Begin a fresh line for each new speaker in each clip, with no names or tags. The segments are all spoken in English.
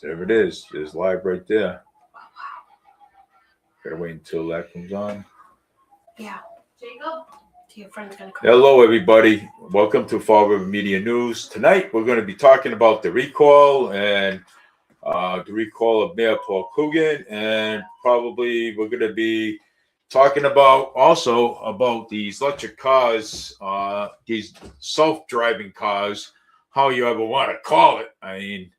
There it is. It's live right there. Gotta wait until that comes on.
Yeah. Jacob, your friend's gonna come.
Hello, everybody. Welcome to Fall River Media News. Tonight, we're going to be talking about the recall and the recall of Mayor Paul Coogan, and probably we're going to be talking about also about these electric cars, these self-driving cars, how you ever want to call it. I mean,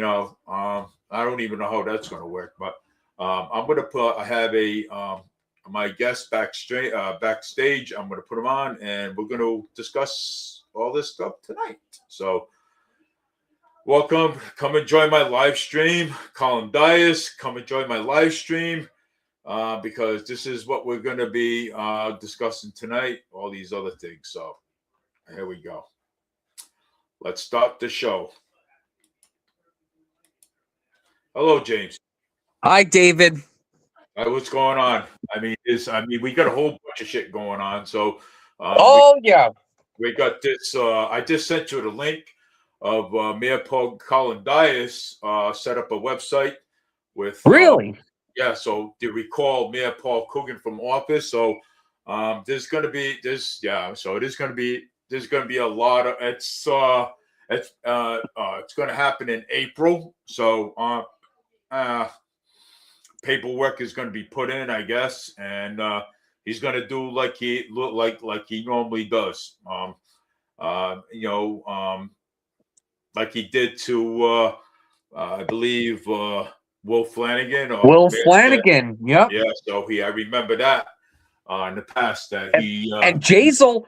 I don't even know how that's going to work, but I'm going to I have my guest backstage. I'm going to put them on, and we're going to discuss all this stuff tonight. So, welcome. Come and join my live stream. Colin Dias, come and join my live stream because this is what we're going to be discussing tonight. All these other things. So, here we go. Let's start the show. Hello, James.
Hi, David.
What's going on? We got a whole bunch of shit going on. So, we got this. I just sent you the link of Mayor Paul Colin Dias set up a website with.
Really?
So to recall Mayor Paul Coogan from office. So, there's going to be this. Yeah. So it is going to be. There's going to be a lot of. It's going to happen in April. So, paperwork is going to be put in, I guess, and he's going to do like he normally does. Like he did to I believe Will Flanagan.
Will Flanagan, yep.
Yeah, so I remember that in the past that
and Jazel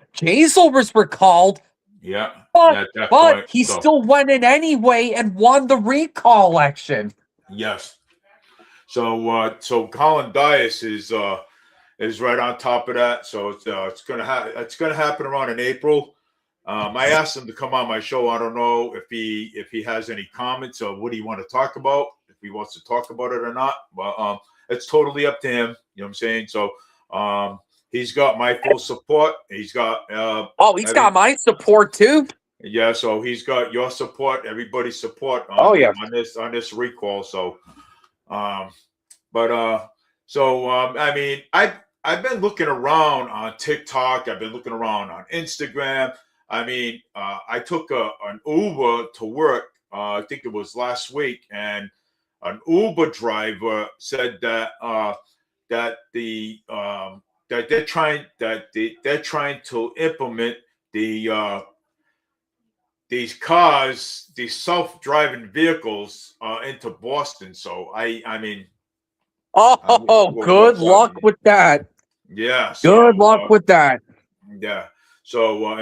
was recalled.
Yeah,
but he still went in anyway and won the recall election.
Yes. So Colin Dias is right on top of that. So it's gonna happen around in April. I asked him to come on my show. I don't know if he has any comments or what do you want to talk about, if he wants to talk about it or not. But it's totally up to him. You know what I'm saying? So he's got my full support. He's got
got my support too.
Yeah, so he's got your support, everybody's support on this recall. So I've been looking around on TikTok. I've been looking around on Instagram. I took an Uber to work. I think it was last week, and an Uber driver said that they're trying to implement these cars, these self-driving vehicles into Boston. So
good luck with that.
Yeah.
Good luck with that.
Yeah. So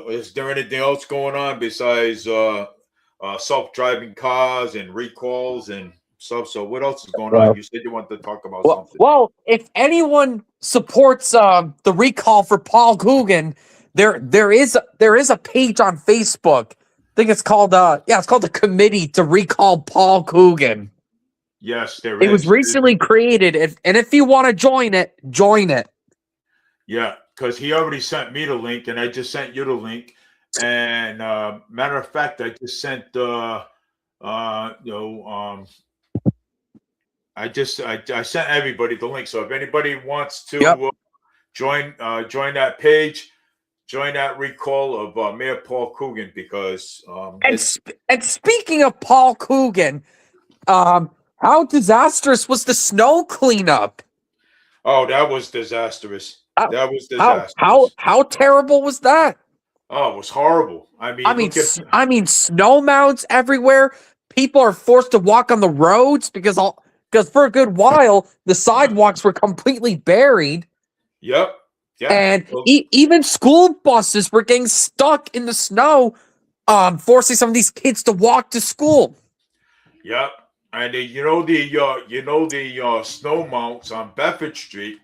is there anything else going on besides self-driving cars and recalls and stuff? So what else is going on? You said you wanted to talk about something.
Well, if anyone supports the recall for Paul Coogan, there is a page on Facebook. I think it's called it's called the Committee to Recall Paul Coogan.
Yes, there is.
It was recently created, and if you want to join it, join it.
Yeah, because he already sent me the link, and I just sent you the link. And matter of fact, I just sent I sent everybody the link. So if anybody wants to join that page. Join that recall of Mayor Paul Coogan because
and speaking of Paul Coogan, how disastrous was the snow cleanup?
Oh, that was disastrous. That was disastrous.
How terrible was that?
Oh, it was horrible. I mean,
snow mounds everywhere. People are forced to walk on the roads because for a good while the sidewalks were completely buried.
Yep. Yeah.
And even school buses were getting stuck in the snow, forcing some of these kids to walk to school.
Yep. And the snow mounts on Bedford Street,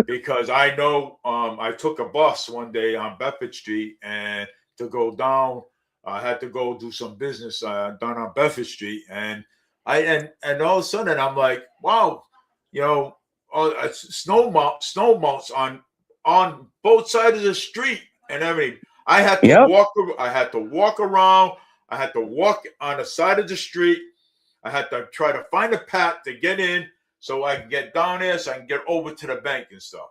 because I know I took a bus one day on Bedford Street and to go down, I had to go do some business down on Bedford Street, and all of a sudden I'm like, wow, snow mounts on both sides of the street and everything. I had to walk around. I had to walk on the side of the street. I had to try to find a path to get in so I can get down there so I can get over to the bank and stuff.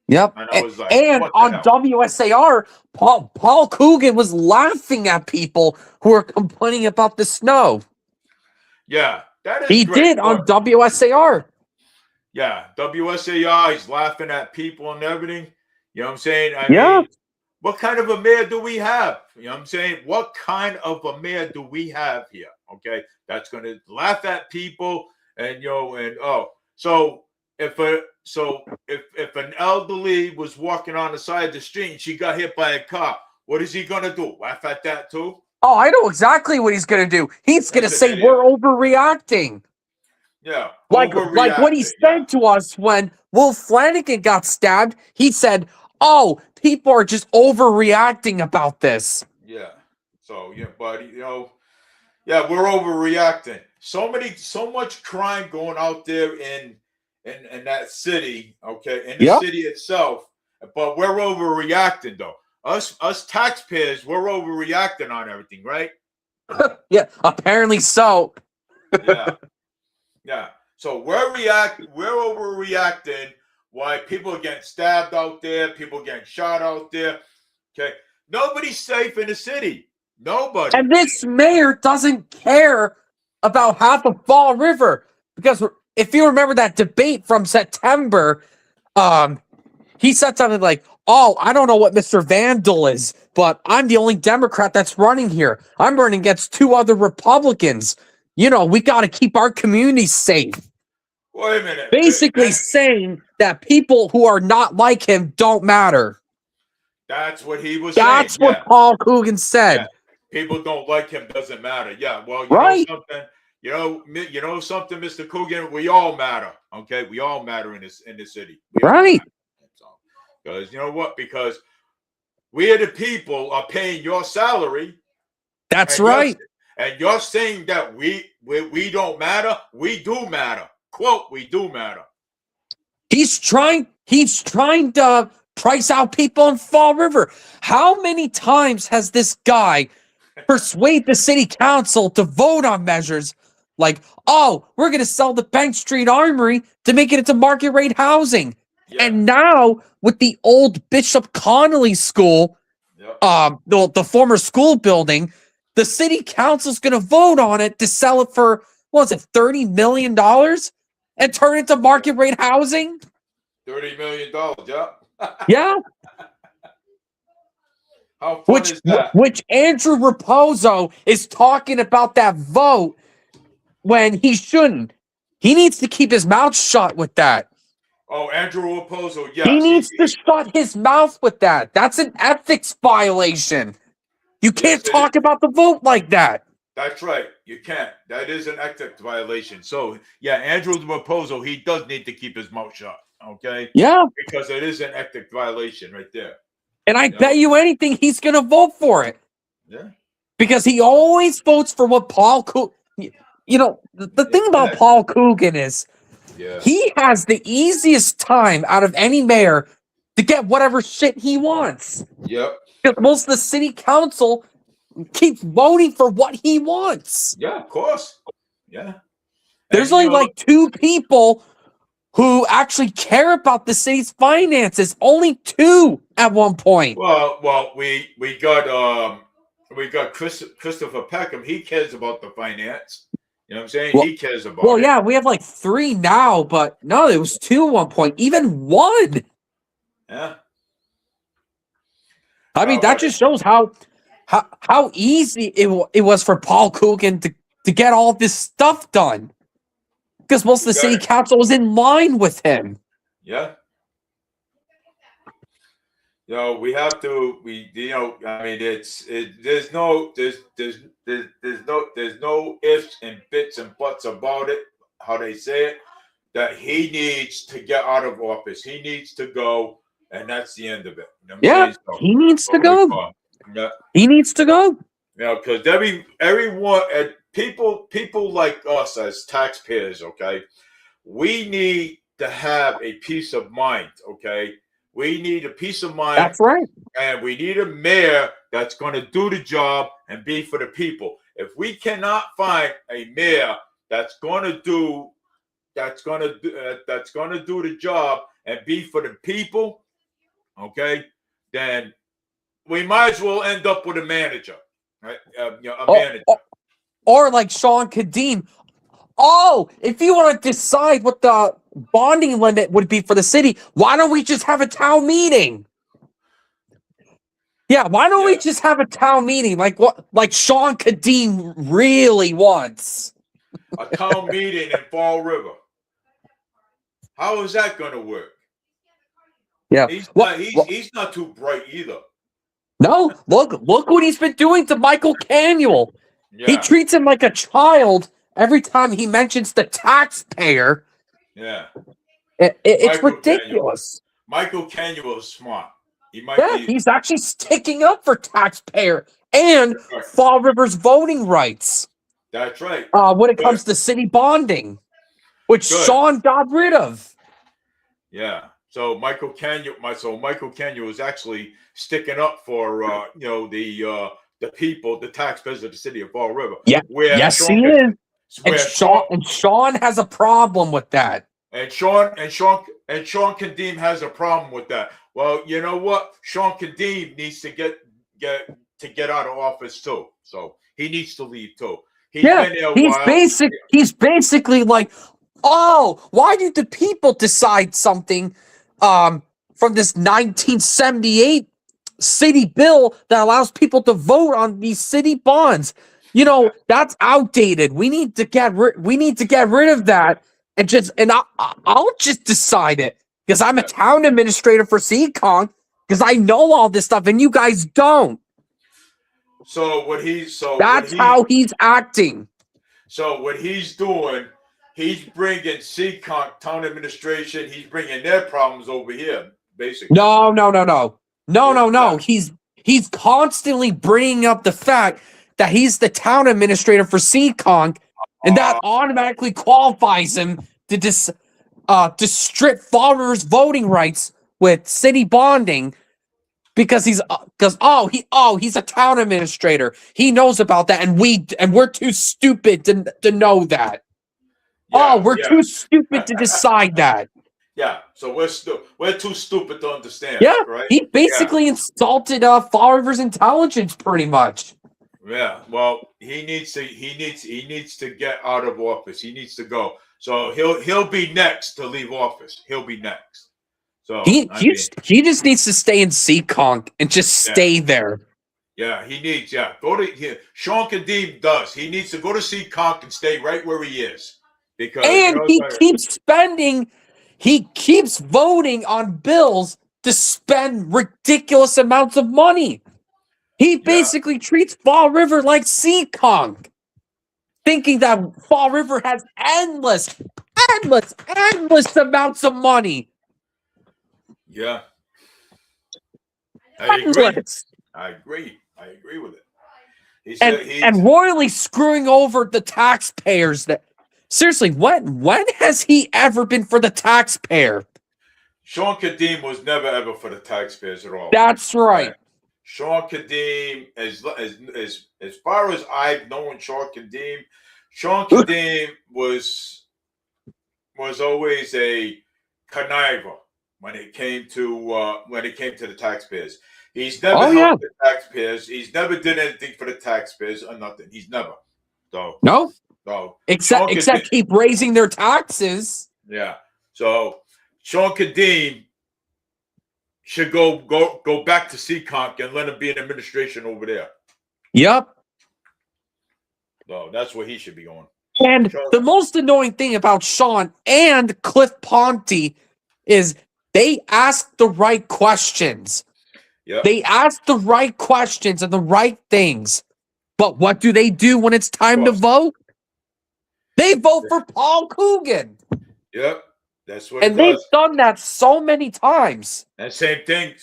Yep.
And I was like,
and
what the
on
hell?
WSAR, Paul Coogan was laughing at people who were complaining about the snow.
Yeah, that is
He
great.
did on
Look,
WSAR.
yeah, WSAI, he's laughing at people and everything. You know what I'm saying? I
Yeah.
mean, what kind of a mayor do we have? You know what I'm saying? What kind of a mayor do we have here? Okay, that's going to laugh at people and so if an elderly was walking on the side of the street and she got hit by a car, what is he going to do? Laugh at that too?
Oh, I know exactly what he's going to do. He's going to
That's an
say
idiot.
we're overreacting.
Yeah,
Like what he said to us when Will Flanagan got stabbed. He said, "Oh, people are just overreacting about this."
Yeah. So yeah, but yeah, we're overreacting. So much crime going out there in that city, okay, in the
Yep.
city itself. But we're overreacting though. Us taxpayers, we're overreacting on everything, right?
Yeah, apparently so.
Yeah. Yeah. So we're overreacting. Why people are getting stabbed out there, people getting shot out there. Okay. Nobody's safe in the city. Nobody.
And this mayor doesn't care about half of Fall River because if you remember that debate from September, he said something like, "Oh, I don't know what Mr. Vandal is, but I'm the only Democrat that's running here. I'm running against 2 other Republicans. You know, we got to keep our community safe."
Wait a minute.
Basically saying that people who are not like him don't matter.
That's what he was
That's
saying.
what Paul Coogan said.
Yeah. People don't like him, doesn't matter. Yeah. Well,
Right.
know something. You know something, Mr. Coogan. We all matter. Okay, we all matter in the city. We all
Right.
matter. Because you know what? Because we are the people are paying your salary.
That's
and
right.
And you're saying that we don't matter. We do matter. Quote, we do matter.
He's trying to price out people in Fall River. How many times has this guy persuade the city council to vote on measures like, "Oh, we're going to sell the Bank Street Armory to make it into market rate housing."
Yeah.
And now with the old Bishop Connolly School,
Yep.
the former school building, the city council's going to vote on it to sell it for, what was it, $30 million and turn it into market rate housing?
$30 million. Yeah.
Yeah.
How fun is that?
Which Andrew Raposo is talking about that vote when he shouldn't. He needs to keep his mouth shut with that.
Oh, Andrew Raposo, yes.
He needs to shut his mouth with that. That's an ethics violation. You can't talk about the vote like that.
That's right. You can't. That is an ethics violation. So, yeah, Andrew Raposo, he does need to keep his mouth shut. Okay?
Yeah.
Because it is an ethics violation right there.
And I bet you anything he's going to vote for it.
Yeah.
Because he always votes for what Paul Coogan... You know, the thing about Paul Coogan is he has the easiest time out of any mayor to get whatever shit he wants.
Yep.
Because most of the city council keeps voting for what he wants.
Yeah, of course. Yeah.
There's only like 2 people who actually care about the city's finances. Only 2 at one point.
Well, we got Christopher Peckham. He cares about the finance. You know what I'm saying? He cares about it.
Well, yeah, we have like 3 now, but no, it was 2 at one point. Even 1.
Yeah.
I mean, that just shows how easy it was for Paul Coogan to get all this stuff done. Because most of the city council was in line with him.
Yeah. We have to. I mean, there's no ifs and bits and buts about it. How they say it, that he needs to get out of office. He needs to go, and that's the end of it. You know what I'm saying? So,
he needs to go.
Yeah.
He needs to go.
Because everyone, people like us as taxpayers, okay, we need to have a peace of mind, okay. We need a peace of mind.
That's right.
And we need a mayor that's going to do the job and be for the people. If we cannot find a mayor that's going to do the job and be for the people, okay, then we might as well end up with a manager, right? A manager.
Or like Sean Kadim. Oh, if you want to decide what the bonding limit would be for the city, why don't we just have a town meeting? Yeah, why don't we just have a town meeting like what Sean Kadim really wants?
A town meeting in Fall River. How is that going to work?
Yeah.
He's not too bright either.
No, look what he's been doing to Michael Canuel.
Yeah.
He treats him like a child every time he mentions the taxpayer.
Yeah.
It's ridiculous.
Michael Canuel is smart.
He's actually sticking up for taxpayer and Fall River's voting rights.
That's right.
When it comes to city bonding, which Sean got rid of.
Yeah. So Michael Canuel is actually sticking up for the people, the taxpayers of the city of Fall River.
Yeah. Yes, he is. And Sean has a problem with that.
And Sean Kadim has a problem with that. Well, you know what? Sean Kadim needs to get out of office too. So he needs to leave too. He's been there a while.
He's basically like, oh, why did the people decide something from this 1978 city bill that allows people to vote on these city bonds? You know, that's outdated. We need to get rid of that and I'll just decide it because I'm a town administrator for Seekonk because I know all this stuff and you guys don't. That's how he's acting. So
what he's doing, he's bringing Seekonk town administration. He's bringing their problems over here, basically.
No. He's constantly bringing up the fact that he's the town administrator for Seekonk, and that automatically qualifies him to strip Fall River's voting rights with city bonding because he's a town administrator. He knows about that, and we're too stupid to know that. We're too stupid to decide that.
Yeah, so we're too stupid to understand.
Yeah,
right?
He basically insulted Fall River's intelligence, pretty much.
Yeah, well, he needs to get out of office. He needs to go. So he'll be next to leave office. He'll be next. So
he just needs to stay in Seekonk and just stay there.
Yeah, he needs. Yeah, go to here. Sean Kadim does. He needs to go to Seekonk and stay right where he is because he keeps voting on bills to spend ridiculous amounts of money. He basically treats Fall River like Seekonk, thinking that Fall River has endless amounts of money. Yeah. I agree with it.
And royally screwing over the taxpayers. Seriously, when has he ever been for the taxpayer?
Sean Kadim was never ever for the taxpayers at all.
That's right.
Sean Kadim, as far as I've known Sean Kadim was always a conniver when it came to the taxpayers. He's never helped the taxpayers. He's never did anything for the taxpayers or nothing. He's never.
No. Except keep raising their taxes.
Yeah. So Sean Kadim should go back to Seekonk and let him be in administration over there.
Yep.
So that's where he should be going.
And the most annoying thing about Sean and Cliff Ponte is they ask the right questions.
Yep.
They ask the right questions and the right things. But what do they do when it's time to vote? They vote for Paul Coogan.
Yep. That's what
they've done that so many times.
And same thing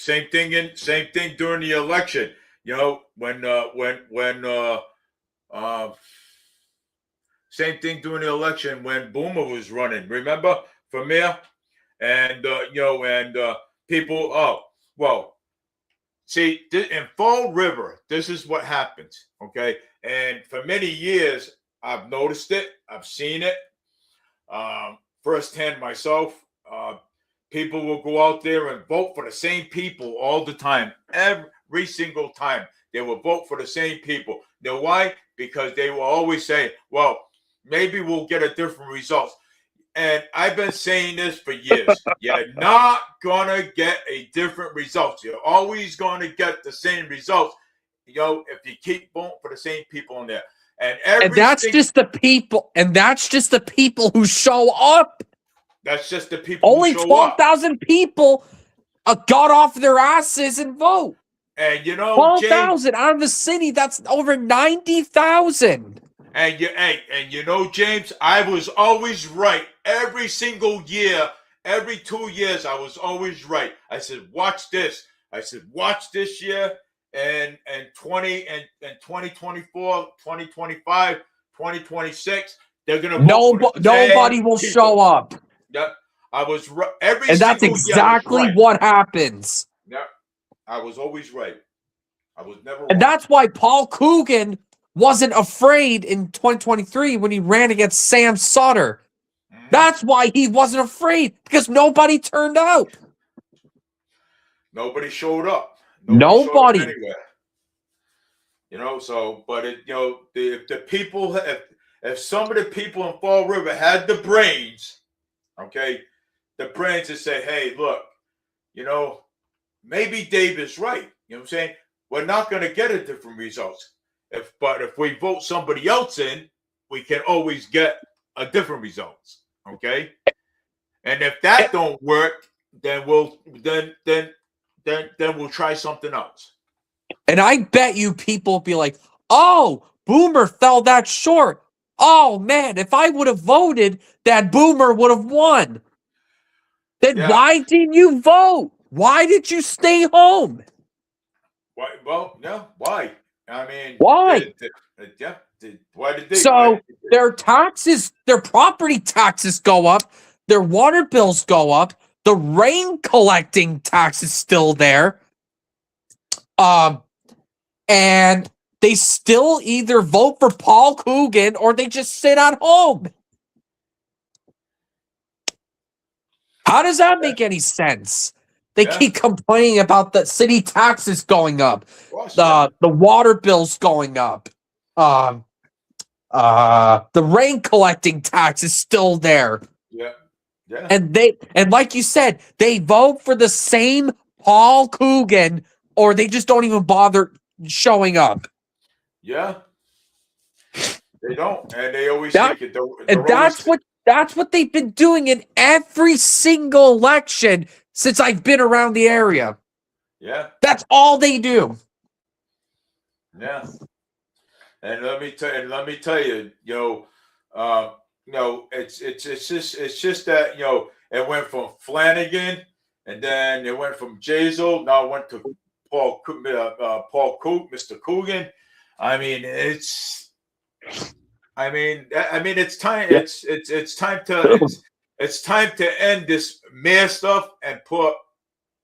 during the election. You know, when same thing during the election when Boomer was running. Remember for mayor, and people. Oh, well. See, in Fall River, this is what happens. Okay, and for many years, I've noticed it. I've seen it firsthand myself. People will go out there and vote for the same people all the time, every single time. They will vote for the same people. You know why? Because they will always say, "Well, maybe we'll get a different result." And I've been saying this for years. You're not gonna get a different result. You're always gonna get the same results. If you keep voting for the same people in there.
And that's just the people. And that's just the people who show up.
That's just the people
Only
who show
12,000 people got off their asses and vote.
And
12,000 out of the city. That's over 90,000.
And James, I was always right every single year. Every 2 years, I was always right. I said, "Watch this." I said, "Watch this year, and 2024, 2025, 2026. They're gonna
nobody will show up."
Yep, I was right every.
And that's exactly what happens.
Yep, I was always right. I was never.
And that's why Paul Coogan wasn't afraid in 2023 when he ran against Sam Sutter. That's why he wasn't afraid, because nobody turned out.
Nobody showed up.
Nobody.
Showed up anywhere. But the people, if some of the people in Fall River had the brains, okay, the brains to say, "Hey, look, maybe Dave is right." You know what I'm saying? We're not going to get a different results. But if we vote somebody else in, we can always get a different results. Okay, and if that don't work, then we'll try something else.
And I bet you people will be like, "Oh, Boomer fell that short. Oh man, if I would have voted, that Boomer would have won." Then why didn't you vote? Why did you stay home?
Why? Well, no. Why? I mean,
why?
Why did they?
So their taxes, their property taxes go up, their water bills go up, the rain collecting tax is still there, and they still either vote for Paul Coogan or they just sit at home. How does that make any sense? They keep complaining about the city taxes going up, the water bills going up. The rain collecting tax is still there.
Yeah.
And like you said, they vote for the same Paul Coogan, or they just don't even bother showing up.
Yeah. They don't. And they always think it.
And that's what they've been doing in every single election since I've been around the area.
Yeah.
That's all they do.
Yeah. And let me tell you, it's just that it went from Flanagan, and then it went from Jazel. Now it went to Mr. Coogan. I mean, it's time. It's time to end this mayor stuff and put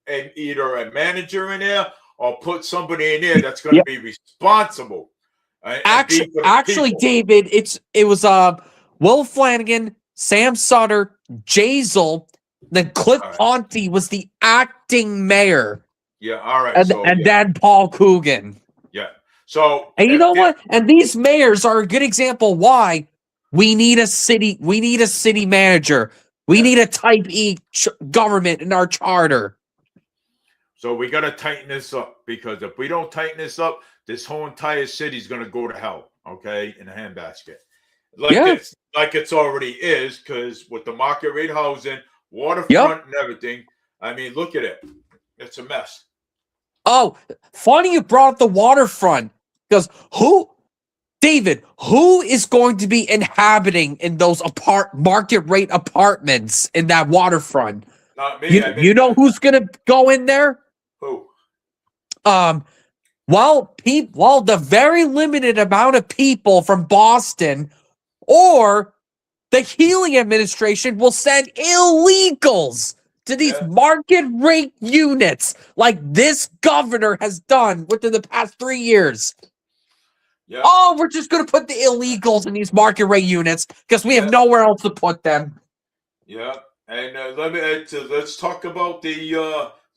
either a manager in there or put somebody in there that's going to be responsible.
Actually, David, it was Will Flanagan, Sam Sutter, Jazel, then Cliff Ponte was the acting mayor.
Yeah, all right.
And then Paul Coogan.
Yeah. So
and you know what? And these mayors are a good example why we need a city manager. We need a type E government in our charter.
So we got to tighten this up, because if we don't tighten this up, this whole entire city is going to go to hell, okay, in a handbasket. Like it's already is, because with the market rate housing, waterfront and everything, I mean, look at it. It's a mess.
Oh, funny you brought up the waterfront, because who is going to be inhabiting in those market rate apartments in that waterfront?
Not me.
You know who's going to go in there?
Who?
The very limited amount of people from Boston or the Healy administration will send illegals to these
Yeah.
market rate units like this governor has done within the past 3 years.
Yeah.
Oh, we're just going to put the illegals in these market rate units because we have nowhere else to put them.
Yeah. And let's talk about the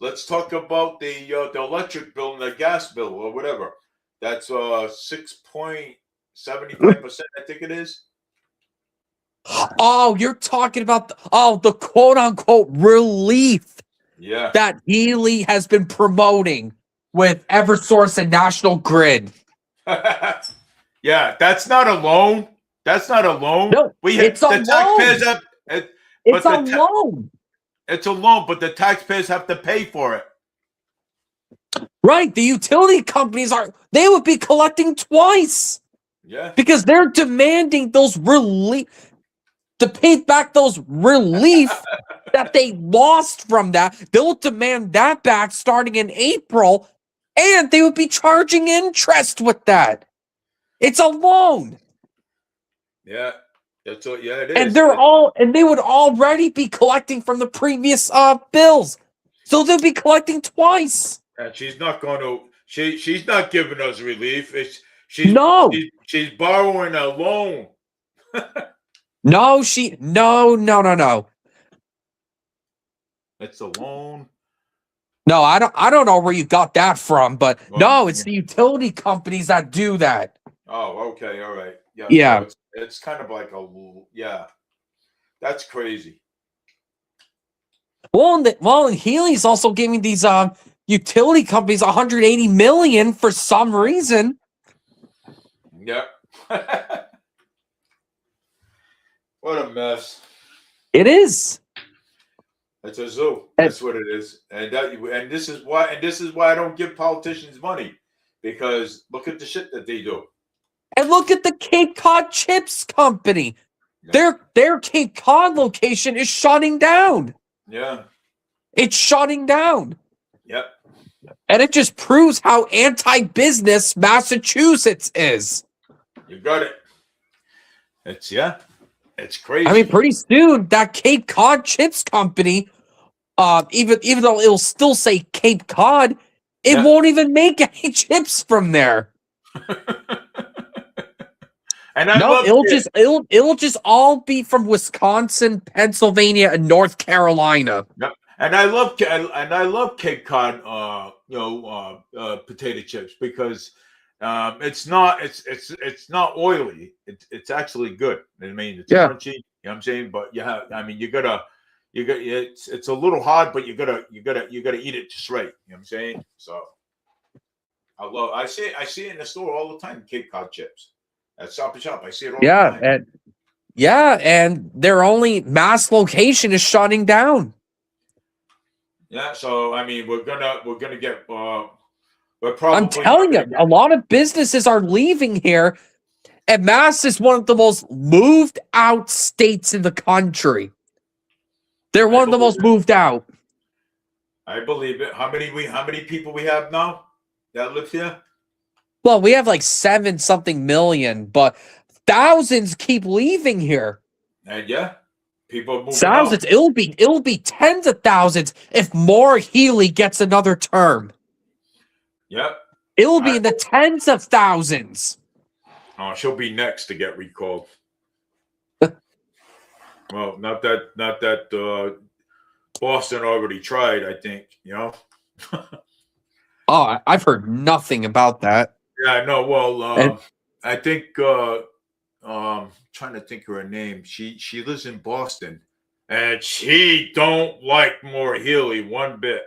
the electric bill and the gas bill or whatever. That's 6.75%, I think it is.
Oh, you're talking about the quote unquote relief
Yeah.
that Healy has been promoting with Eversource and National Grid.
Yeah, that's not a loan. That's not a loan.
No, it's a
taxpayers
loan.
have,
It's
but
a loan.
it's a loan, but the taxpayers have to pay for it.
Right. The utility companies they would be collecting twice
Yeah.
because they're demanding those relief to pay back those relief that they lost from that. They'll demand that back starting in April, and they would be charging interest with that. It's a loan.
Yeah. That's what, yeah, it is.
And they would already be collecting from the previous bills. So they'll be collecting twice.
And she's not going to. She's not giving us relief. She's borrowing a loan.
No.
It's a loan.
No, I don't know where you got that from, but
Well,
no, it's the utility companies that do that.
Oh, okay, all right. Yeah.
Yeah.
So it's kind of like that's crazy.
And Healy's also giving these utility companies 180 million for some reason.
Yep. What a mess.
It is.
It's a zoo. That's what it is. And this is why I don't give politicians money, because look at the shit that they do.
And look at the Cape Cod Chips Company.
Yeah.
Their Cape Cod location is shutting down.
Yeah.
It's shutting down.
Yep.
And it just proves how anti-business Massachusetts is.
You got it. It's crazy.
I mean, pretty soon that Cape Cod Chips Company, even though it'll still say Cape Cod, it won't even make any chips from there.
And
it'll just all be from Wisconsin, Pennsylvania, and North Carolina.
Yep. And I love Cape Cod, potato chips, because it's not oily. It's actually good. I mean, it's crunchy. You know what I'm saying? But it's a little hard, but you gotta eat it just right. You know what I'm saying? So I see it in the store all the time. Cape Cod chips at Stop and Shop. I see it all the time.
And their only mass location is shutting down.
Yeah, so I mean, we're gonna get. We're probably.
I'm telling you, a lot of businesses are leaving here, and Mass is one of the most moved out states in the country. They're one of the most moved out.
I believe it. How many people we have now that live here?
Well, we have like 7-something million, but thousands keep leaving here.
And people are moving
Thousands.
out.
It'll be tens of thousands if more Healy gets another term.
Yep.
It'll be in the tens of thousands.
Oh, she'll be next to get recalled. Well, not that Boston already tried, I think,
Oh, I've heard nothing about that.
Yeah, no. Well, I think trying to think of her name. She lives in Boston, and she don't like more Healy one bit.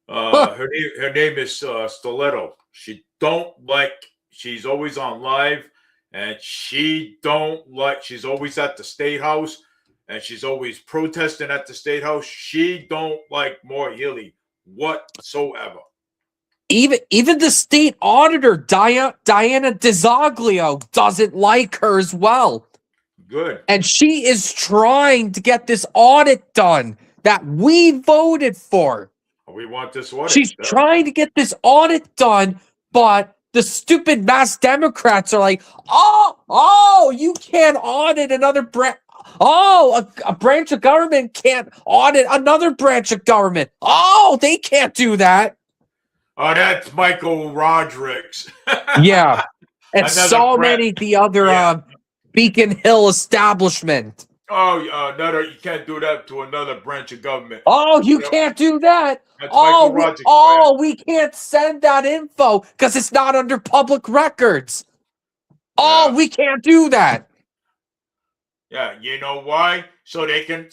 Her name is Stiletto. She don't like. She's always on live, and she don't like. She's always at the State House, and she's always protesting at the State House. She don't like more Healy whatsoever.
Even the state auditor, Diana DiZoglio, doesn't like her as well.
Good.
And she is trying to get this audit done that we voted for.
We want this audit.
She's trying to get this audit done, but the stupid Mass Democrats are like, oh, you can't audit another Oh, a branch of government can't audit another branch of government. Oh, they can't do that.
Oh, that's Michael Rodrigues.
Yeah. And
Another
so
branch.
many the other
Yeah.
Beacon Hill establishment.
Oh, you can't do that to another branch of government.
Oh, you
Yep.
can't do that.
That's Michael Rodrigues.
We can't send that info because it's not under public records. Oh,
Yeah.
we can't do that.
Yeah, you know why? So they can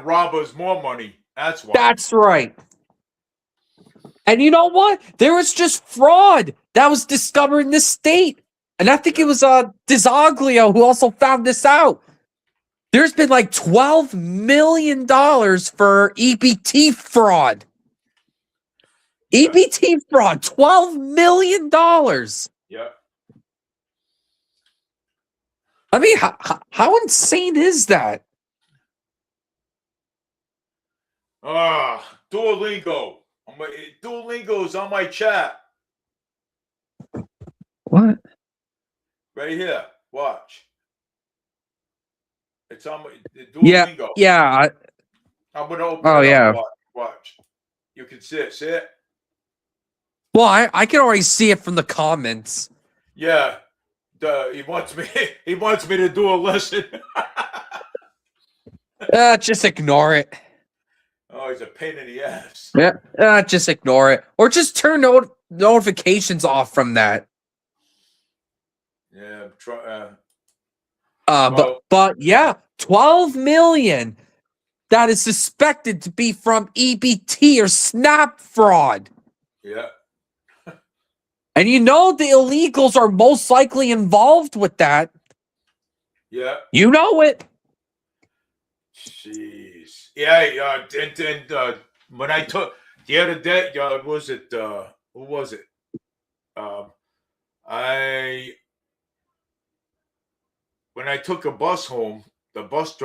rob us more money. That's why.
That's right. And you know what? There was just fraud that was discovered in this state. And I think it was Disaglio who also found this out. There's been like $12 million for EBT fraud.
Yeah.
EBT fraud, $12 million.
Yeah.
I mean, how insane is that?
Duolingo. Duolingo's on my chat.
What?
Right here. Watch. It's on my
Duolingo. Yeah.
I'm gonna open
Oh,
it
yeah.
up. Watch. You can see it. See it?
Well, I can already see it from the comments.
Yeah. He wants me to do a lesson.
Just ignore it.
Oh, he's a pain in the ass.
Yeah. Just ignore it. Or just turn notifications off from that.
Yeah,
But yeah, 12 million that is suspected to be from EBT or SNAP fraud.
yeah.
And you know the illegals are most likely involved with that.
Yeah.
You know it.
Jeez. Yeah, and when I took the other day, who was it? When I took a bus home, the bus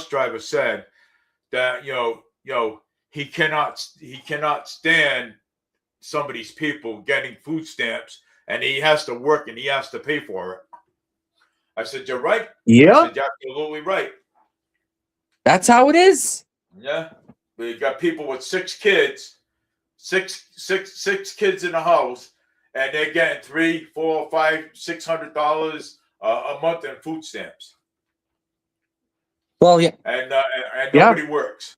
driver said that he cannot stand some of these people getting food stamps, and he has to work and he has to pay for it. I said, "You're right."
Yeah.
I said, "You're absolutely right."
That's how it is.
Yeah, but you got people with 6 kids, six kids in the house, and they're getting $300, $400, $500, $600 a month in food stamps.
Well, yeah,
and nobody works.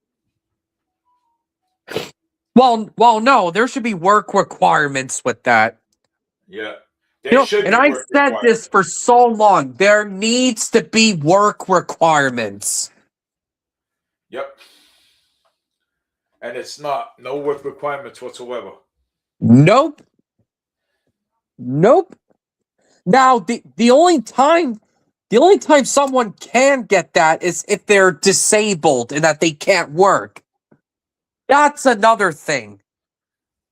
Well, no, there should be work requirements with that.
Yeah,
and I said this for so long. There needs to be work requirements.
Yep. And it's no work requirements whatsoever.
Nope. Now, the only time someone can get that is if they're disabled and that they can't work. That's another thing.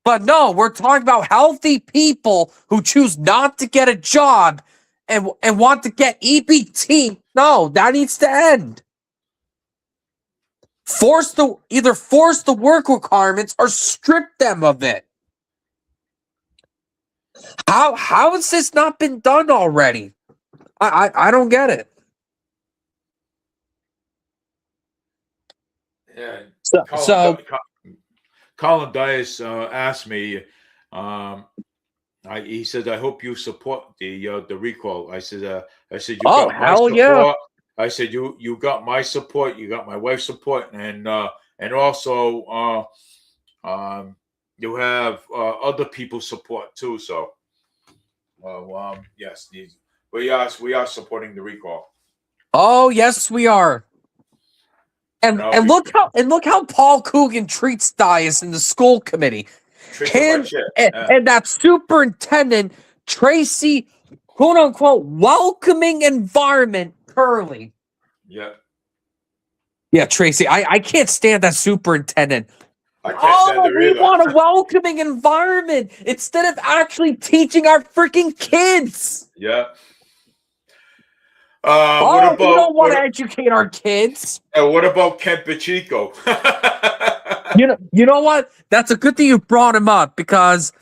But no, we're talking about healthy people who choose not to get a job and want to get EBT. No, that needs to end. Either force the work requirements or strip them of it. How has this not been done already? I don't get it.
Yeah. Colin Dias asked me. He said, "I hope you support the recall." I said, "You got my support."
Yeah.
I said, "You got my support. You got my wife's support, and also you have other people's support too." So, yes, we are supporting the recall.
Oh yes, we are. And look how Paul Coogan treats Dias in the school committee. And that superintendent, Tracy, quote unquote, welcoming environment, Curly.
Yeah.
Yeah, Tracy, I can't stand that superintendent.
I can't stand her either.
We want a welcoming environment instead of actually teaching our freaking kids.
Yeah.
We don't want to educate our kids.
What about Ken Pacheco?
You know what? That's a good thing you brought him up because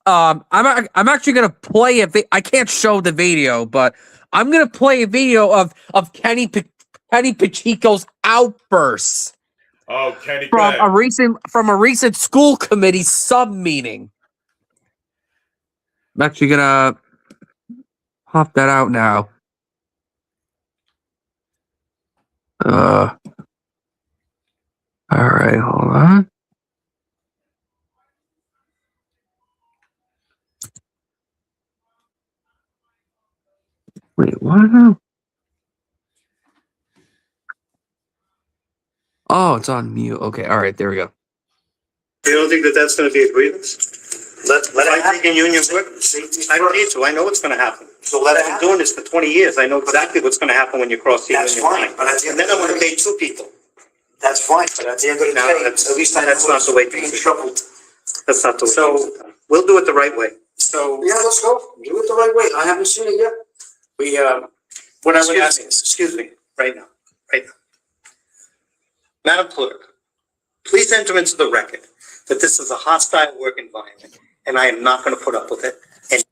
I'm actually gonna play I can't show the video, but I'm gonna play a video of Kenny Kenny Pacheco's outbursts
Oh, Kenny, go
from
ahead.
a recent school committee sub meeting. I'm actually gonna pop that out now. All right, hold on. Wait, what now? Oh, it's on mute. Okay, all right, there we go.
You don't think that that's going to be a grievance? Let it happen. In unions work. I don't need to. I know what's going to happen. So let it happen. I've been doing this for 20 years. I know exactly what's going to happen when you cross the union line. And then I'm going to pay two people. That's fine. But at the end of the day, at least that's not the way things are. That's not the way. So we'll do it the right way. So yeah, let's go. Do it the right way. I haven't seen it yet. What I would ask, excuse me, right now. Madam Clerk, please enter into the record that this is a hostile work environment, and I am not going to put up with it. And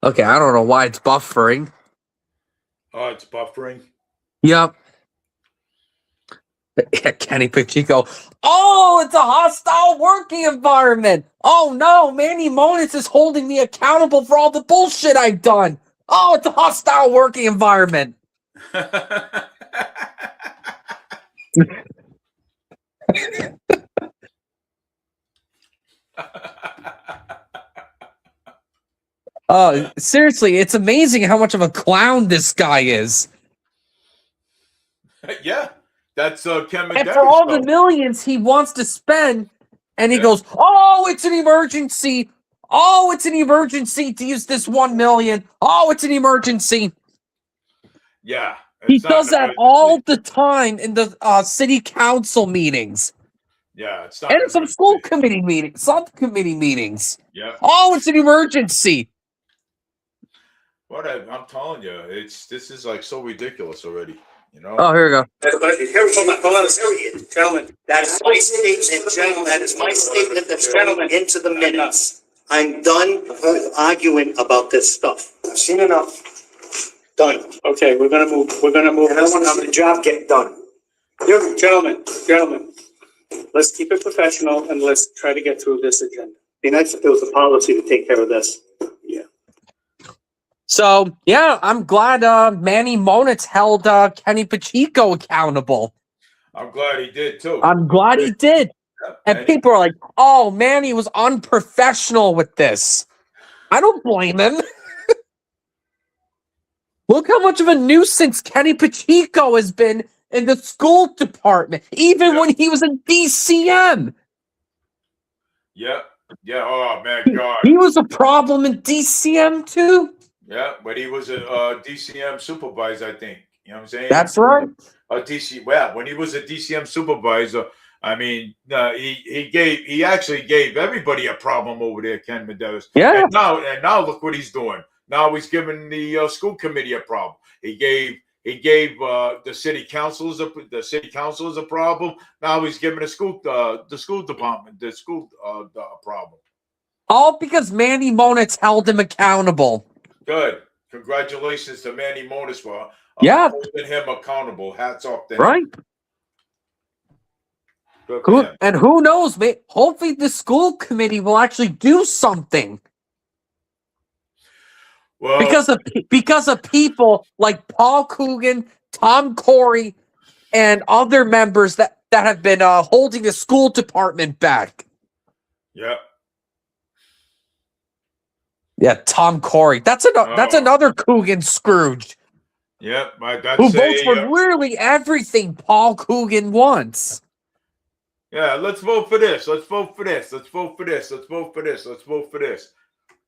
Okay, I don't know why it's buffering.
Oh, it's buffering.
Yep. Kenny Pacheco. Oh, it's a hostile working environment. Oh no, Manny Monis is holding me accountable for all the bullshit I've done. Oh, it's a hostile working environment. Seriously, it's amazing how much of a clown this guy is.
Yeah, that's Ken
And for all the
McDermott.
millions he wants to spend, and he goes, "Oh, it's an emergency. Oh, it's an emergency to use this 1 million. Oh, it's an emergency."
Yeah,
He
it's not
does
an
that
emergency.
all the time in the city council meetings
Yeah, it's not
and
an
some
emergency.
school committee meetings, subcommittee meetings.
Yeah.
Oh, it's an emergency.
What I'm telling you, this is like so ridiculous already. You know.
Oh, here we go.
Gentlemen, that is my statement, gentlemen, that is my statement that's gentlemen into the minutes. I'm done arguing about this stuff. I've seen enough. Done. Okay, we're gonna move. And I want to see the job get done. Gentlemen, let's keep it professional and let's try to get through this agenda. Be nice if there was a policy to take care of this. Yeah.
So, yeah, I'm glad Manny Monitz held Kenny Pacheco accountable.
I'm glad he did too.
I'm glad he did.
Yeah,
And people are like, "Oh, Manny was unprofessional with this." I don't blame him. Look how much of a nuisance Kenny Pacheco has been in the school department, even when he was in DCM.
Yeah. Oh man, God.
He was a problem in DCM too.
Yeah, but he was a DCM supervisor, I think. You know what I'm saying?
That's right.
When he was a DCM supervisor, I mean, he actually gave everybody a problem over there, Ken Medeiros.
Yeah.
And now look what he's doing. Now he's giving the school committee a problem. He gave the city councilors a problem. Now he's giving the school department a problem.
All because Manny Monitz held him accountable.
Good. Congratulations to Manny Monis for holding him accountable. Hats off to him.
Right. And who knows, man? Hopefully the school committee will actually do something.
Well,
because of people like Paul Coogan, Tom Corey, and other members that have been holding the school department back.
Yeah.
Yeah, Tom Corey. That's another Coogan Scrooge.
Yeah,
who votes for literally everything Paul Coogan wants.
Yeah, let's vote for this. Let's vote for this. Let's vote for this. Let's vote for this. Let's vote for this.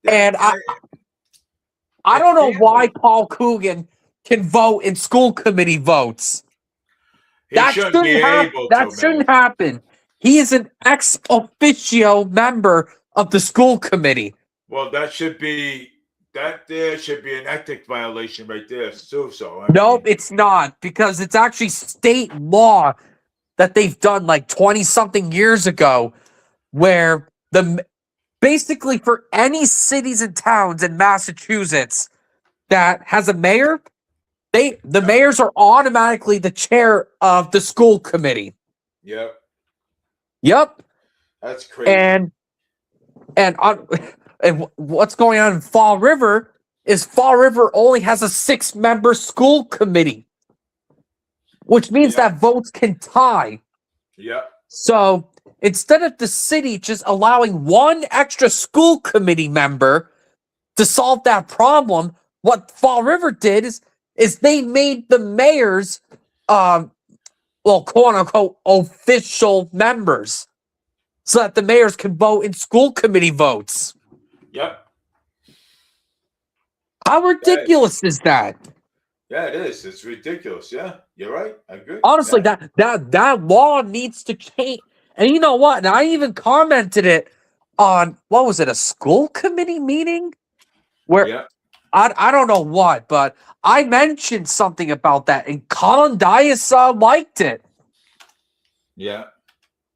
And I don't know why Paul Coogan can vote in school committee votes. That shouldn't happen. He is an ex officio member of the school committee.
Well, there should be an ethics violation right there too. So
nope, it's not, because it's actually state law that they've done like 20-something years ago, where basically for any cities and towns in Massachusetts that has a mayor, the mayors are automatically the chair of the school committee.
Yep.
Yep.
That's crazy.
And what's going on in Fall River is Fall River only has a 6-member school committee, which means that votes can tie.
Yep.
So instead of the city just allowing one extra school committee member to solve that problem, what Fall River did is they made the mayors, quote unquote, official members, so that the mayors can vote in school committee votes.
Yep.
How ridiculous is that?
Yeah, it is. It's ridiculous. Yeah, you're right. I agree.
Honestly,
yeah.
that law needs to change. And you know what? And I even commented it on, what was it, a school committee meeting? Where I don't know what, but I mentioned something about that, and Colin Dias liked it.
Yeah.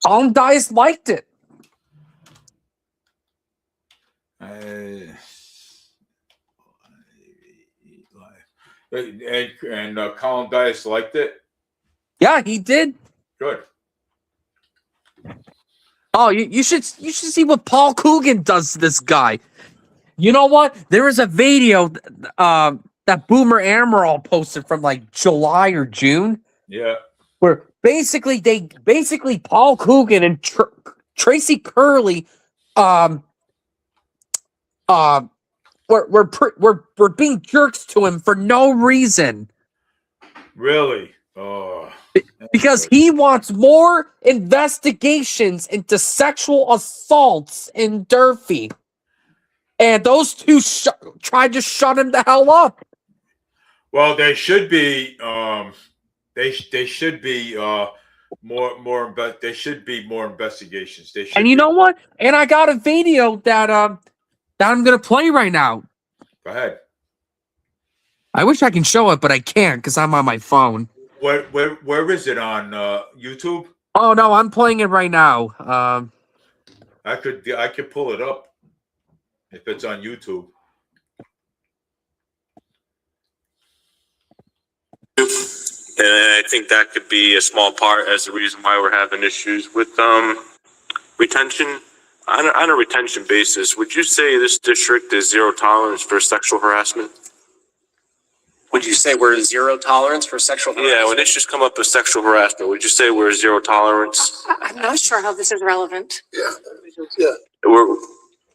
Colin Dias liked it.
And Colin Dias liked it.
Yeah, he did.
Good.
Oh, you should see what Paul Coogan does to this guy. You know what? There is a video that Boomer Amaral posted from like July or June.
Yeah.
Where basically Paul Coogan and Tracy Curley we're being jerks to him for no reason.
Really? Oh.
Because he wants more investigations into sexual assaults in Durfee. And those two tried to shut him the hell up.
Well, they should be they should be more but there should be more investigations. They should.
And you know what? And I got a video that I'm gonna play right now.
Go ahead.
I wish I can show it, but I can't because I'm on my phone.
Where is it on YouTube?
Oh no, I'm playing it right now.
I could pull it up if it's on YouTube.
And I think that could be a small part as the reason why we're having issues with retention. On a retention basis, would you say this district is zero tolerance for sexual harassment?
Would you say we're zero tolerance for sexual harassment?
Yeah, when issues come up with sexual harassment, would you say we're zero tolerance?
I'm not sure how this is relevant.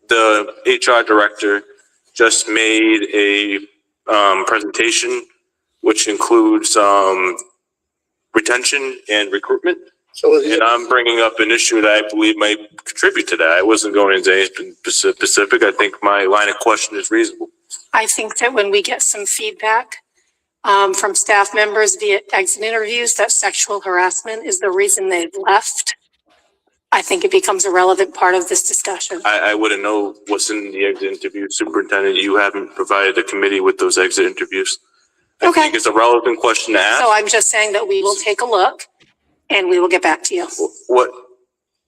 The HR director just made a presentation which includes retention and recruitment. And I'm bringing up an issue that I believe might contribute to that. I wasn't going into anything specific. I think my line of question is reasonable.
I think that when we get some feedback from staff members via exit interviews that sexual harassment is the reason they've left, I think it becomes a relevant part of this discussion.
I wouldn't know what's in the exit interview. Superintendent, you haven't provided the committee with those exit interviews. I think it's a relevant question to ask.
So I'm just saying that we will take a look and we will get back to you.
What?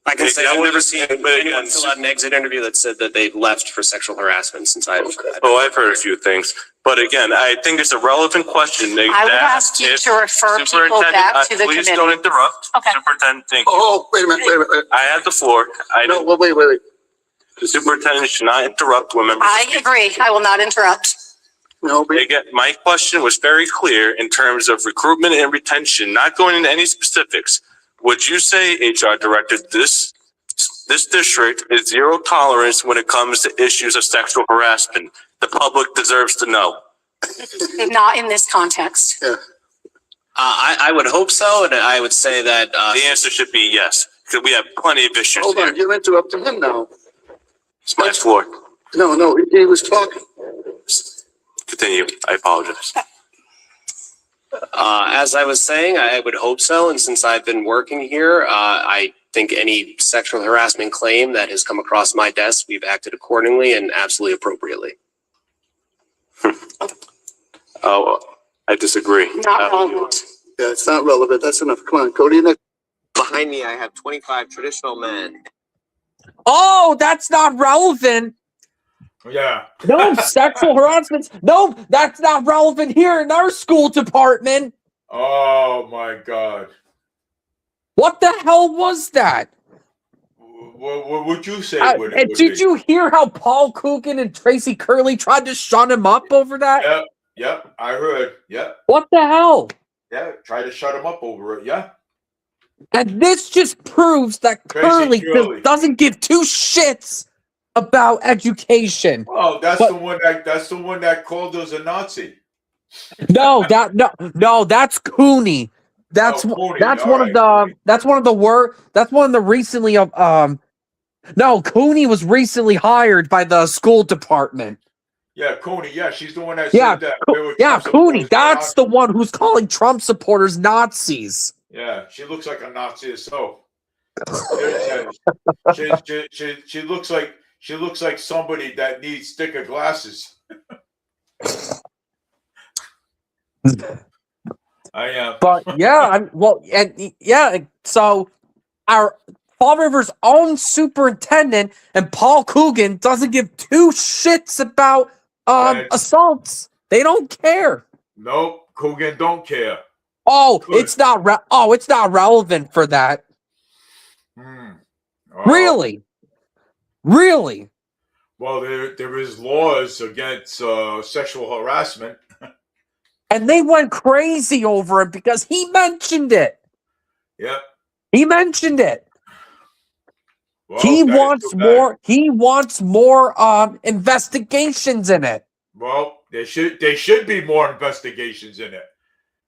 I can say I've never seen
but
anyone fill out an exit interview that said that they left for sexual harassment since I've
I've heard a few things. But again, I think it's a relevant question.
I would ask you to refer people back to the committee.
Please don't interrupt.
Okay.
Superintendent, thank you.
Oh, wait a minute.
I have the floor.
No, wait.
The superintendent should not interrupt when members.
I agree. I will not interrupt.
No, but
Again, my question was very clear in terms of recruitment and retention, not going into any specifics. Would you say, HR director, this district is zero tolerance when it comes to issues of sexual harassment? The public deserves to know.
Not in this context.
I would hope so, and I would say that
The answer should be yes, because we have plenty of issues
hold on,
here.
you're interrupting him now.
It's my floor.
No, he was talking.
Continue. I apologize.
as I was saying, I would hope so. And since I've been working here, I think any sexual harassment claim that has come across my desk, we've acted accordingly and absolutely appropriately.
Oh, I disagree.
Not relevant.
Yeah, it's not relevant. That's enough. Come on, go to your next.
Behind me, I have 25 traditional men.
Oh, that's not relevant.
Yeah.
No sexual harassment. No, that's not relevant here in our school department.
Oh my God.
What the hell was that?
What would you say would it
And
would
did
be?
you hear how Paul Coogan and Tracy Curley tried to shut him up over that?
Yep. Yep. I heard. Yep.
What the hell?
Yeah. Try to shut him up over it. Yeah.
And this just proves that
Tracy
Curley
Curley.
doesn't give two shits about education.
Oh, that's
But-
the one that called us a Nazi.
No, that's Cooney. That's
Cooney.
that's
All
one
right,
of the
Cooney.
that's one of the recently no, Cooney was recently hired by the school department.
Yeah, Cooney. Yeah, she's the one that
Yeah,
said that. we were
yeah,
Trump
Cooney.
supporters,
That's
they're
the one who's calling Trump supporters Nazis.
Yeah, she looks like a Nazi herself. She looks like somebody that needs thicker glasses. I am.
But yeah, so our Fall River's own superintendent and Paul Coogan doesn't give two shits about
Right.
assaults. They don't care.
Nope, Coogan don't care.
Oh,
Good.
it's not relevant for that.
Oh,
Really?
Well, there is laws against sexual harassment.
And they went crazy over it because he mentioned it.
Yep.
He mentioned it.
Well,
He
that is
wants
too bad.
more. He wants more investigations in it.
Well, there should be more investigations in it.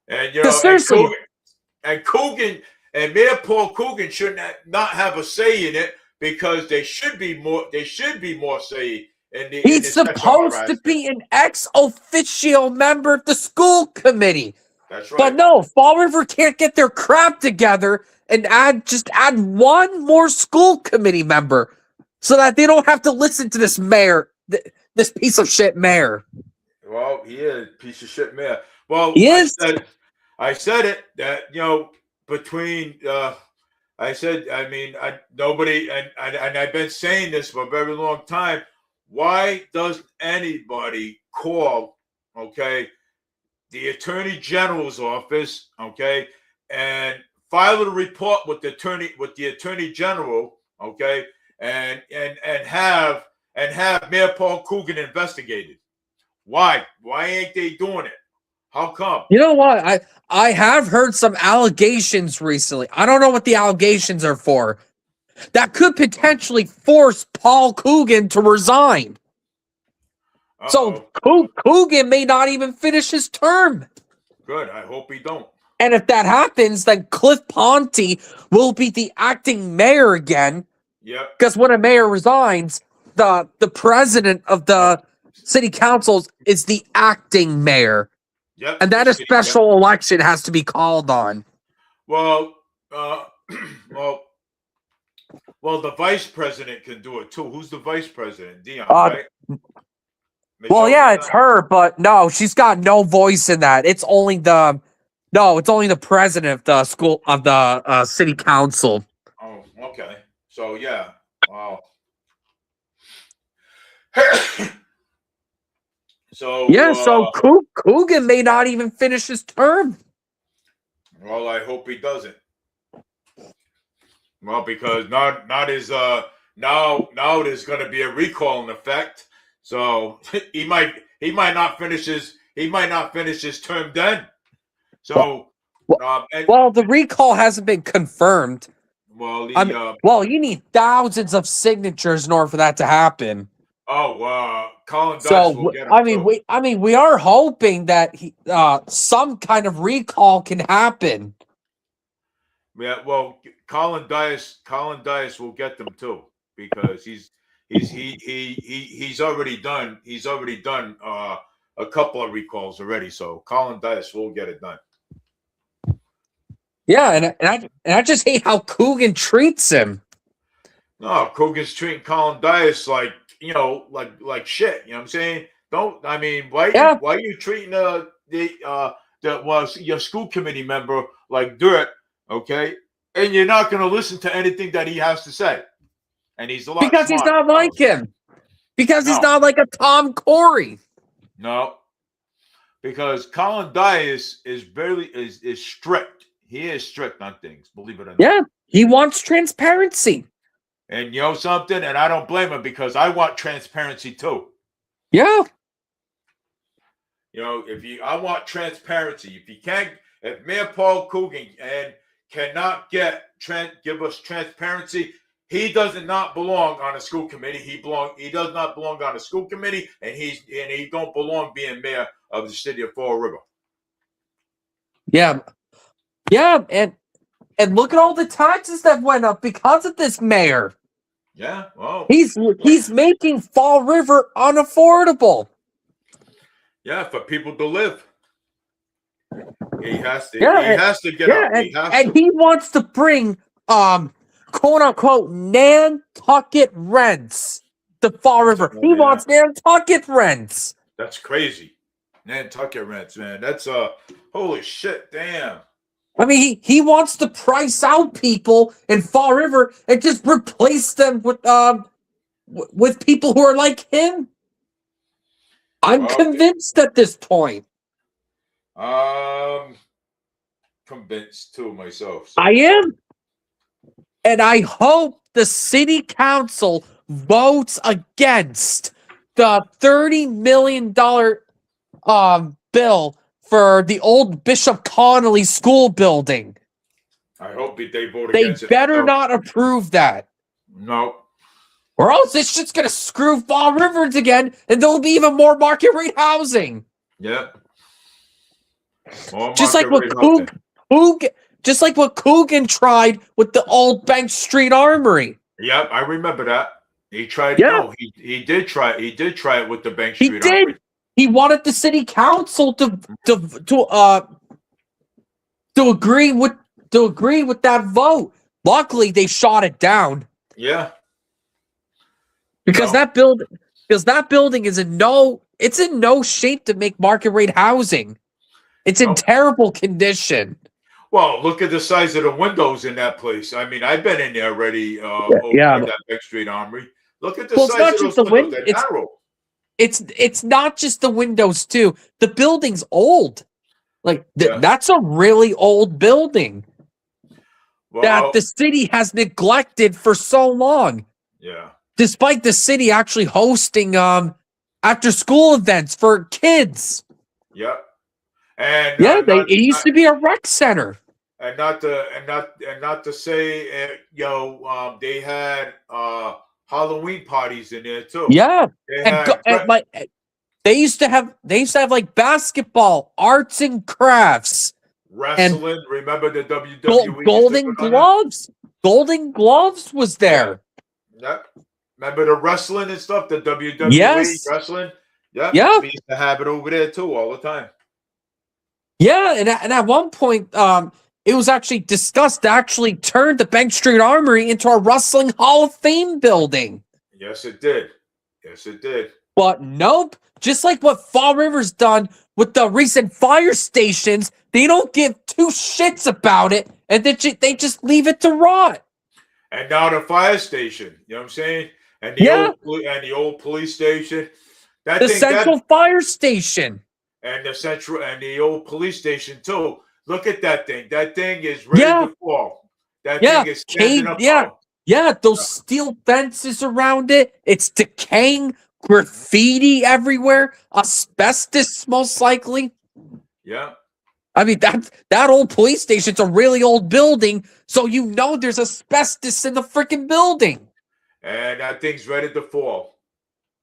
And you know,
Seriously.
and Coogan and Mayor Paul Coogan should not have a say in it because they should be more say in the
He's
sexual
supposed to
harassment.
be an ex officio member of the school committee.
That's right.
But no, Fall River can't get their crap together and add one more school committee member so that they don't have to listen to this mayor, this piece of shit mayor.
Well, he is a piece of shit mayor. Well,
He is.
I said it that between nobody and I've been saying this for a very long time. Why does anybody call the Attorney General's office and file a report with the Attorney General and have Mayor Paul Coogan investigated? Why ain't they doing it? How come?
You know what? I have heard some allegations recently. I don't know what the allegations are for. That could potentially force Paul Coogan to resign. So Coogan may not even finish his term.
Good. I hope he don't.
And if that happens, then Cliff Ponte will be the acting mayor again.
Yep.
Because when a mayor resigns, the president of the city council is the acting mayor.
Yep.
And that a special election has to be called on.
Well, the vice president can do it too. Who's the vice president? Dion, right?
Well, yeah, it's her, but no, she's got no voice in that. It's only the president of the school of the city council.
Oh, okay. So yeah. Wow. So
Coogan may not even finish his term.
Well, I hope he doesn't. Well, because now there's going to be a recall in effect. So he might not finish his term then. So
the recall hasn't been confirmed.
Well,
you need thousands of signatures in order for that to happen.
Colin Dutch will get him.
We are hoping that some kind of recall can happen.
Yeah, well, Colin Dias will get them too because he's already done a couple of recalls already. So Colin Dias will get it done.
Yeah, and I just hate how Coogan treats him.
No, Coogan's treating Colin Dias like shit. You know what I'm saying? Why are you treating your school committee member like dirt? Okay, and you're not going to listen to anything that he has to say. and he's a lot
Because he's
smarter.
not like him. Because he's
No.
not like him. Because he's
No.
not like a Tom Corey.
No, because Colin Dye is strict. He is strict on things, believe it or not.
Yeah, he wants transparency.
And you know something? And I don't blame him because I want transparency too.
Yeah.
You know, I want transparency. If Mayor Paul Coogan cannot give us transparency, he does not belong on a school committee. He does not belong on a school committee, and he don't belong being mayor of the city of Fall River.
Yeah. Yeah, and look at all the taxes that went up because of this mayor.
Yeah, well,
He's making Fall River unaffordable.
yeah, for people to live. He has to.
Yeah,
he has to get up.
And he wants to bring quote unquote Nantucket rents to Fall River. He wants Nantucket rents.
That's crazy. Nantucket rents, man. That's holy shit, damn.
I mean, he wants to price out people in Fall River and just replace them with people who are like him. I'm convinced at this point.
Convinced too myself.
I am. And I hope the city council votes against the $30 million bill for the old Bishop Connolly school building.
I hope they vote
They
against it.
better not approve that.
No.
Or else it's just going to screw Fall Rivers again, and there'll be even more market rate housing.
Yeah.
Just like what just like what Coogan tried with the old Bank Street Armory.
Yep, I remember that. He tried.
Yeah.
No, he did try. He did try it with the Bank
He
Street.
did. He wanted the city council to agree with that vote. Luckily, they shot it down.
Yeah.
Because that building is in no shape to make market rate housing. It's in terrible condition.
Well, look at the size of the windows in that place. I mean, I've been in there already. Over at that Bank Street Armory. Look at the size of those windows. They're narrow.
It's not just the windows too. The building's old. Like that's a really old building that the city has neglected for so long.
Yeah.
Despite the city actually hosting after school events for kids.
Yep. And
it used to be a rec center.
And not to say, they had Halloween parties in there too.
Yeah, they used to have like basketball, arts and crafts,
wrestling. Remember the WWE?
Golden Gloves. Golden Gloves was there.
Yep. Remember the wrestling and stuff. The WWE wrestling. Yeah. We used to have it over there too all the time.
Yeah, and at one point, it was actually discussed to actually turn the Bank Street Armory into a Wrestling Hall of Fame building.
Yes, it did. Yes, it did.
But nope. Just like what Fall River's done with the recent fire stations, they don't give two shits about it, and they just leave it to rot.
And now the fire station, you know what I'm saying? And the old police station.
Central Fire Station.
And the old police station too. Look at that thing. That thing is ready to fall. That thing is standing up.
Yeah, those steel fences around it. It's decaying, graffiti everywhere, asbestos most likely.
Yeah.
I mean that old police station's a really old building, so there's asbestos in the freaking building.
And that thing's ready to fall.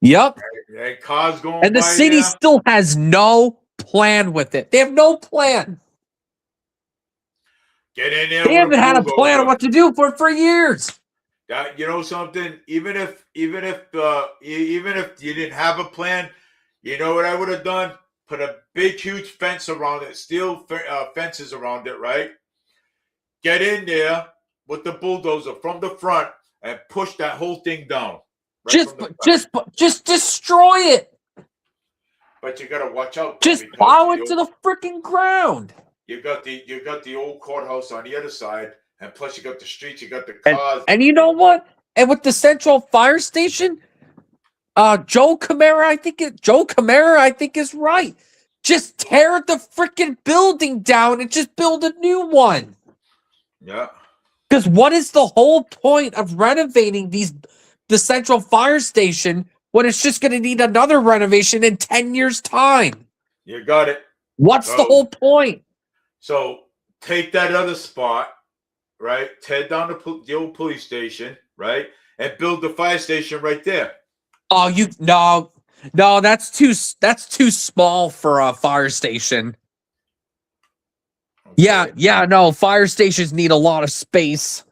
Yep.
And cars going
and the
by
city
now.
Still has no plan with it. They have no plan.
Get in there.
They haven't had a plan on what to do for years.
You know something? Even if you didn't have a plan, you know what I would have done? Put a big, huge fence around it, steel fences around it, right? Get in there with the bulldozer from the front and push that whole thing down.
Just destroy it.
But you gotta watch out.
Just plow it to the freaking ground.
You got the old courthouse on the other side, and plus you got the streets, you got the cars.
And you know what? and with the central fire station, Joe Camara, I think is right. Just tear the freaking building down and just build a new one.
Yeah.
Because what is the whole point of renovating the central fire station when it's just going to need another renovation in 10 years' time?
You got it.
What's the whole point?
So take that other spot, right? Tear down the old police station, right? And build the fire station right there.
Oh, no, that's too small for a fire station.
Okay.
No, fire stations need a lot of space.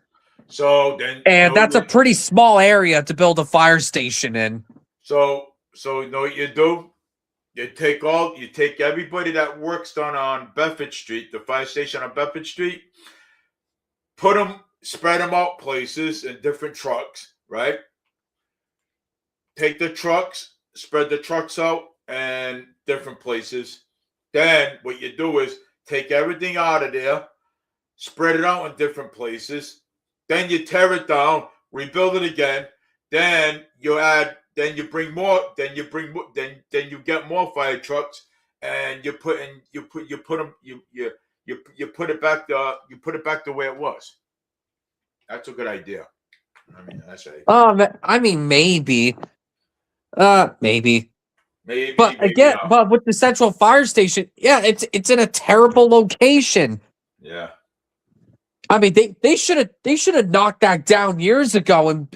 So then,
And that's a pretty small area to build a fire station in.
So you know what you do? You take everybody that works on Bedford Street, the fire station on Bedford Street, spread them out places in different trucks, right? Take the trucks, spread the trucks out and different places. Then what you do is take everything out of there, spread it out in different places. Then you tear it down, rebuild it again. Then you get more fire trucks, and you put it back the way it was. That's a good idea. I mean, that's right.
I mean, maybe. Maybe.
Maybe.
But
maybe
again,
not.
but with the central fire station, yeah, it's in a terrible location.
Yeah.
I mean, they should have knocked that down years ago and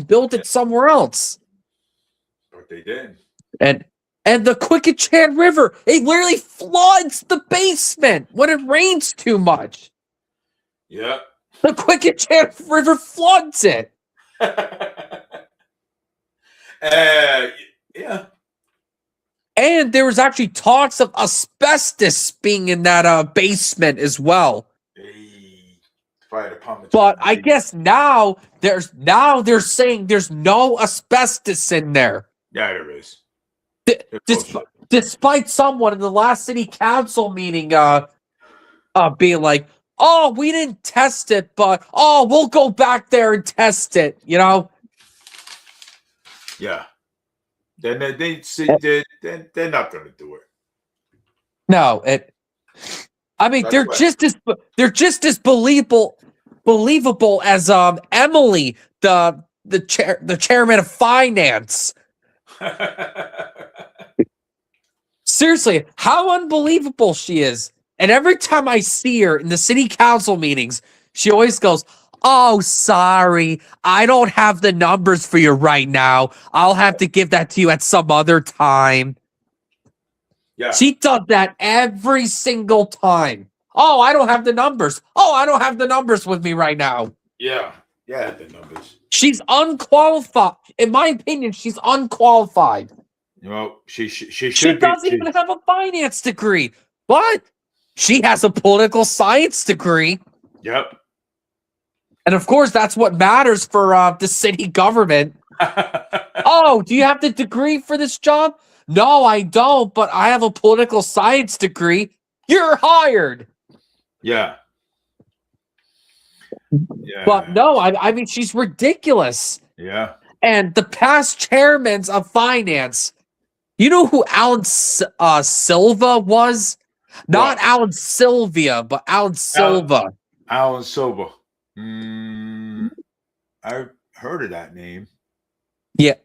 built it somewhere else.
But they didn't.
And the Quikichan River, it literally floods the basement when it rains too much.
Yeah.
The Quikichan River floods it.
Yeah.
And there was actually talks of asbestos being in that basement as well.
Hey, fire department.
But I guess now they're saying there's no asbestos in there.
Yeah, there is.
Despite someone in the last city council meeting being like, "Oh, we didn't test it, but we'll go back there and test it," you know?
Yeah. Then they're not going to do it.
No, I mean, they're just as believable as Emily, the chairman of finance. Seriously, how unbelievable she is. And every time I see her in the city council meetings, she always goes, "Oh, sorry, I don't have the numbers for you right now. I'll have to give that to you at some other time."
Yeah.
She does that every single time. "Oh, I don't have the numbers. Oh, I don't have the numbers with me right now."
Yeah. Yeah, the numbers.
She's unqualified. In my opinion, she's unqualified.
You know, she
She
should
doesn't
be.
even have a finance degree. But she has a political science degree.
Yep.
And of course, that's what matters for the city government. "Oh, do you have the degree for this job?" "No, I don't, but I have a political science degree." "You're hired."
Yeah. Yeah.
But no, I mean, she's ridiculous.
Yeah.
And the past chairmen of finance, you know who Alan Silva was? Not
What?
Alan Sylvia, but Alan Silva.
Alan Silver. I've heard of that name.
Yeah.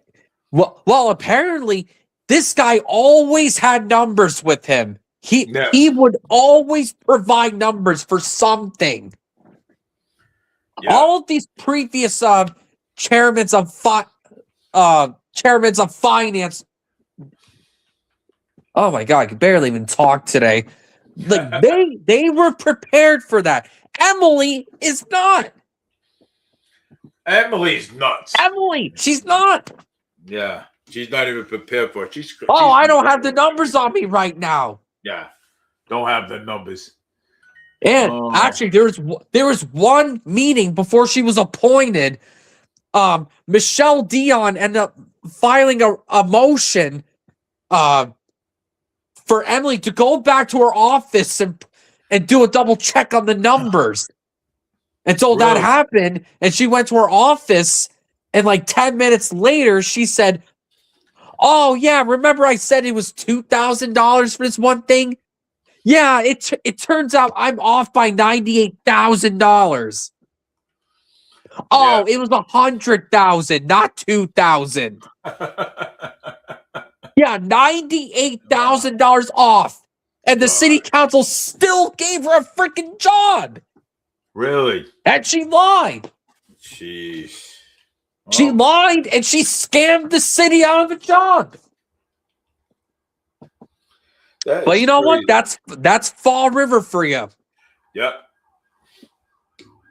Well, apparently this guy always had numbers with him. He would always provide numbers for something.
Yeah.
All of these previous chairmen of finance. Oh my God, I can barely even talk today. Like they were prepared for that. Emily is not.
Emily's nuts.
She's not.
Yeah. She's not even prepared for it.
I don't have the numbers on me right now.
Yeah. Don't have the numbers.
And actually, there was one meeting before she was appointed. Michelle Dion ended up filing a motion for Emily to go back to her office and do a double check on the numbers. until that
Really?
happened. And she went to her office, and like 10 minutes later, she said, "Oh yeah, remember I said it was $2,000 for this one thing? Yeah, it turns out I'm off by $98,000. Oh,
Yeah.
it was 100,000, not 2,000. Yeah, $98,000 off, and the city council still gave her a freaking job,
Really?
and she lied.
Jeez.
She
Well,
lied, and she scammed the city out of a job.
that
But
is
you know what?
crazy.
That's Fall River for you.
Yep.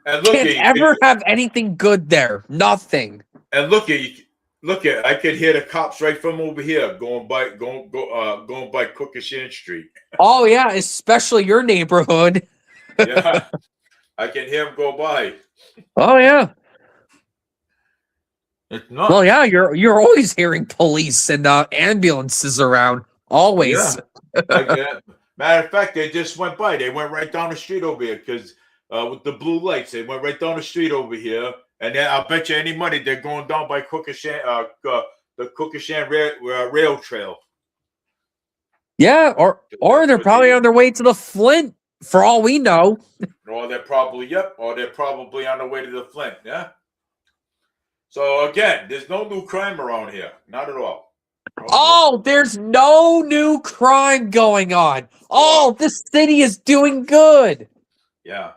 And look
Can't
at
ever have anything good there. Nothing.
and look at I could hear the cops right from over here going by Cookishan Street.
Oh yeah, especially your neighborhood.
Yeah. I can hear them go by.
Oh yeah.
It's not.
Well, yeah, you're always hearing police and ambulances around. Always.
Yeah. Matter of fact, they just went by. They went right down the street over here because with the blue lights, they went right down the street over here. And then I'll bet you any money they're going down by Cookishan, the Cookishan rail trail.
Yeah, or they're probably on their way to the Flint, for all we know.
Or they're probably on the way to the Flint. Yeah. So again, there's no new crime around here. Not at all.
Oh, there's no new crime going on. Oh, this city is doing good.
Yeah.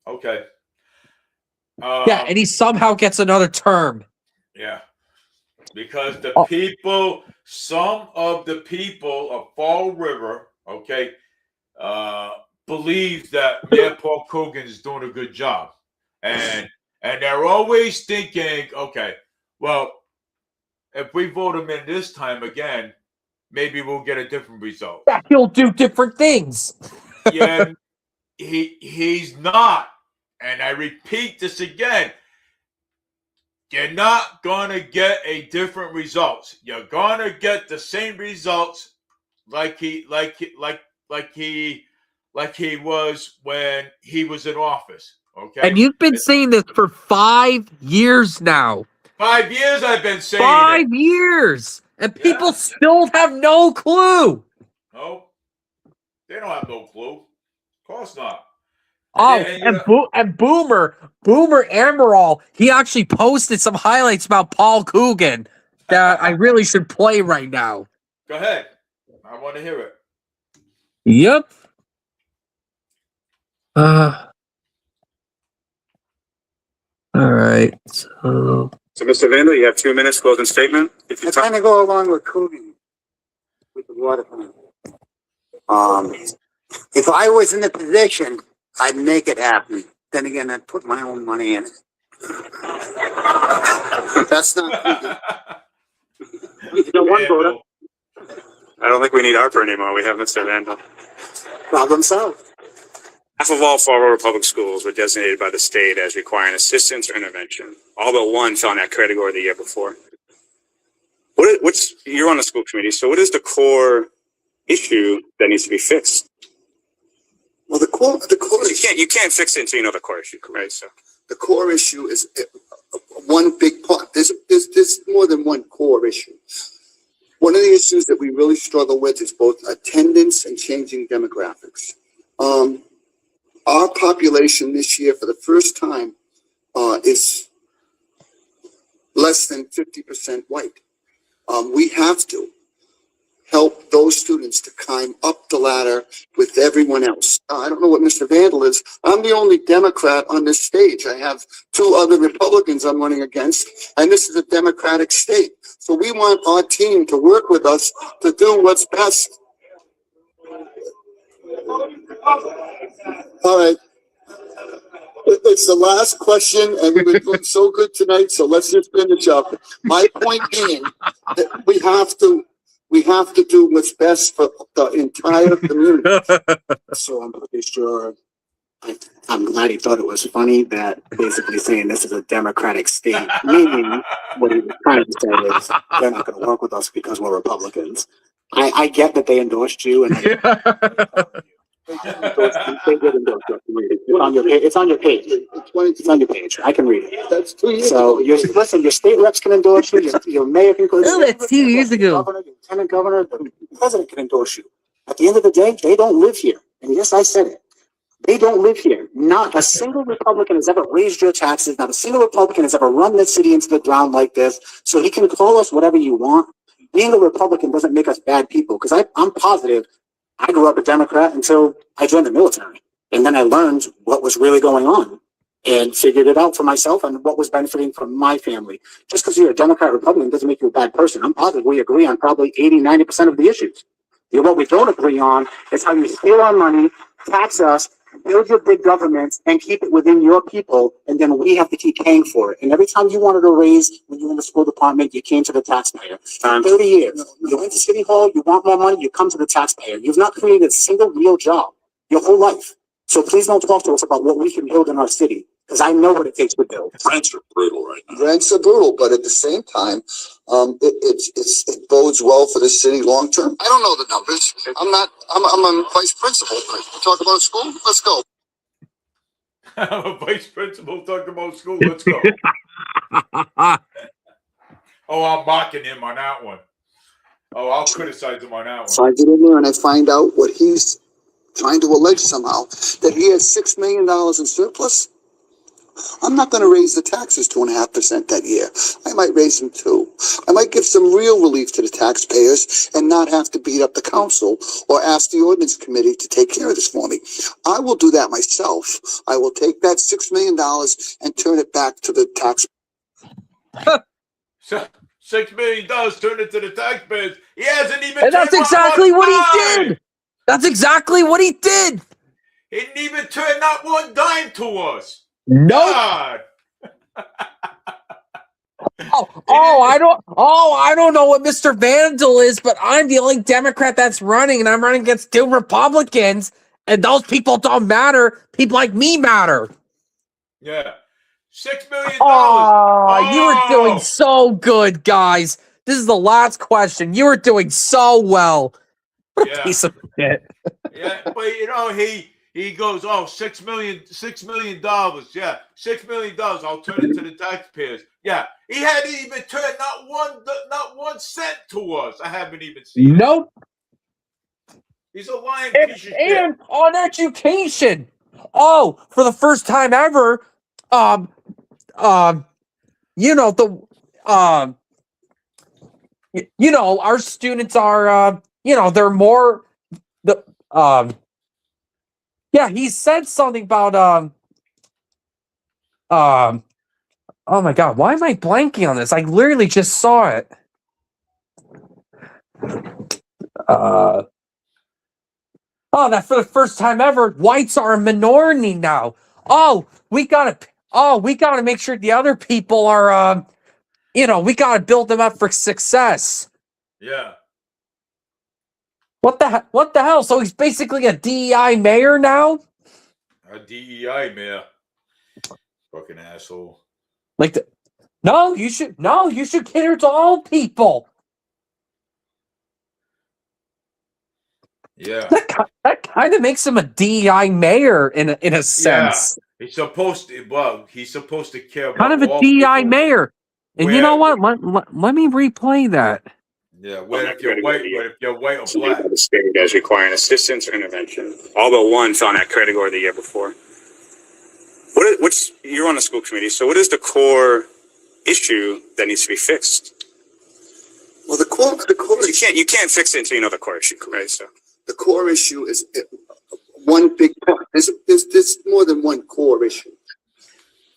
Okay.
Yeah, and he somehow gets another term.
Yeah. Because some of the people of Fall River, okay, believe that Mayor Paul Coogan is doing a good job. And they're always thinking, okay, well, if we vote him in this time again, maybe we'll get a different result.
Yeah, he'll do different things.
Yeah, he's not. And I repeat this again. You're not gonna get a different results. You're gonna get the same results like he was when he was in office. Okay.
And you've been saying this for 5 years now.
5 years I've been saying
5 years. And people still have no clue.
No, they don't have no clue. Of course not.
Oh, and Boomer Amaral, he actually posted some highlights about Paul Coogan that I really should play right now.
Go ahead. I want to hear it.
Yep. All right. So
Mr. Vandal, you have 2 minutes closing statement. If you
I kind of go along with Coogan with the waterfront. If I was in the position, I'd make it happen. Then again, I'd put my own money in it. That's not Coogan. The one voter.
I don't think we need ARPA anymore. We have Mr. Vandal.
Problem solved.
Half of all Fall River public schools were designated by the state as requiring assistance or intervention. All but one fell in that category the year before. You're on the school committee, so what is the core issue that needs to be fixed?
Well, the core
You can't fix it until you know the core issue, right? So
the core issue is one big part. There's more than one core issue. One of the issues that we really struggle with is both attendance and changing demographics. Our population this year, for the first time, is less than 50% white. We have to help those students to climb up the ladder with everyone else. I don't know what Mr. Vandal is. I'm the only Democrat on this stage. I have 2 other Republicans I'm running against, and this is a Democratic state. So we want our team to work with us to do what's best. All right. It's the last question, and we've been doing so good tonight, so let's just finish up. My point being that we have to do what's best for the entire community.
So I'm pretty sure, I'm glad he thought it was funny that basically saying this is a Democratic state, meaning what he was trying to say is they're not going to work with us because we're Republicans. I get that they endorsed you and They did endorse it. It's on your page. It's on your page. It's on your page. I can read it.
That's 2 years.
So listen, your state reps can endorse you. Your mayor can.
Oh, that's 2 years ago.
Governor, your lieutenant governor, the president can endorse you. At the end of the day, they don't live here. And yes, I said it. They don't live here. Not a single Republican has ever raised your taxes. Not a single Republican has ever run this city into the ground like this. So he can call us whatever you want. Being a Republican doesn't make us bad people. Because I'm positive I grew up a Democrat until I joined the military. And then I learned what was really going on and figured it out for myself and what was benefiting from my family. Just because you're a Democrat or Republican doesn't make you a bad person. I'm positive we agree on probably 80-90% of the issues. What we don't agree on is how you steal our money, tax us, build your big governments, and keep it within your people, and then we have to keep paying for it. And every time you wanted a raise when you were in the school department, you came to the taxpayer. 30 years. You went to City Hall, you want more money, you come to the taxpayer. You've not created a single real job your whole life. So please don't talk to us about what we can build in our city, because I know what it takes to build.
Rents are brutal right now.
Rents are brutal, but at the same time, it bodes well for the city long term. I don't know the numbers. I'm a vice principal. We'll talk about school. Let's go.
I'm a vice principal talking about school. Let's go. Oh, I'm mocking him on that one. Oh, I'll criticize him on that
So
one.
I get in there and I find out what he's trying to allege somehow, that he has $6 million in surplus. I'm not going to raise the taxes 2.5% that year. I might raise them 2%. I might give some real relief to the taxpayers and not have to beat up the council or ask the ordinance committee to take care of this for me. I will do that myself. I will take that $6 million and turn it back to the tax.
So, $6 million turned into the taxpayers. He hasn't even.
And that's
turned
exactly
one
what he
dime.
did. That's exactly what he did.
He didn't even turn not one dime to us.
Nope.
God.
I don't know what Mr. Vandal is, but I'm the only Democrat that's running, and I'm running against 2 Republicans, and those people don't matter. People like me matter.
Yeah. $6 million.
Oh, you were doing so good, guys. This is the last question. You were doing so well. What a
Yeah.
piece of shit.
Yeah, but he goes, oh, $6 million. Yeah, $6 million. I'll turn it to the taxpayers. Yeah, he hadn't even turned not one cent to us. I haven't even seen it.
Nope.
He's a lying
And,
piece of shit.
and on education. Oh, for the first time ever, our students are, they're more he said something about oh my God, why am I blanking on this? I literally just saw it. That for the first time ever, whites are a minority now. We gotta make sure the other people are, we gotta build them up for success.
Yeah.
What the hell? So he's basically a DEI mayor now?
A DEI mayor. Fucking asshole.
You should cater to all people.
Yeah.
That kind of makes him a DEI mayor in a sense.
Yeah. He's supposed to care about
Kind of a
all
DEI
people.
mayor. And you know what? Let me replay that.
Yeah, if you're white or black.
The state as requiring assistance or intervention. All but one fell in that category the year before. You're on the school committee, so what is the core issue that needs to be fixed?
Well, the core
You can't fix it until you know the core issue, right? So
the core issue is one big part. There's more than one core issue.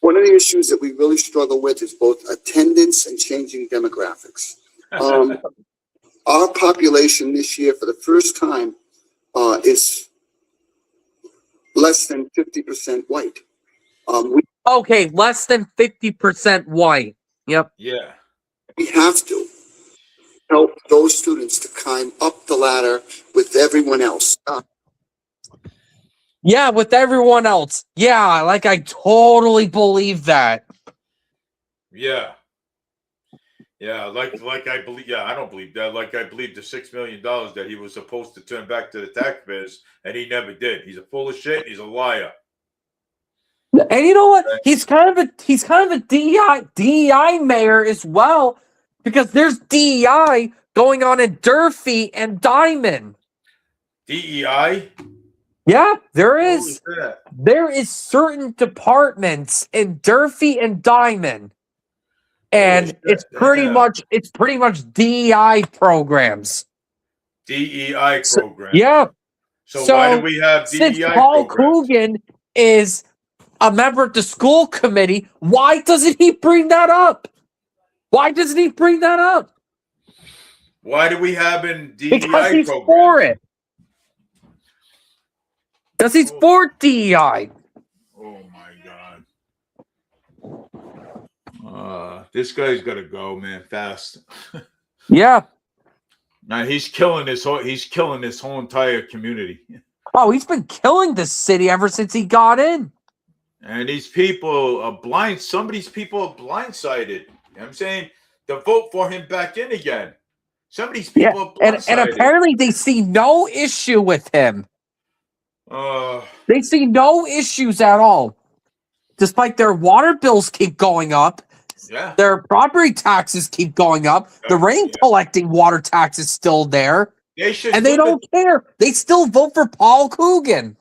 One of the issues that we really struggle with is both attendance and changing demographics. Our population this year, for the first time, is less than 50% white.
Okay, less than 50% white. Yep.
Yeah.
We have to help those students to climb up the ladder with everyone else.
Yeah, with everyone else. Yeah, I totally believe that.
Yeah. Yeah, like I believe. Yeah, I don't believe that. Like I believe the $6 million that he was supposed to turn back to the taxpayers, and he never did. He's a full of shit. He's a liar.
And you know what? He's kind of a DEI mayor as well, because there's DEI going on in Durfee and Diamond.
DEI.
Yeah, there
What
is.
was that?
There is certain departments in Durfee and Diamond, and
shit,
it's
yeah.
pretty much DEI programs.
DEI
So,
program.
yeah.
So why do we have
since
DEI
Paul
programs?
Coogan is a member of the school committee, why doesn't he bring that up? Why doesn't he bring that up?
Why do we have in DEI
Because he's
programs?
for it. Because he's for DEI.
Oh my god. This guy's gotta go, man, fast.
Yeah.
Now he's killing this whole entire community.
Oh, he's been killing this city ever since he got in.
And these people are blind. Some of these people are blindsided. You know what I'm saying? To vote for him back in again. Some of these people are blindsided.
And apparently they see no issue with him. They see no issues at all. Despite their water bills keep going up.
Yeah.
Their property taxes keep going up. The rain collecting water tax is still there. And they don't care. They still vote for Paul Coogan.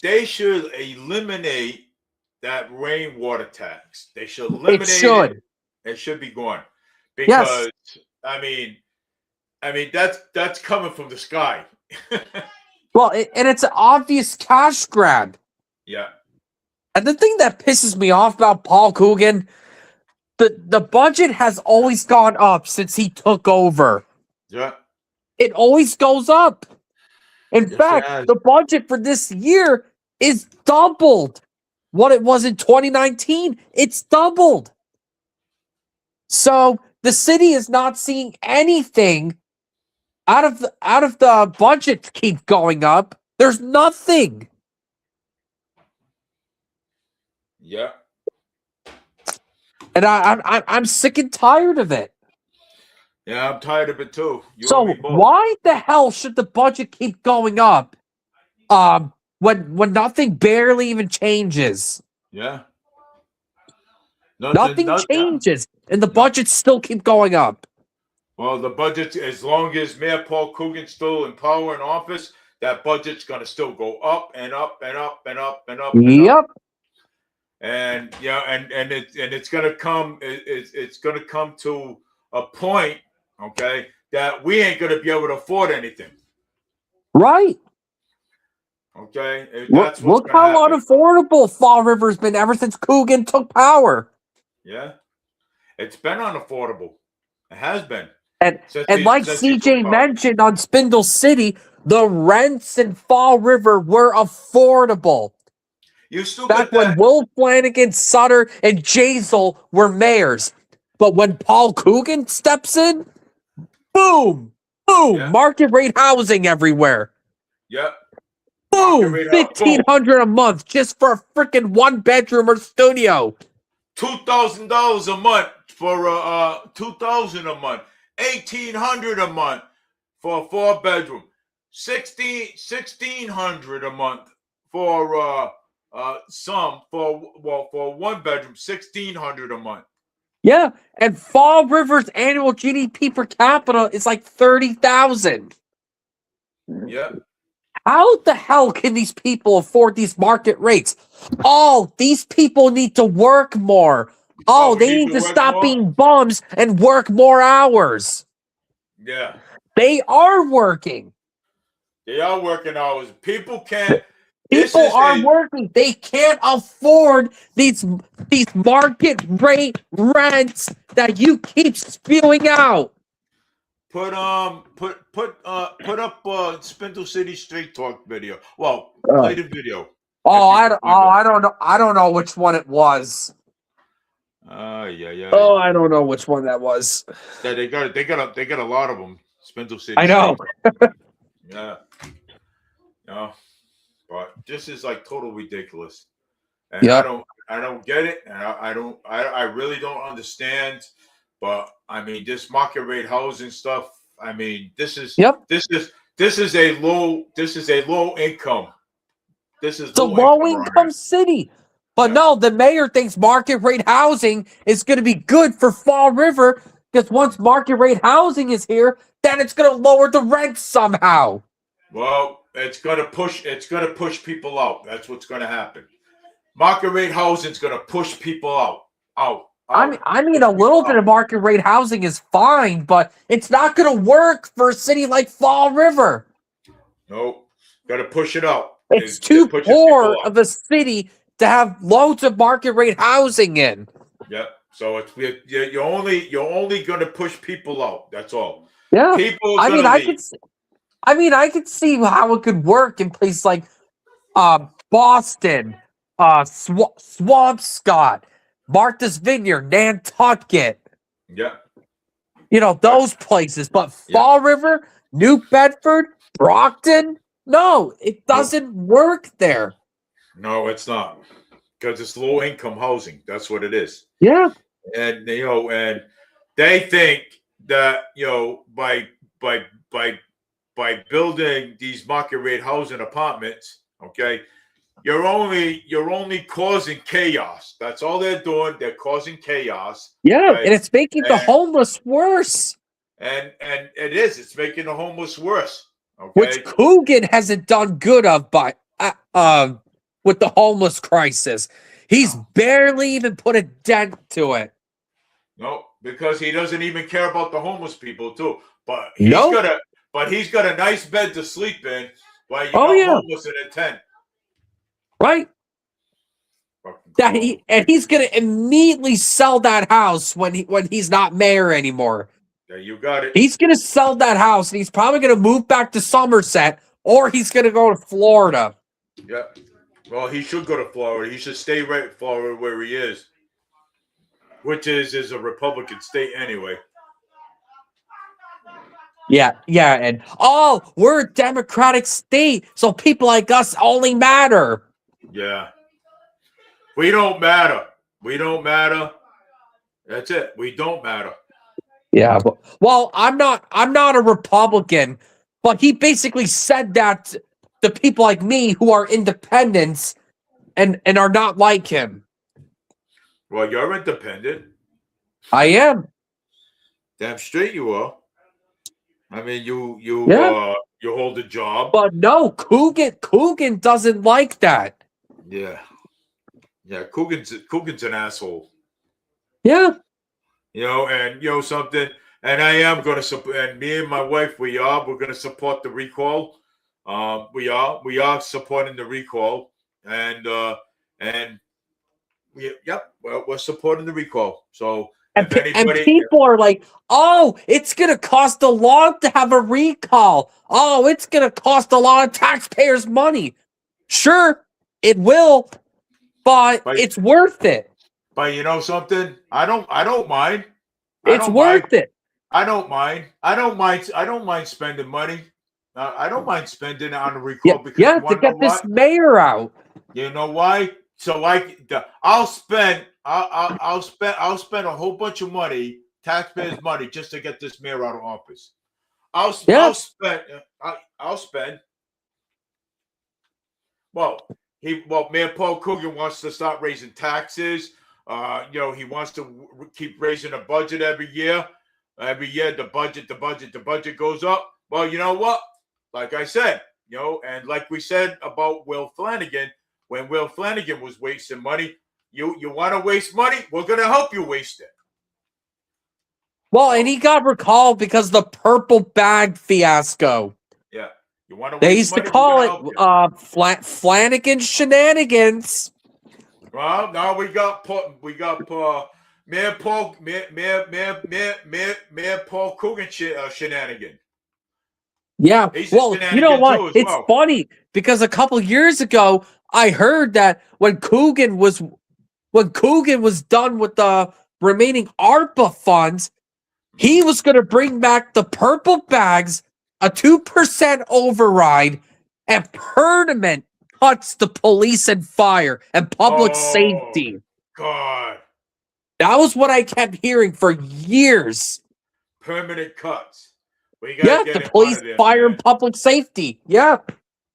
They should eliminate that rainwater tax. They should eliminate it. It should be gone. Because I mean that's coming from the sky.
Well, and it's an obvious cash grab.
Yeah.
And the thing that pisses me off about Paul Coogan, the budget has always gone up since he took over.
Yeah.
It always goes up. In fact, the budget for this year is doubled what it was in 2019. It's doubled. So the city is not seeing anything out of the budget to keep going up. There's nothing.
Yeah.
And I'm sick and tired of it.
Yeah, I'm tired of it too.
So why the hell should the budget keep going up? When nothing barely even changes.
Yeah.
Nothing changes, and the budgets still keep going up.
Well, the budget, as long as Mayor Paul Coogan's still in power and office, that budget's going to still go up and up and up and up and up.
Yep.
And yeah, and it's going to come. It's going to come to a point, okay, that we ain't going to be able to afford anything.
Right.
Okay.
Look how unaffordable Fall River's been ever since Coogan took power.
Yeah. It's been unaffordable. It has been.
And like CJ mentioned on Spindle City, the rents in Fall River were affordable.
You still
back when Will Flanagan, Sutter, and Jazel were mayors. But when Paul Coogan steps in, boom, market rate housing everywhere.
Yep.
Boom, $1,500 a month just for a freaking 1-bedroom or studio.
$2,000 a month for $2,000 a month. $1,800 a month for a 4-bedroom. $1,600 a month for for 1-bedroom. $1,600 a month.
Yeah, and Fall River's annual GDP per capita is like 30,000.
Yeah.
How the hell can these people afford these market rates? Oh, these people need to work more. Oh, they need to stop being bums and work more hours.
Yeah.
They are working.
They are working hours. People can't.
People are working. They can't afford these market rate rents that you keep spewing out.
Put up Spindle City Street Talk video. Well, play the video.
I don't know which one it was.
Yeah.
Oh, I don't know which one that was.
Yeah, they got a lot of them. Spindle City.
I know.
Yeah. No, but this is like total ridiculous. And I don't get it, and I really don't understand But I mean, this market rate housing stuff. I mean, this is
Yep.
this is a low income. This is
It's a
low income
low
around
income city. But
Yeah.
no, the mayor thinks market rate housing is going to be good for Fall River because once market rate housing is here, then it's going to lower the rent somehow.
Well, it's gonna push people out. That's what's gonna happen. Market rate housing is gonna push people out.
I mean, a little bit of market rate housing is fine, but it's not going to work for a city like Fall River.
Nope. Gotta push it out.
It's
They're
too
pushing
poor
people out.
of a city to have loads of market rate housing in.
Yep. So you're only gonna push people out. That's all.
Yeah.
People
I
are
mean,
gonna
I
leave.
could I could see how it could work in places like Boston, Swampscott, Martha's Vineyard, Nantucket,
Yeah.
those places. But
Yeah.
Fall River, New Bedford, Brockton, no, it doesn't work there.
No, it's not. Because it's low income housing. That's what it is.
Yeah.
And and they think that by building these market rate housing apartments, okay, you're only causing chaos. That's all they're doing. They're causing chaos.
Yeah,
Okay?
and it's making the
And-
homeless worse,
And it is. It's making the homeless worse.
which
Okay.
Coogan hasn't done good of by with the homeless crisis. He's barely even put a dent to it.
No, because he doesn't even care about the homeless people too. But he's
Nope.
got a nice bed to sleep in while you
Oh,
got
yeah.
homeless in a tent.
Right?
Fucking
He's gonna immediately sell that house when he's not mayor anymore.
Yeah, you got it.
He's gonna sell that house and he's probably gonna move back to Somerset or he's gonna go to Florida.
Yeah. Well, he should go to Florida. He should stay right in Florida where he is, which is a Republican state anyway.
Yeah, and we're a Democratic state, so people like us only matter.
Yeah. We don't matter. We don't matter. That's it. We don't matter.
Yeah, well, I'm not a Republican, but he basically said that to people like me who are independents and are not like him.
Well, you're independent.
I am.
Damn straight you are. I mean, you hold a job.
But no, Coogan doesn't like that.
Yeah. Yeah, Coogan's an asshole.
Yeah.
And something. And I am going to support. And me and my wife, we're going to support the recall. We are supporting the recall, and we're supporting the recall. So
And
if anybody,
people are like, oh, it's going to cost a lot to have a recall. Oh, it's going to cost a lot of taxpayers' money. Sure, it will, but it's worth it.
but you know something, I don't mind.
It's worth it.
I don't mind. I don't mind spending money. I don't mind spending on a recall because you
to
wanna
get
know
this
what?
mayor out.
You know why? So I'll spend a whole bunch of money, taxpayers' money, just to get this mayor out of office. I'll spend. Well, Mayor Paul Coogan wants to start raising taxes. He wants to keep raising the budget every year. Every year, the budget goes up. Well, you know what? Like I said, and like we said about Will Flanagan, when Will Flanagan was wasting money, you want to waste money? We're going to help you waste it.
Well, and he got recalled because of the purple bag fiasco.
Yeah. You want to
They
waste
used to
money?
call it Flanagan shenanigans.
Well, now we got Mayor Paul Coogan shenanigan.
Yeah.
He's a
Well, you know
shenanigan
what?
too as
It's
well.
funny because a couple years ago, I heard that when Coogan was done with the remaining ARPA funds, he was going to bring back the purple bags, a 2% override, and permanent cuts to police and fire and public safety.
God.
That was what I kept hearing for years.
Permanent cuts. We gotta
Yeah,
get
the
him out
police,
of there,
fire,
man.
and public safety. Yeah.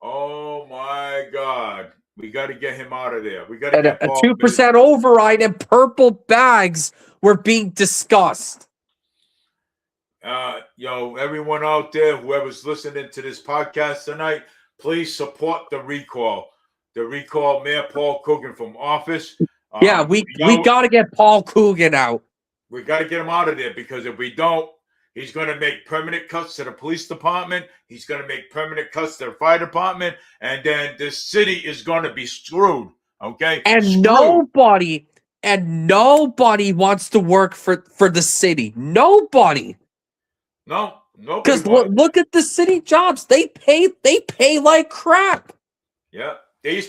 Oh my God. We got to get him out of there. We got to
And
get
a
Paul.
2% override and purple bags were being discussed.
Everyone out there, whoever's listening to this podcast tonight, please support the recall. The recall Mayor Paul Coogan from office.
Yeah, we got to get Paul Coogan out.
We got to get him out of there, because if we don't, he's going to make permanent cuts to the police department. He's going to make permanent cuts to the fire department. And then this city is going to be screwed. Okay?
And
Screwed.
nobody wants to work for the city. Nobody.
No, nobody
Because
wants.
look at the city jobs. They pay like crap.
Yeah.
They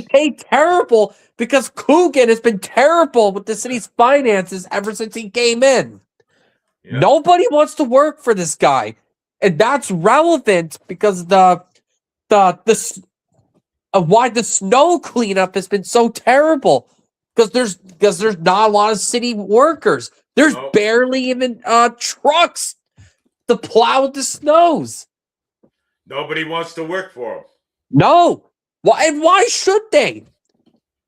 pay terrible because Coogan has been terrible with the city's finances ever since he came in.
Yeah.
Nobody wants to work for this guy, and that's relevant because why the snow cleanup has been so terrible, because there's not a lot of city workers. There's barely even trucks to plow the snows.
Nobody wants to work for him.
No. Why should they?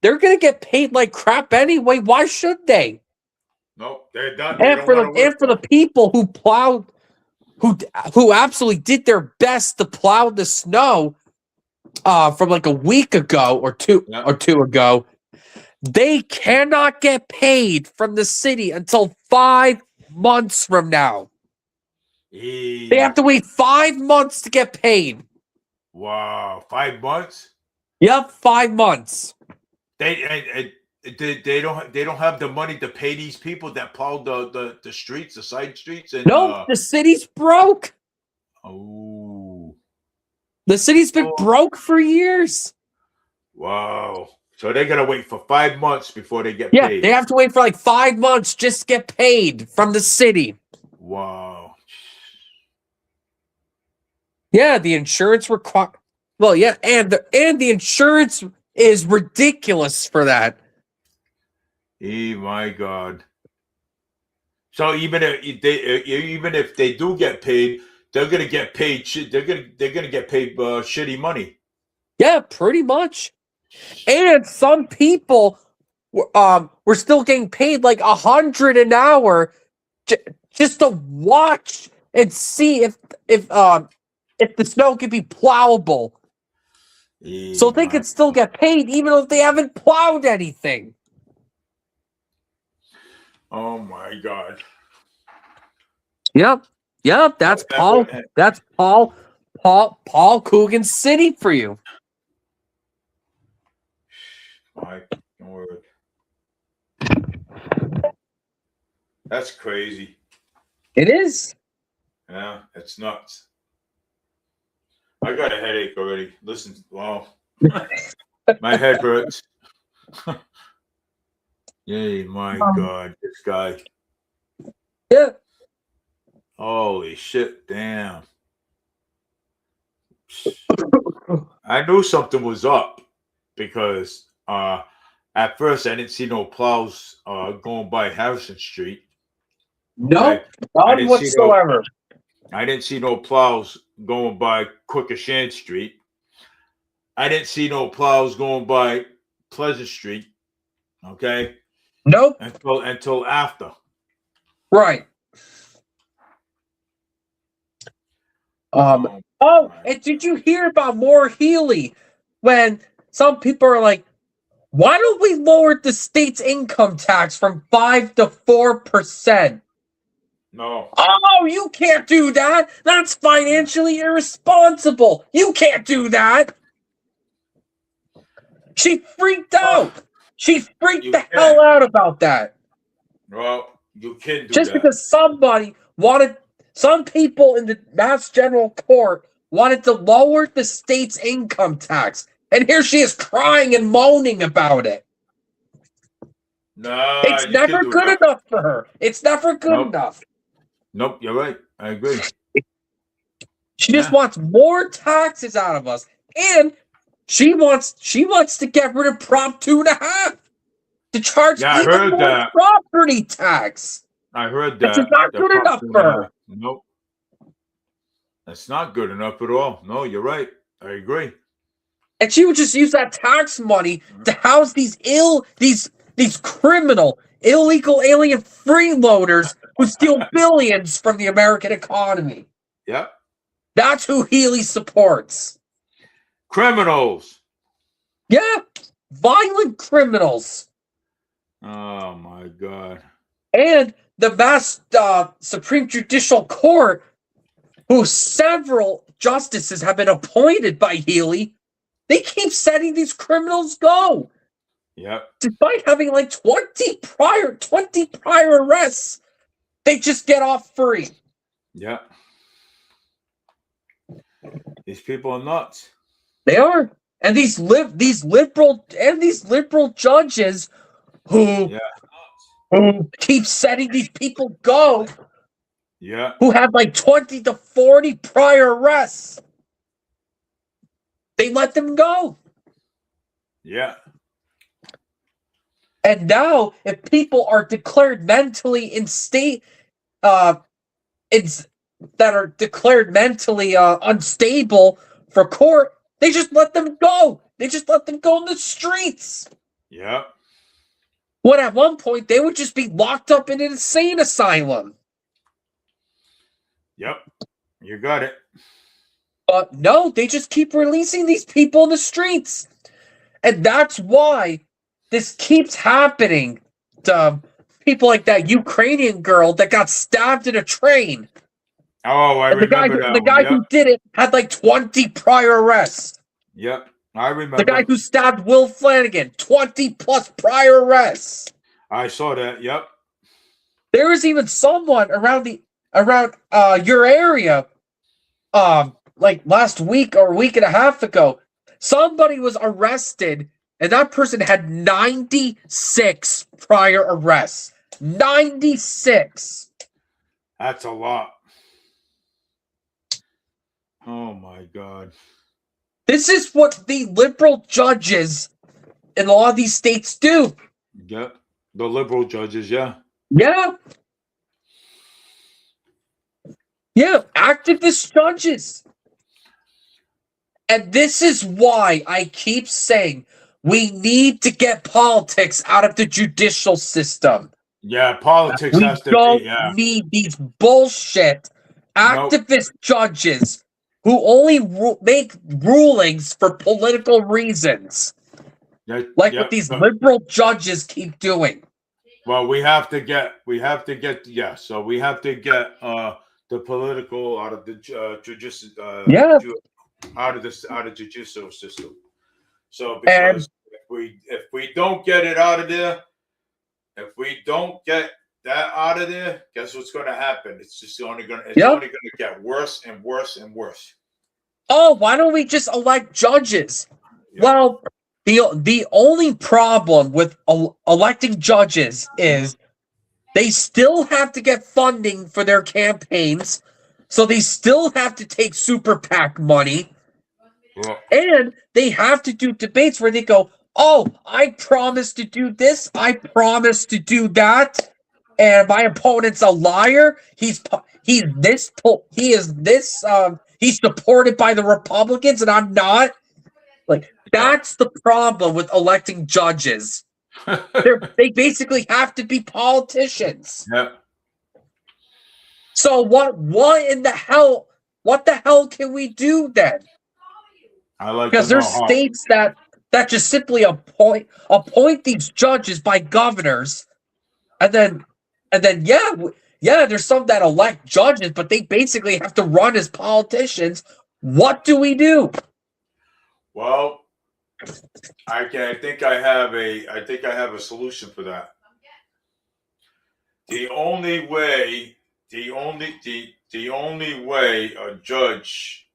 They're gonna get paid like crap anyway. Why should they?
No, they're done.
And for the people who plowed, who absolutely did their best to plow the snow, from like a week ago or two ago, they cannot get paid from the city until 5 months from now. They have to wait 5 months to get paid.
Wow, 5 months?
Yep, 5 months.
They don't have the money to pay these people that plowed the streets, the side streets, and
the city's broke.
Oh,
the city's been broke for years.
Wow. So they're gonna wait for 5 months before they get
Yeah,
paid.
they have to wait for like 5 months just to get paid from the city.
Wow.
Yeah, the insurance require. Well, yeah, and the insurance is ridiculous for that.
My God. So even if they do get paid, they're gonna get paid. They're gonna get paid shitty money.
Yeah, pretty much. And some people were still getting paid like $100 an hour just to watch and see if the snow could be plowable. So they could still get paid even if they haven't plowed anything.
Oh my God.
Yep. That's Paul. That's Paul Coogan's city for you.
My word. That's crazy.
It is.
Yeah, it's nuts. I got a headache already. Listen, wow. My head hurts. Yay, my God, this guy.
Yeah.
Holy shit, damn. I knew something was up because at first I didn't see no plows going by Harrison Street.
No, none whatsoever.
I didn't see no plows going by Quikasham Street. I didn't see no plows going by Pleasant Street. Okay.
Nope.
Until after.
Right. And did you hear about Moore Healy when some people are like, why don't we lower the state's income tax from 5 to 4%?
No.
Oh, you can't do that. That's financially irresponsible. You can't do that. She freaked out. She freaked the hell out about that.
Well, you can't do
Just
that.
because some people in the Mass General Court wanted to lower the state's income tax. And here she is crying and moaning about it.
No,
it's never good enough for her. It's never good enough.
Nope, you're right. I agree.
She just wants more taxes out of us. And she wants to get rid of Prop 2.5 to charge
Yeah, I
even
heard
more
that.
property tax.
I heard
That's
that.
not
They're
good enough
probably
for
gonna-
her.
Nope. That's not good enough at all. No, you're right. I agree.
And she would just use that tax money to house these criminal, illegal alien freeloaders who steal billions from the American economy.
Yep.
That's who Healy supports.
Criminals.
Yeah, violent criminals.
Oh my God.
And the vast Supreme Judicial Court, who several justices have been appointed by Healy, they keep letting these criminals go.
Yep.
Despite having like 20 prior arrests, they just get off free.
Yep. These people are nuts.
They are. And these liberal judges who keep letting these people go,
Yeah.
who have like 20 to 40 prior arrests, they let them go.
Yeah.
And now, if people are declared mentally that are declared mentally unstable for court, they just let them go. They just let them go in the streets.
Yep.
When at one point they would just be locked up in an insane asylum.
Yep. You got it.
But no, they just keep releasing these people in the streets. And that's why this keeps happening to people like that Ukrainian girl that got stabbed in a train.
Oh, I
And
remember that.
the guy who did it had like 20 prior arrests.
Yep. I remember.
The guy who stabbed Will Flanagan, 20 plus prior arrests.
I saw that. Yep.
There was even someone around your area, like last week or a week and a half ago. Somebody was arrested, and that person had 96 prior arrests. 96.
That's a lot. Oh my God.
This is what the liberal judges in a lot of these states do.
Yep. The liberal judges, yeah.
Yeah. Yeah, activist judges. And this is why I keep saying we need to get politics out of the judicial system.
Yeah, politics
We
has to
don't
be, yeah.
need these bullshit activist judges who only make rulings for political reasons. Like what these liberal judges keep doing.
Well, we have to get so we have to get the political out of the judicial out of the judicial system. So because if we don't get it out of there, if we don't get that out of there, guess what's going to happen? It's just only going to get worse and worse and worse.
Oh, why don't we just elect judges?
Yeah.
Well, the only problem with electing judges is they still have to get funding for their campaigns, so they still have to take super PAC money, and they have to do debates where they go, "Oh, I promise to do this, I promise to do that, and my opponent's a liar. He's supported by the Republicans, and I'm not." Like, that's the problem with electing judges. They basically have to be politicians.
Yeah.
So what the hell can we do then?
I like
Because there's states that just simply appoint these judges by governors, and then there's some that elect judges, but they basically have to run as politicians. What do we do?
Well, I think I have a solution for that. The only way a judge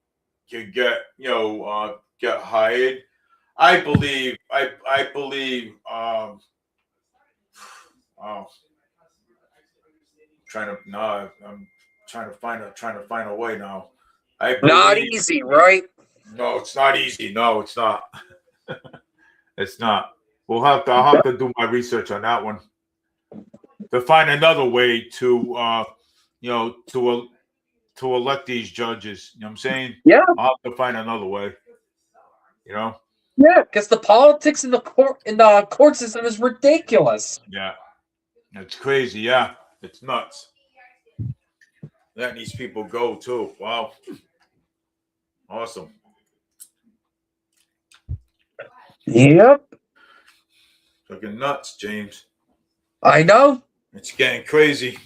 can get hired, I believe. I'm trying to find a way now.
Not easy, right?
No, it's not easy. No, it's not. It's not. I'll have to do my research on that one to find another way to, to elect these judges. You know what I'm saying?
Yeah,
I'll have to find another way. You know?
yeah, because the politics in the court system is ridiculous.
Yeah. It's crazy. Yeah. It's nuts. Letting these people go too. Wow. Awesome.
Yep,
Fucking nuts, James.
I know.
It's getting crazy.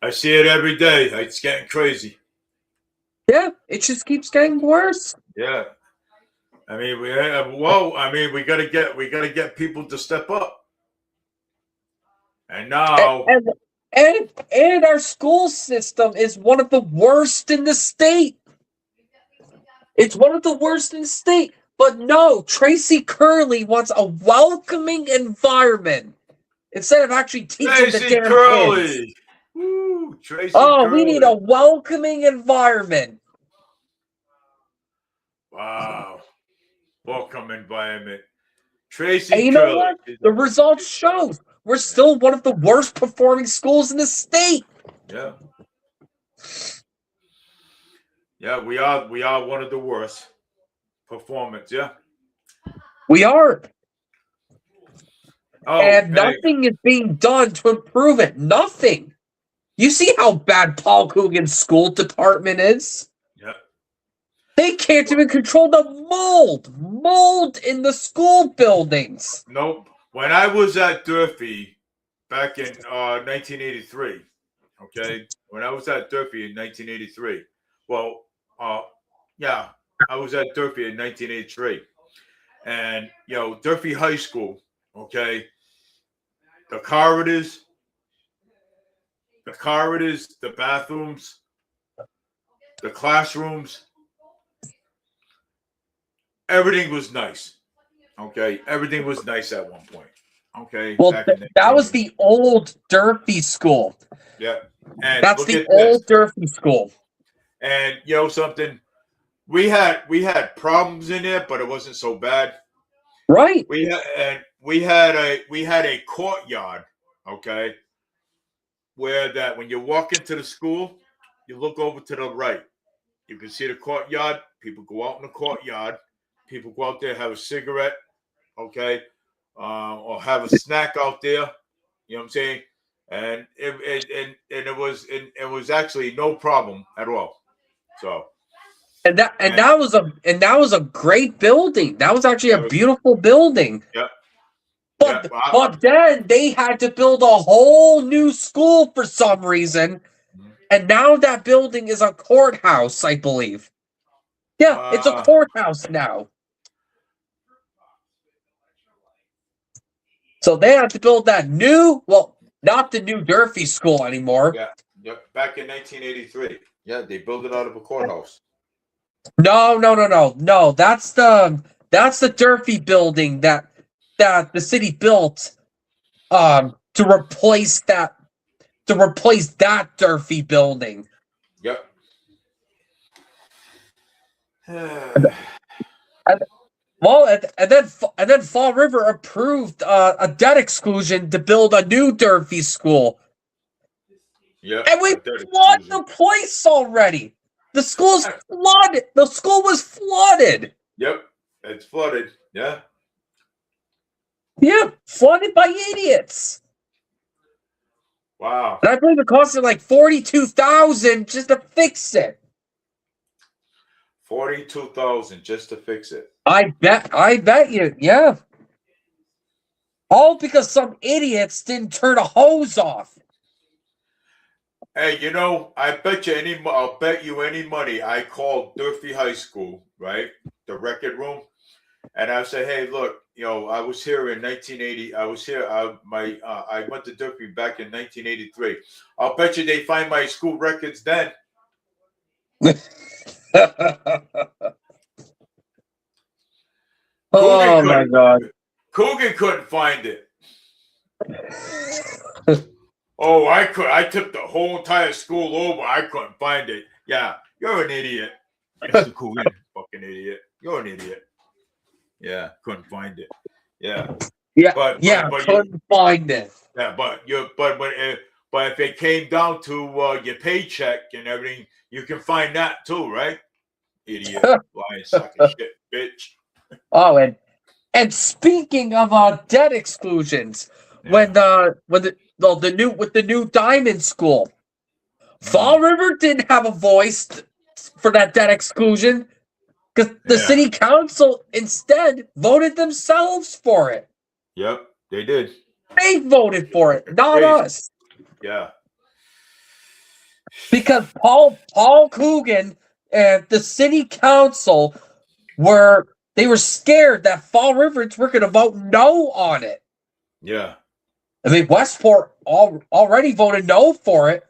I see it every day. It's getting crazy.
Yeah, it just keeps getting worse.
Yeah. I mean, we gotta get people to step up. And now,
And our school system is one of the worst in the state. It's one of the worst in the state. But no, Tracy Curley wants a welcoming environment instead of actually teaching the
Tracy
damn kids.
Curley. Woo, Tracy
Oh,
Curley.
we need a welcoming environment.
Wow. Welcome environment. Tracy
And you know
Curley.
what? The results show we're still one of the worst performing schools in the state.
Yeah. Yeah, we are one of the worst performance, yeah.
We are.
Oh,
And nothing is being done to improve it. Nothing. You see how bad Paul Coogan's school department is?
Yeah.
They can't even control the mold in the school buildings.
Nope. When I was at Durfee back in 1983, okay? When I was at Durfee in 1983, well, yeah, I was at Durfee in 1983. And, Durfee High School, okay? The corridors, the bathrooms, the classrooms, everything was nice. Okay, everything was nice at one point. Okay,
Well,
back in
that was the old Durfee school.
yeah, and
That's
look
the
at this.
old Durfee school.
And something, we had problems in there, but it wasn't so bad.
Right.
We had a courtyard. Okay, where that when you walk into the school, you look over to the right. You can see the courtyard. People go out in the courtyard. People go out there, have a cigarette, okay, or have a snack out there. You know what I'm saying? And it was actually no problem at all. So.
And that was a great building. That was actually a beautiful building.
Yeah.
But then they had to build a whole new school for some reason. And now that building is a courthouse, I believe. Yeah, it's a courthouse now. So they have to build that not the new Durfee school anymore.
Yeah. Back in 1983. Yeah, they built it out of a courthouse.
No. That's the Durfee building that the city built to replace that Durfee building.
Yep.
And then Fall River approved a debt exclusion to build a new Durfee school.
Yeah.
And we flooded the place already. The school's flooded. The school was flooded.
Yep. It's flooded. Yeah.
Yeah, flooded by idiots.
Wow.
And I believe it costed like $42,000 just to fix it.
$42,000 just to fix it.
I bet you, yeah. All because some idiots didn't turn a hose off.
Hey, I'll bet you any money. I called Durfee High School, right? The record room. And I say, hey, look, I was here in 1980. I was here. I went to Durfee back in 1983. I'll bet you they find my school records then.
Oh my God!
Coogan couldn't find it. Oh, I took the whole entire school over. I couldn't find it. Yeah, you're an idiot, Mr. Coogan. Fucking idiot. You're an idiot. Yeah, couldn't find it. Yeah.
Yeah,
But you,
couldn't find it.
yeah, but if it came down to your paycheck and everything, you can find that too, right? Idiot, lying sack of shit, bitch.
Oh, and speaking of debt exclusions, when the new with the new diamond school, Fall River didn't have a voice for that debt exclusion because the
Yeah.
city council instead voted themselves for it.
Yep, they did.
They voted for it, not
Crazy.
us.
Yeah.
Because Paul Coogan and the city council were scared that Fall Rivers were going to vote no on it.
Yeah.
I mean, Westport already voted no for it,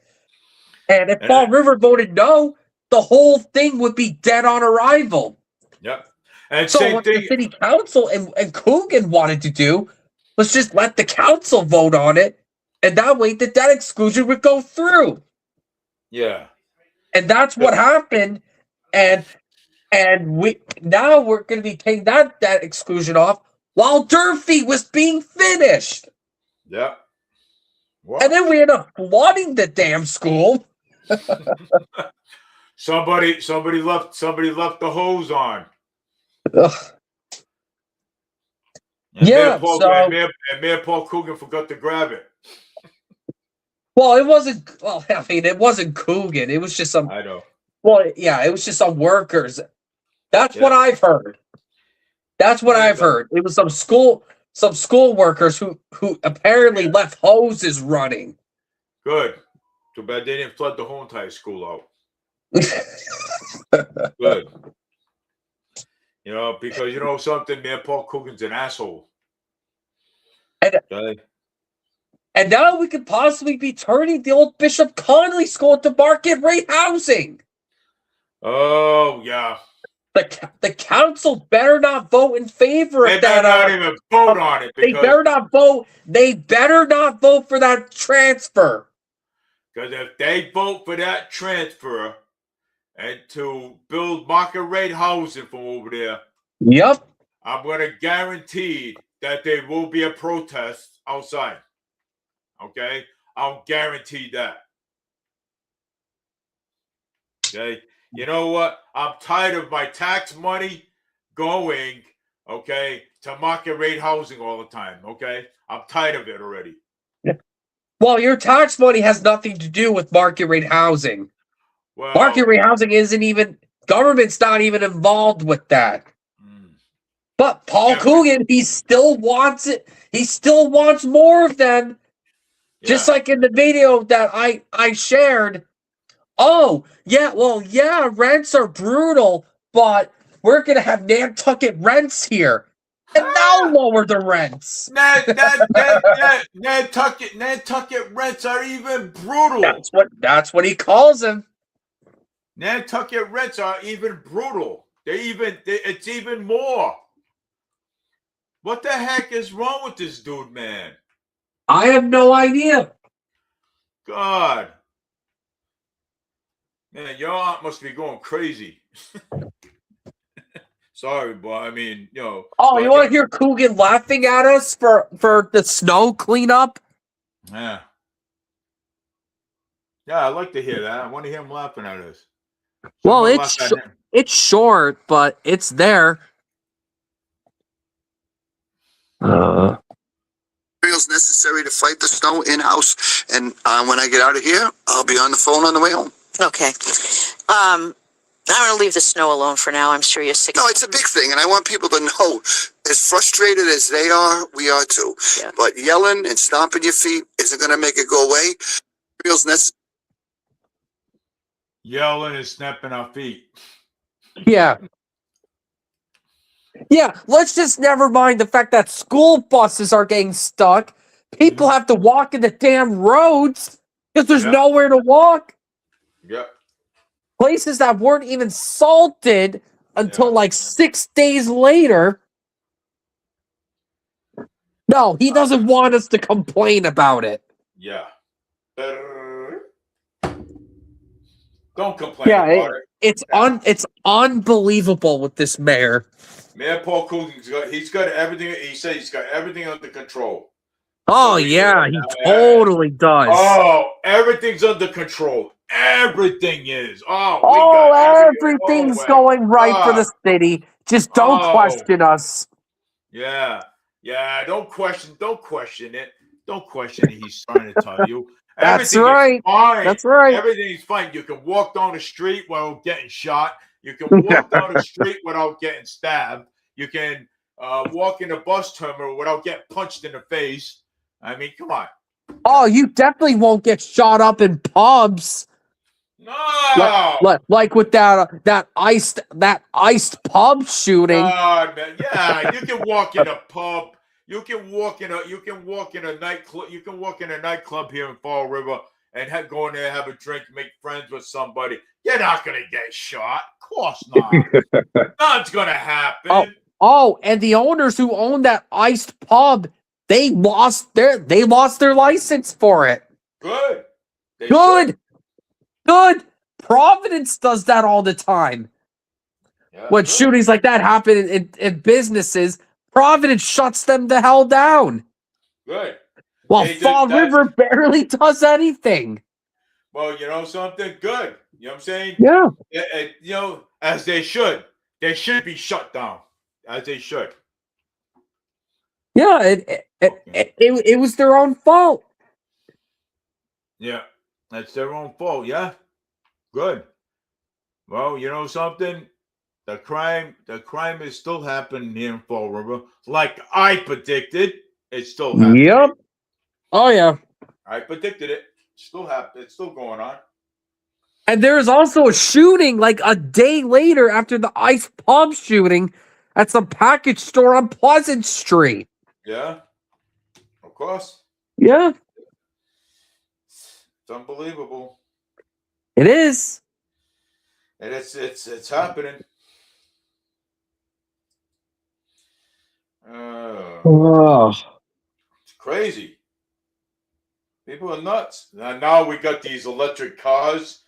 and if Fall River voted no, the whole thing would be dead on arrival.
Yep. And
So
same
what
thing.
the city council and Coogan wanted to do was just let the council vote on it, and that way the debt exclusion would go through.
Yeah.
And that's what happened. And we're going to be taking that debt exclusion off while Durfee was being finished.
Yep. Wow.
And then we end up flooding the damn school.
somebody left the hose on.
Ugh.
And
Yeah,
Mayor Paul Coogan forgot to grab it.
Well, it wasn't. Well, I mean, it wasn't Coogan. It was just some.
I know.
Well, yeah, it was just some workers. That's what I've heard. That's what I've heard. It was some school workers who apparently left hoses running.
Good. Too bad they didn't flood the whole entire school out. Good. You know, because you know something, Mayor Paul Coogan's an asshole.
And now we could possibly be turning the old Bishop Connolly School into market rate housing.
Oh yeah.
The council better not vote in favor of that.
They better not even vote on it.
They better not vote. They better not vote for that transfer.
Because if they vote for that transfer and to build market rate housing from over there,
yep,
I'm going to guarantee that there will be a protest outside. Okay? I'll guarantee that. Okay? You know what? I'm tired of my tax money going, okay, to market rate housing all the time. Okay? I'm tired of it already.
Well, your tax money has nothing to do with market rate housing.
Well,
market rate housing isn't even, government's not even involved with that. But Paul Coogan, he still wants it. He still wants more of them. Yeah. Just like in the video that I shared. Oh, yeah, well, yeah, rents are brutal, but we're going to have Nantucket rents here. And now lower the rents.
Nantucket rents are even brutal.
That's what he calls them.
Nantucket rents are even brutal. It's even more. What the heck is wrong with this dude, man?
I have no idea.
God. Man, your aunt must be going crazy. Sorry, but I mean, you know.
Oh, you want to hear Coogan laughing at us for the snow cleanup?
Yeah. Yeah, I'd like to hear that. I want to hear him laughing at us.
Well, it's short, but it's there.
Materials necessary to fight the snow in-house, and when I get out of here, I'll be on the phone on the way home.
Okay. I'm going to leave the snow alone for now. I'm sure you're sick.
No, it's a big thing, and I want people to know, as frustrated as they are, we are too. Yeah. But yelling and stomping your feet isn't going to make it go away. Materials necessary.
Yelling and snapping our feet.
Yeah. Yeah, let's just never mind the fact that school buses are getting stuck. People have to walk in the damn roads because there's nowhere to walk.
Yep.
Places that weren't even salted until like 6 days later. No, he doesn't want us to complain about it.
Yeah. Don't complain about it.
It's unbelievable with this mayor.
Mayor Paul Coogan's he's got everything. He said he's got everything under control.
Oh yeah, he totally does.
Oh, everything's under control. Everything is. Oh, we
Oh,
got
everything's going right for the city. Just don't question us.
Yeah, yeah. Don't question it. Don't question it. He's trying to tell you.
That's
Everything
right.
is fine.
That's right.
Everything's fine. You can walk down the street without getting shot. You can walk down the street without getting stabbed. You can walk in a bus terminal without getting punched in the face. I mean, come on.
Oh, you definitely won't get shot up in pubs.
No.
Like with that iced pub shooting.
Man. Yeah, you can walk in a pub. You can walk in a nightclub. You can walk in a nightclub here in Fall River and go in there, have a drink, make friends with somebody. You're not gonna get shot. Of course not. Nothing's gonna happen.
Oh, and the owners who own that iced pub, they lost their license for it.
Good.
Good. Providence does that all the time.
Yeah,
when shootings like that happen in businesses, Providence shuts them the hell down.
Good.
Well, Fall River barely does anything.
Well, you know something? Good. You know what I'm saying?
Yeah.
You know, as they should. They should be shut down. As they should.
Yeah, it was their own fault.
Yeah. That's their own fault, yeah? Good. Well, you know something? The crime is still happening here in Fall River. Like I predicted, it's still happening.
Yep. Oh yeah.
I predicted it. Still happening. It's still going on.
And there is also a shooting like a day later after the ice pub shooting at some package store on Pleasant Street.
Yeah. Of course.
Yeah.
It's unbelievable.
It is.
And it's happening. It's crazy. People are nuts. Now we got these electric cars,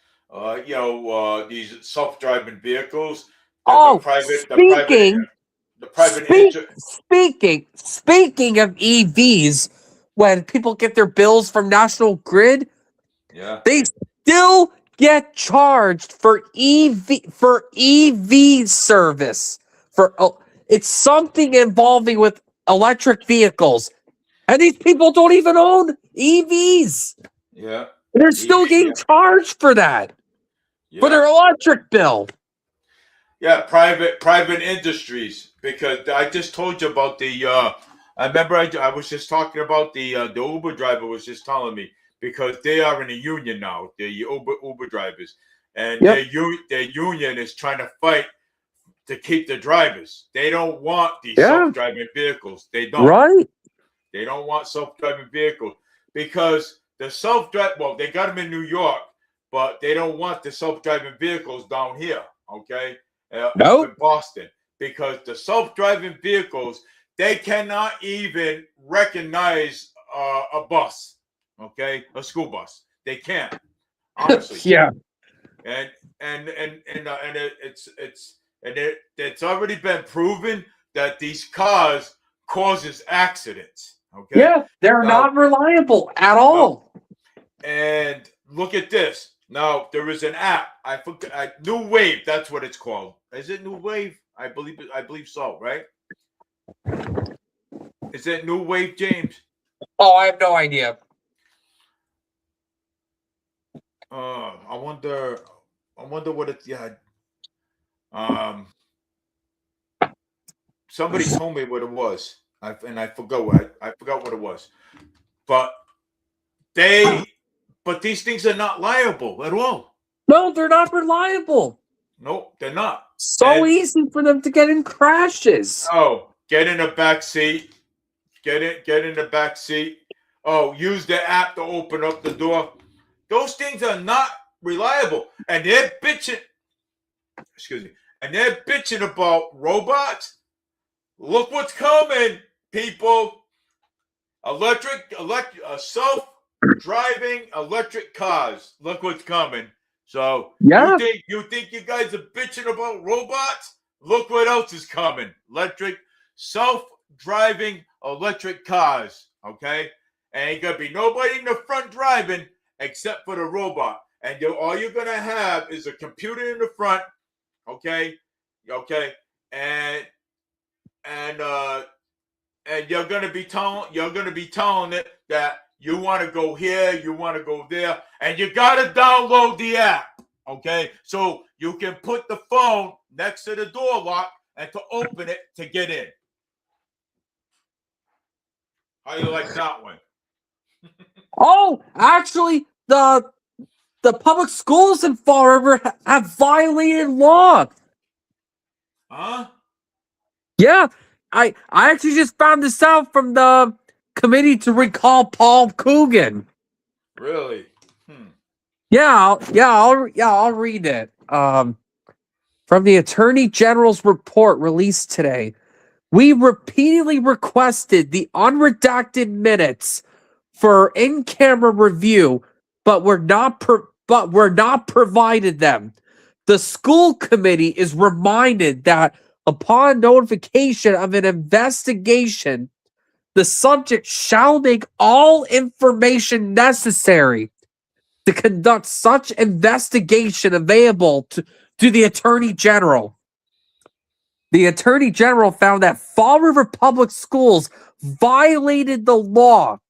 these self-driving vehicles.
Speaking of EVs, when people get their bills from National Grid, they still get charged for EV service. It's something involving with electric vehicles. And these people don't even own EVs.
Yeah.
They're still getting charged for that.
Yeah.
For their electric bill.
Yeah, private industries. Because I just told you about the I remember I was just talking about the Uber driver was just telling me, because they are in a union now, the Uber drivers. And their union is trying to fight to keep the drivers. They don't want these self-driving vehicles. They don't.
Right.
They don't want self-driving vehicles because the they got them in New York, but they don't want the self-driving vehicles down here, okay? Up in Boston, because the self-driving vehicles, they cannot even recognize a bus, okay? A school bus. They can't, honestly.
Yeah.
And it's already been proven that these cars causes accidents. Okay.
Yeah, they're not reliable at all.
And look at this. Now there is an app. I forgot. New Wave. That's what it's called. Is it New Wave? I believe so. Right? Is it New Wave, James?
Oh, I have no idea.
I wonder what it's. Yeah. Somebody told me what it was. I forgot what it was. But these things are not liable at all.
No, they're not reliable.
Nope, they're not.
So easy for them to get in crashes.
Oh, get in the back seat. Get in the back seat. Oh, use the app to open up the door. Those things are not reliable. And they're bitching. Excuse me. And they're bitching about robots. Look what's coming, people. Self-driving electric cars. Look what's coming. So you think you guys are bitching about robots? look what else is coming. Self-driving electric cars, okay? And ain't gonna be nobody in the front driving except for the robot. And all you're gonna have is a computer in the front, okay? Okay, and you're gonna be telling it that you want to go here, you want to go there, and you gotta download the app, okay? So you can put the phone next to the door lock and to open it to get in. How you like that one?
Oh, actually, the public schools in Fall River have violated law.
Huh?
Yeah, I actually just found this out from the committee to recall Paul Coogan.
Really?
I'll read it. From the Attorney General's report released today, we repeatedly requested the unredacted minutes for in-camera review, but we're not provided them. The school committee is reminded that upon notification of an investigation, the subject shall make all information necessary to conduct such investigation available to the Attorney General. The Attorney General found that Fall River Public Schools violated the law.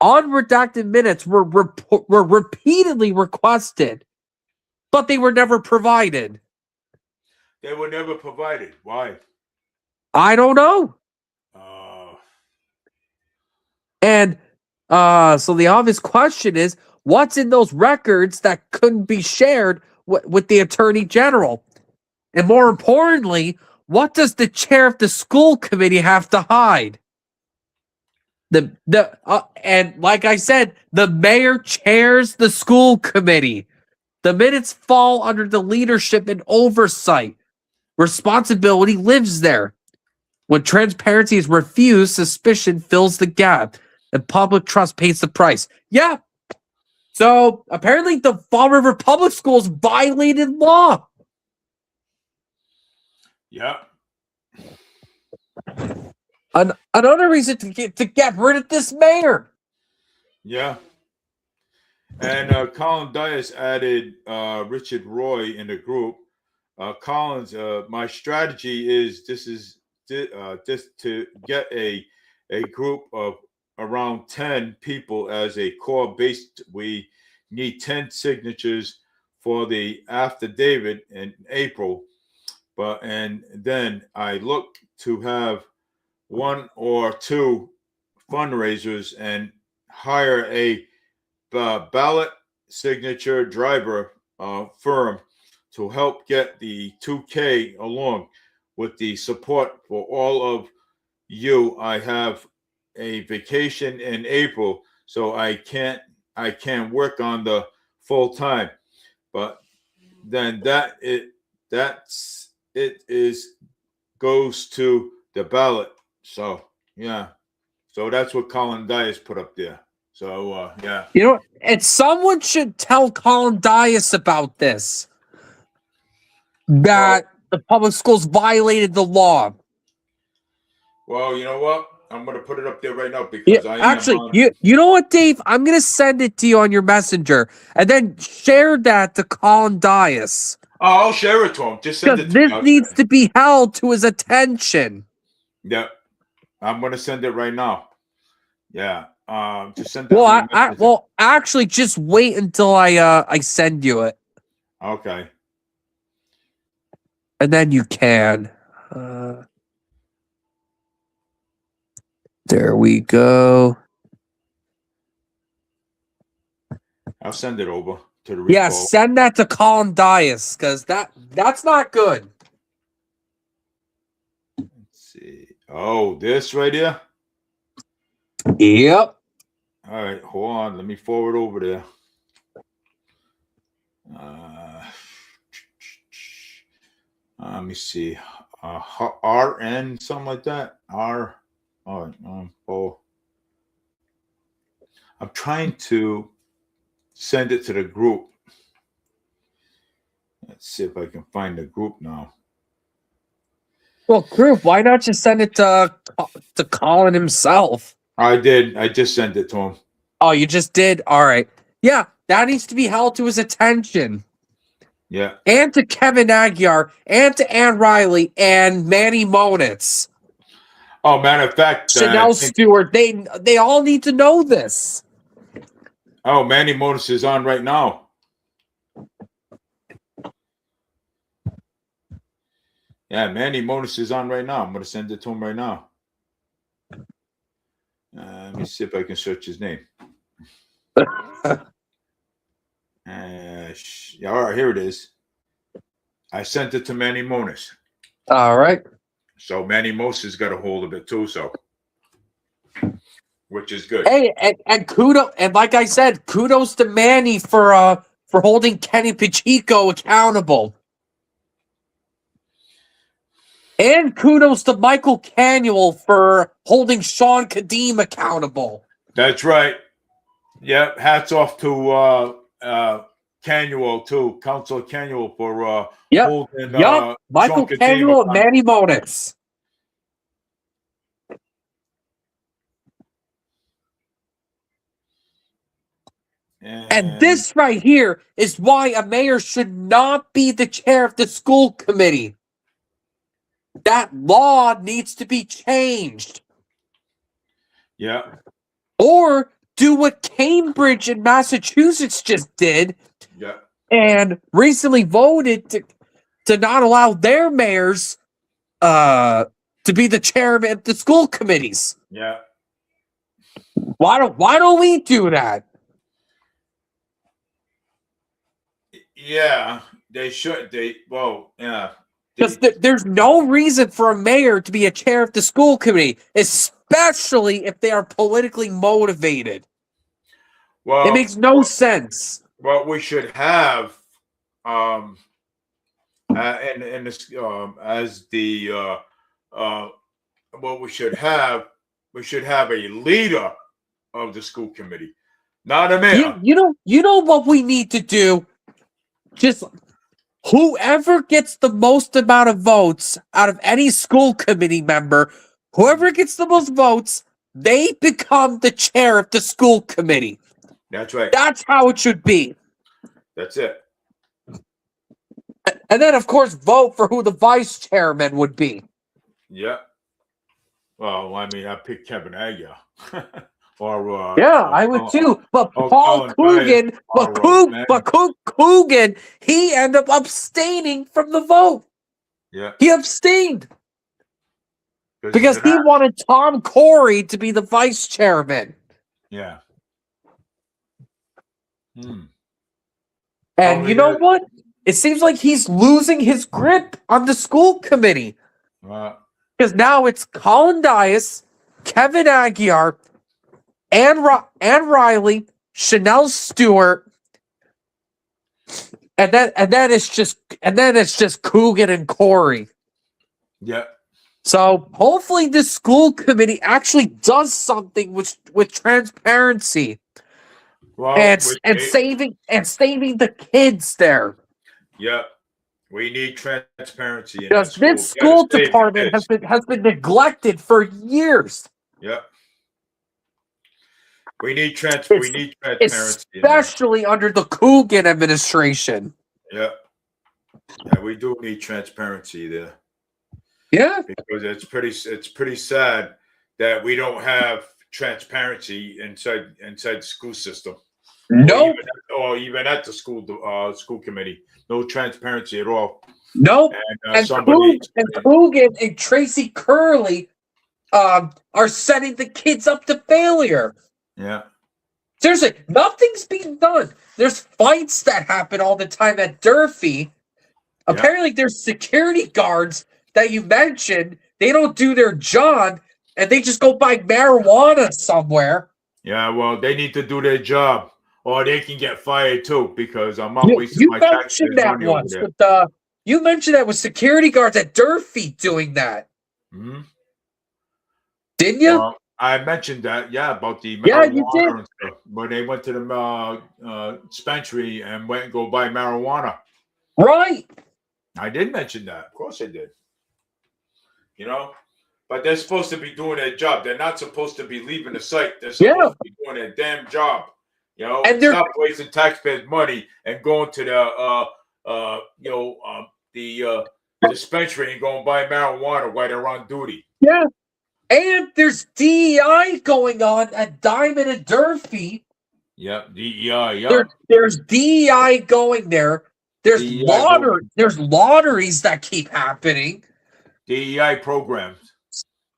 Unredacted minutes were repeatedly requested, but they were never provided.
They were never provided. Why?
I don't know. And so the obvious question is, what's in those records that couldn't be shared with the Attorney General? And more importantly, what does the chair of the school committee have to hide? And like I said, the mayor chairs the school committee. The minutes fall under the leadership and oversight. Responsibility lives there. When transparency is refused, suspicion fills the gap, and public trust pays the price. Yeah. So apparently the Fall River Public Schools violated law.
Yeah.
Another reason to get rid of this mayor.
Yeah. And Colin Dias added Richard Roy in the group. Collins, my strategy is this to get a group of around 10 people as a core base. We need 10 signatures for the affidavit in April, and then I look to have one or two fundraisers and hire a ballot signature driver firm to help get the 2K along with the support for all of you. I have a vacation in April, so I can't work on the full time. But then goes to the ballot. So yeah, so that's what Colin Dias put up there. So yeah,
You know, and someone should tell Colin Dias about this. That the public schools violated the law.
Well, you know what? I'm gonna put it up there right now because
you know what, Dave? I'm gonna send it to you on your messenger, and then share that to Colin Dias.
Oh, I'll share it to him. Just send it to
this
me.
needs to be held to his attention.
Yeah, I'm gonna send it right now. Yeah, just send it.
Well, actually, just wait until I send you it.
Okay.
And then you can. There we go.
I'll send it over to the recall.
Yeah, send that to Colin Dias, because that's not good.
Let's see. Oh, this right here?
Yep.
All right, hold on. Let me forward over there. Let me see. RN, something like that. I'm trying to send it to the group. Let's see if I can find the group now.
Well, group, why not just send it to Colin himself?
I did. I just sent it to him.
Oh, you just did? All right. Yeah, that needs to be held to his attention.
Yeah.
And to Kevin Aguiar, and to Ann Riley, and Manny Monitz.
Oh, matter of fact,
Chanel Stewart, they all need to know this.
oh, Manny Modis is on right now. Yeah, Manny Modis is on right now. I'm going to send it to him right now. Let me see if I can search his name. Yeah, all right, here it is. I sent it to Manny Modis.
All right.
So Manny Moses got a hold of it too, so which is good.
Hey, and kudos, and like I said, kudos to Manny for holding Kenny Pacheco accountable. And kudos to Michael Canuel for holding Sean Kadeem accountable.
That's right. Yeah, hats off to Canuel too, Councilor Canuel for holding
Michael
Sean Kadeem
Canuel and Manny Monitz. And this right here is why a mayor should not be the chair of the school committee. That law needs to be changed.
Yeah.
Or do what Cambridge in Massachusetts just did.
Yeah.
And recently voted to not allow their mayors to be the chairman of the school committees.
Yeah.
Why don't we do that?
Yeah, they should. Yeah.
Because there's no reason for a mayor to be a chair of the school committee, especially if they are politically motivated.
Well,
it makes no sense.
What we should have, and this, as the what we should have a leader of the school committee, not a mayor.
You know what we need to do? Just whoever gets the most amount of votes out of any school committee member, whoever gets the most votes, they become the chair of the school committee.
That's right.
That's how it should be.
That's it.
And then, of course, vote for who the vice chairman would be.
Yeah. Well, I mean, I picked Kevin Aguiar.
I would too. But Paul Coogan, Coogan, he ended up abstaining from the vote.
Yeah.
He abstained. Because he wanted Tom Corey to be the vice chairman.
Yeah.
And you know what? It seems like he's losing his grip on the school committee. Because now it's Colin Dias, Kevin Aguiar, Ann Riley, Chanel Stewart, and then it's just Coogan and Corey.
Yeah.
So hopefully this school committee actually does something with transparency.
Well,
and saving the kids there.
Yeah. We need transparency.
Because this school department has been neglected for years.
Yeah. We need transparency,
especially under the Coogan administration.
Yeah, we do need transparency there.
Yeah,
because it's pretty sad that we don't have transparency inside the school system.
No,
or even at the school committee, no transparency at all.
Nope. And Coogan and Tracy Curley are setting the kids up to failure.
Yeah.
Seriously, nothing's being done. There's fights that happen all the time at Durfee. Apparently, there's security guards that you mentioned. They don't do their job, and they just go buy marijuana somewhere.
Yeah, well, they need to do their job, or they can get fired too. Because I'm not wasting my taxpayers' money over there.
You mentioned that with security guards at Durfee doing that.
Mm-hmm.
Didn't you?
I mentioned that, about the marijuana you did. And stuff, when they went to the dispensary and went and go buy marijuana.
Right.
I did mention that. Of course I did. you know. But they're supposed to be doing their job. They're not supposed to be leaving the site. They're
Yeah.
supposed to be doing their damn job, you know.
And
And
they're-
stop wasting taxpayers' money and going to the dispensary and go and buy marijuana while they're on duty.
Yeah. And there's DEI going on at Diamond and Durfee.
Yeah, DEI, yeah.
There's DEI going there. There's
DEI
there's lotteries that keep happening.
DEI programs.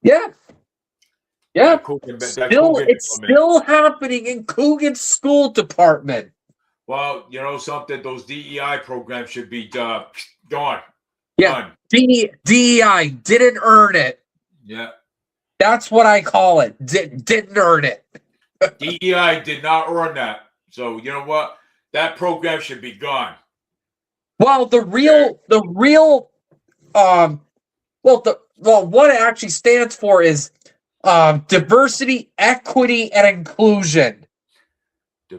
Yeah. Yeah. It's
Implement.
still happening in Coogan's school department.
Well, you know something, those DEI programs should be gone.
Yeah.
Done.
DEI didn't earn it.
Yeah.
That's what I call it. Didn't earn it.
DEI did not earn that. So you know what? That program should be gone.
Well, what it actually stands for is diversity, equity, and inclusion.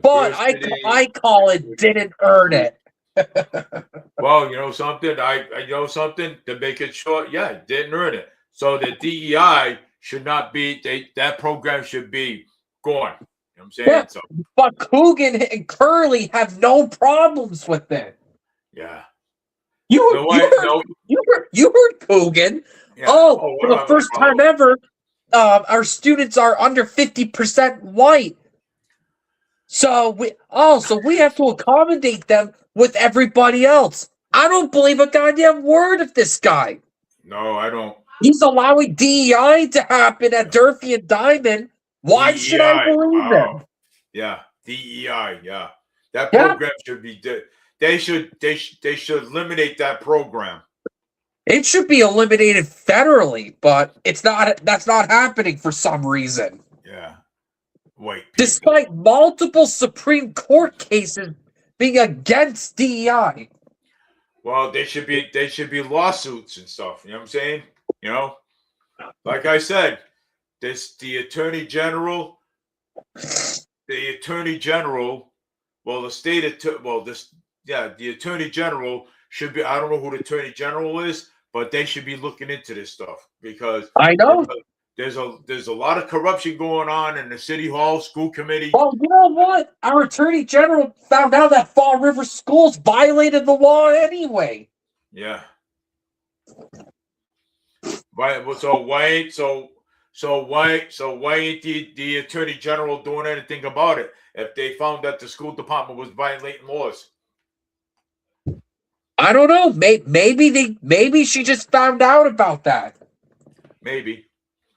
But I call it didn't earn it.
Well, you know something? I know something to make it short. Yeah, it didn't earn it. So the DEI should not be, that program should be gone. You know what I'm saying?
Yeah.
So,
But Coogan and Curley have no problems with it.
yeah.
You
No way, no.
heard Coogan.
Yeah.
Oh, for the
well,
first time ever, our students are under 50% white. So we have to accommodate them with everybody else. I don't believe a goddamn word of this guy.
No, I don't.
He's allowing DEI to happen at Durfee and Diamond. Why should I
DEI,
believe
wow.
him?
Yeah, DEI, yeah. That
Yeah.
program should be they should eliminate that program.
It should be eliminated federally, but it's not. That's not happening for some reason.
Yeah. Wait.
Despite multiple Supreme Court cases being against DEI.
Well, they should be lawsuits and stuff. You know what I'm saying? You know, like I said, the Attorney General, the Attorney General should be. I don't know who the Attorney General is, but they should be looking into this stuff because
I know.
there's a lot of corruption going on in the city hall, school committee.
Well, you know what? Our Attorney General found out that Fall River schools violated the law anyway.
Yeah. Why? So why ain't the Attorney General doing anything about it if they found that the school department was violating laws?
I don't know. Maybe she just found out about that.
Maybe.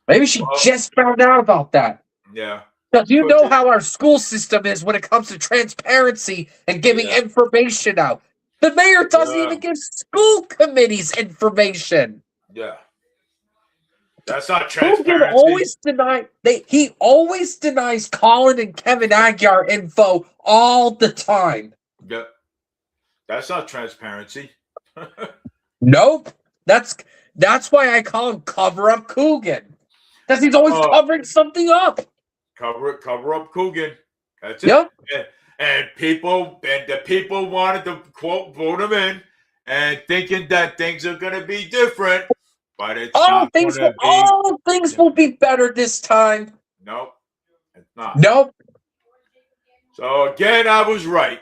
Maybe she just found out about that.
Yeah.
Because you
Could
know
be.
how our school system is when it comes to transparency and giving
Yeah.
information out. The mayor doesn't
Yeah.
even give school committees information.
Yeah. That's not
Coogan
transparency.
he always denies Colin and Kevin Aguiar info all the time.
Yeah. That's not transparency.
Nope. That's why I call him Cover Up Coogan. Because he's always
Oh.
covering something up.
Cover up Coogan. That's it.
Yep.
And the people wanted to vote him in and thinking that things are gonna be different, but it's not gonna be.
All things will be better this time.
Nope. It's not.
Nope.
So again, I was right.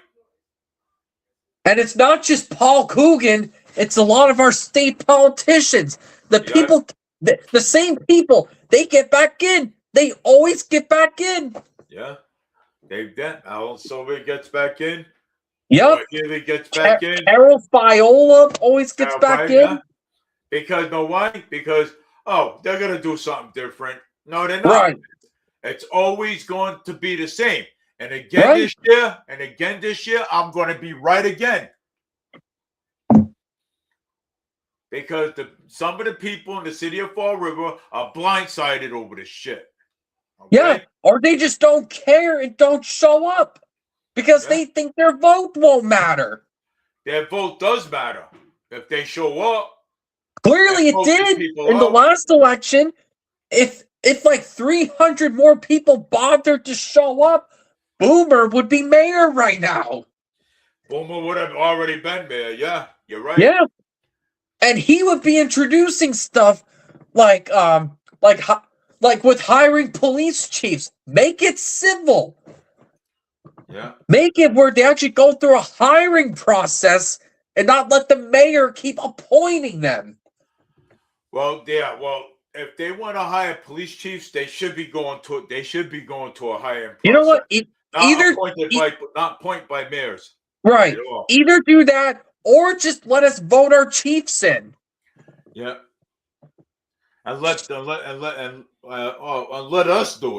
And it's not just Paul Coogan, it's a lot of our state politicians. The
Yeah.
people, the same people, they get back in. They always get back in.
Yeah. Dave Dent, Alan Silver gets back in.
Yep.
He gets back in.
Carol Viola always gets
Carol
back
Viola,
in.
Because no why? Because they're gonna do something different. No, they're not.
Right.
It's always going to be the same. And again
Right.
this year, I'm gonna be right again. Because some of the people in the city of Fall River are blindsided over this shit. Okay?
Yeah. Or they just don't care and don't show up because they think their vote won't matter.
Their vote does matter if they show up.
Clearly it
vote the
did
people
in the
out.
last election. If like 300 more people bothered to show up, Boomer would be mayor right now.
Boomer would have already been mayor. Yeah, you're right.
Yeah. And he would be introducing stuff like like with hiring police chiefs, make it civil.
Yeah.
Make it where they actually go through a hiring process and not let the mayor keep appointing them.
Well, yeah. Well, if they want to hire police chiefs, they should be going to a hiring process.
You know what?
Not appointed by mayors.
Right.
At all.
Either do that or just let us vote our chiefs in.
Yeah. And let us do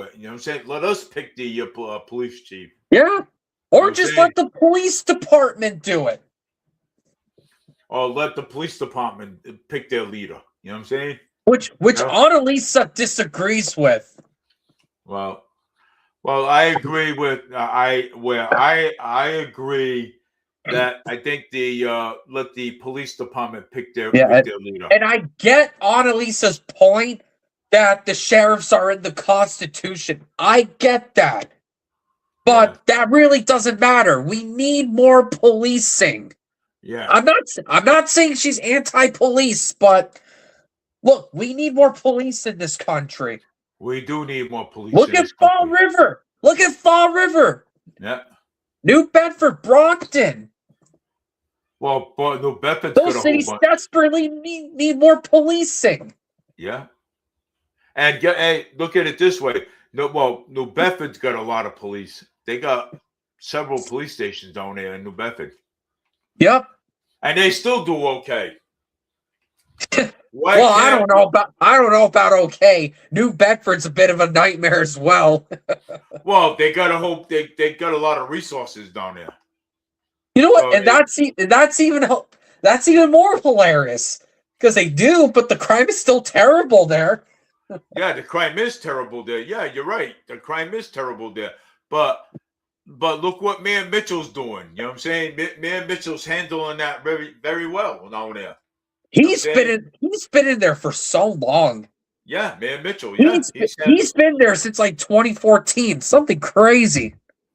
it. You know what I'm saying? Let us pick the police chief.
Yeah. Or
I'm
just
saying-
let the police department do it.
Or let the police department pick their leader. You know what I'm saying?
Which
Yeah.
Annalisa disagrees with.
Well, I agree with I agree that I think let the police department pick their leader.
And I get Annalisa's point that the sheriffs are in the Constitution. I get that. But that really doesn't matter. We need more policing.
Yeah.
I'm not saying she's anti-police, but look, we need more police in this country.
We do need more police.
Look at Fall River. Look at Fall River.
Yeah.
New Bedford, Brockton.
Well, but New Bedford's
Those
got a
cities
whole bunch.
desperately need more policing.
Yeah. And hey, look at it this way. New Bedford's got a lot of police. They got several police stations down there in New Bedford.
Yep.
And they still do okay.
Well, I don't know about okay. New Bedford's a bit of a nightmare as well.
Well, they got a lot of resources down there.
You know what? And that's even more hilarious because they do, but the crime is still terrible there.
Yeah, the crime is terrible there. Yeah, you're right. The crime is terrible there. But look what Mayor Mitchell's doing. You know what I'm saying? Mayor Mitchell's handling that very, very well down there.
He's been in there for so long.
Yeah, Mayor Mitchell. Yeah,
he's been there since like 2014. Something crazy.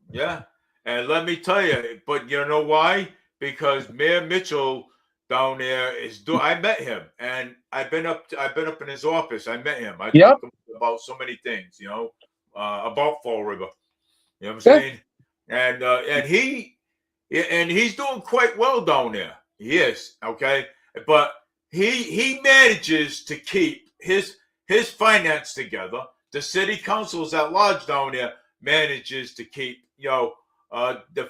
Yeah, and let me tell you, but you know why? Because Mayor Mitchell down there I met him, and I've been up in his office. I met him. I talked to him about so many things, you know, about Fall River. You know what I'm saying? And he's doing quite well down there. He is, okay, but he manages to keep his finance together. The city councils at large down there manages to keep the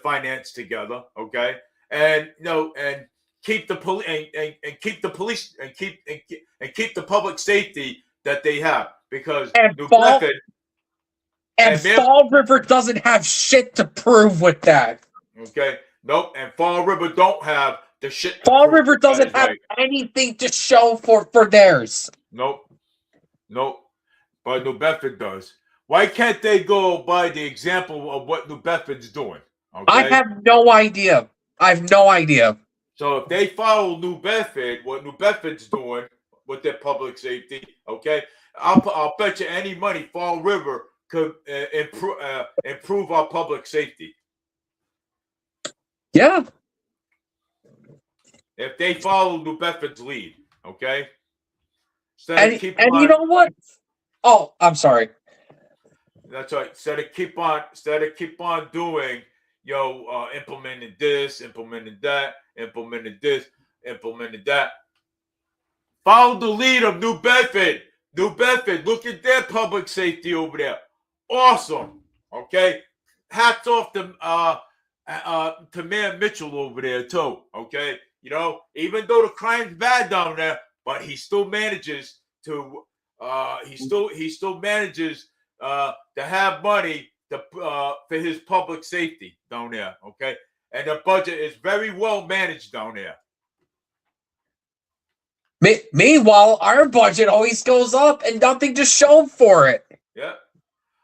finance together, okay, and and keep the police and keep the police and keep the public safety that they have, because
Fall River doesn't have shit to prove with that.
Okay, nope, and Fall River don't have the shit.
Fall River doesn't have anything to show for theirs.
Nope. But New Bedford does. Why can't they go by the example of what New Bedford's doing? Okay?
I have no idea.
So if they follow New Bedford, what New Bedford's doing with their public safety, okay, I'll bet you any money Fall River could improve our public safety.
Yeah.
If they follow New Bedford's lead, okay?
And you know what? Oh, I'm sorry.
That's right. Instead of keep on doing, implementing this, implementing that, implementing this, implementing that. Follow the lead of New Bedford. New Bedford, look at their public safety over there. Awesome. Okay. Hats off to Mayor Mitchell over there too. Okay. Even though the crime's bad down there, but he still manages to to have money for his public safety down there. Okay. And the budget is very well managed down there.
Meanwhile, our budget always goes up and nothing to show for it.
Yeah.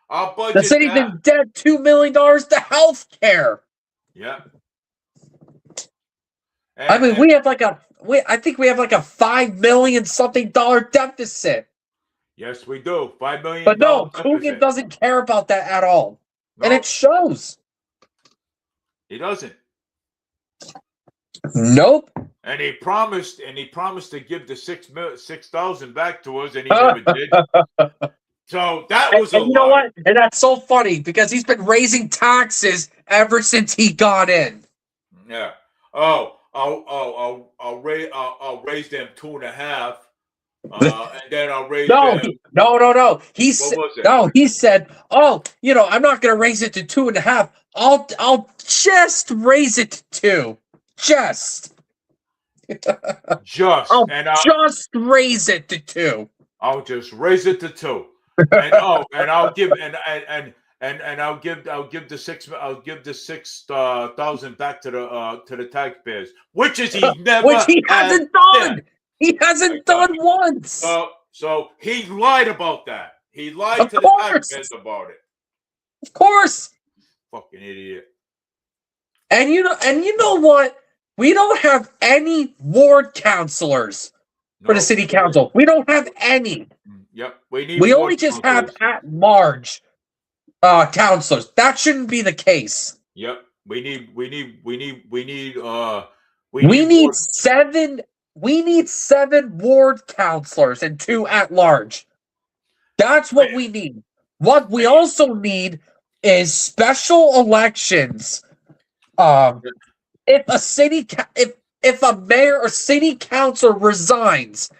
Our budget.
The city's in debt $2 million to health care.
Yeah.
I think we have like a $5 million something deficit.
Yes, we do. $5 million.
But no, Coogan doesn't care about that at all. No. And it shows.
He doesn't.
Nope.
And he promised to give the 6,000 back to us, and he never did. So that was a
And you know
lie.
what? And that's so funny because he's been raising taxes ever since he got in.
Yeah. Oh, I'll raise them 2.5, and then I'll raise
No,
them.
no. He
What
said,
was it?
no, he said, oh, I'm not going to raise it to 2.5. I'll just raise it to 2. Just. I'll
And
just raise it to 2.
I'll just raise it to 2. And I'll give I'll give the 6,000 back to the taxpayers, which he never
Which he hasn't done.
done.
He hasn't done once.
So he lied about that. He lied
Of
to the
course.
taxpayers about it.
Of course.
Fucking idiot.
And you know what? We don't have any ward counselors for the city council. We don't have any.
Yep. We
We only just have at-large counselors. That shouldn't be the case.
Yep. We need
seven ward counselors and 2 at-large. That's what we need. What we also need is special elections. If a mayor or city council resigns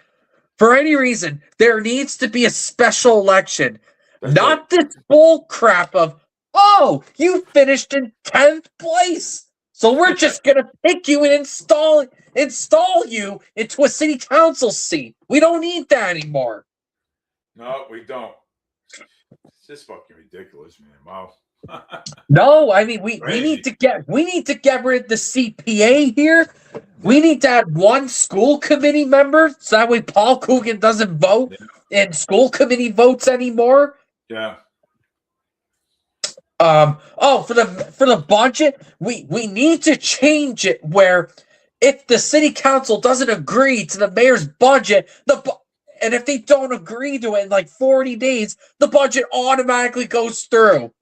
for any reason, there needs to be a special election. Not this bull crap of, oh, you finished in 10th place, so we're just gonna pick you and install you into a city council seat. We don't need that anymore.
No, we don't. It's just fucking ridiculous, man. Wow.
No, I mean we need to get rid of the CPA here. We need to add 1 school committee member so that way Paul Coogan doesn't vote in school committee votes anymore.
Yeah.
For the budget, we need to change it where if the city council doesn't agree to the mayor's budget, and if they don't agree to it in like 40 days, the budget automatically goes through.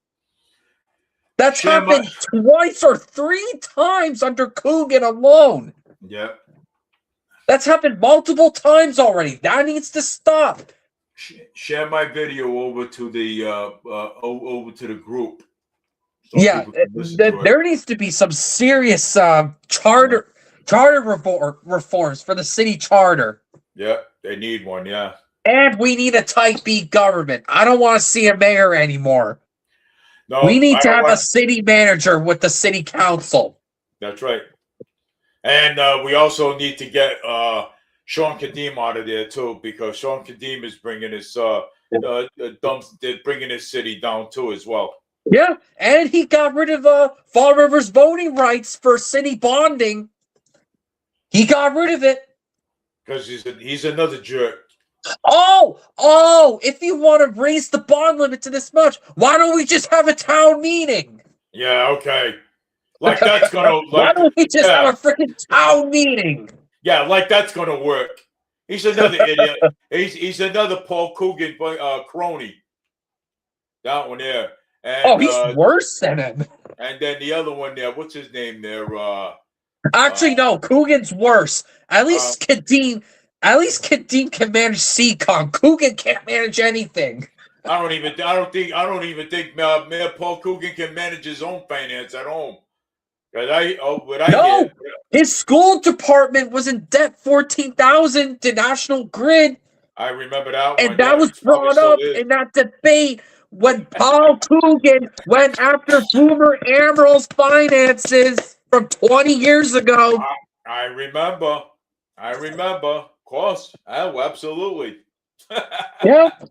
That's happened twice or 3 times under Coogan alone.
Yep.
That's happened multiple times already. That needs to stop.
Share my video over to the group. So
There needs to be some serious charter reforms for the city charter.
Yeah, they need one. Yeah.
And we need a type B government. I don't want to see a mayor anymore.
No,
we need to have a city manager with the city council.
That's right. And we also need to get Sean Kadim out of there too, because Sean Kadim is bringing his bringing his city down too as well.
Yeah, and he got rid of Fall River's voting rights for city bonding. He got rid of it
because he's another jerk.
Oh! If you want to raise the bond limit to this much, why don't we just have a town meeting?
Yeah, okay. Like that's gonna.
Why don't we just have a freaking town meeting?
Yeah, like that's gonna work. He's another idiot. He's another Paul Coogan crony. That one there. And,
he's worse than him.
And then the other one there, what's his name there?
Actually, no, Coogan's worse. At least Kadim can manage CCOM. Coogan can't manage anything.
I don't even think Mayor Paul Coogan can manage his own finance at home.
His school department was in debt $14,000 to National Grid.
I remember that
and
one.
That was brought up in that debate when Paul Coogan went after Boomer Emerald's finances from 20 years ago.
I remember. Of course. Oh, absolutely.
Yep.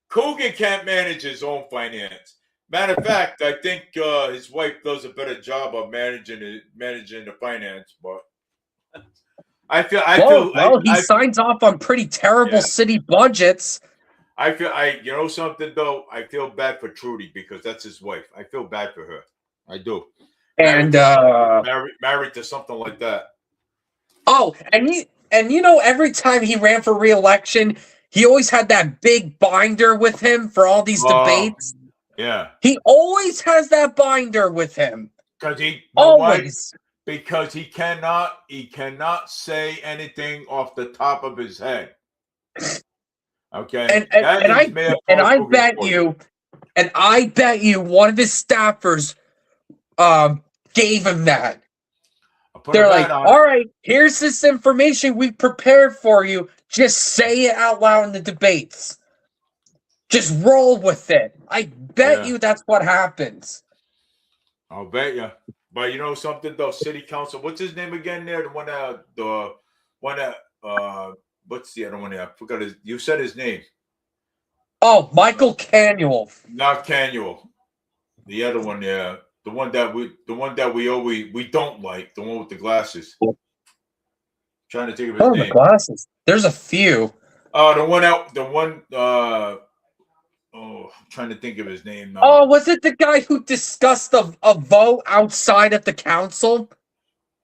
Coogan can't manage his own finance. Matter of fact, I think his wife does a better job of managing the finance, but
he signs off on pretty terrible city budgets.
You know something though? I feel bad for Trudy because that's his wife. I feel bad for her. I do.
And
married to something like that.
Oh, and you know, every time he ran for re-election, he always had that big binder with him for all these debates.
Yeah.
He always has that binder with him.
Because he
always.
because he cannot say anything off the top of his head. Okay.
And I bet you one of his staffers gave him that. They're like, all right, here's this information we prepared for you. Just say it out loud in the debates. Just roll with it. I bet you that's what happens.
I'll bet you. But you know something though, city council, what's his name again there? The one that what's the other one there? I forgot you said his name.
Oh, Michael Canuel.
Not Canuel. The other one there. The one that we don't like, the one with the glasses. Trying to think of his name.
The glasses. There's a few.
I'm trying to think of his name now.
Oh, was it the guy who discussed a vote outside of the council?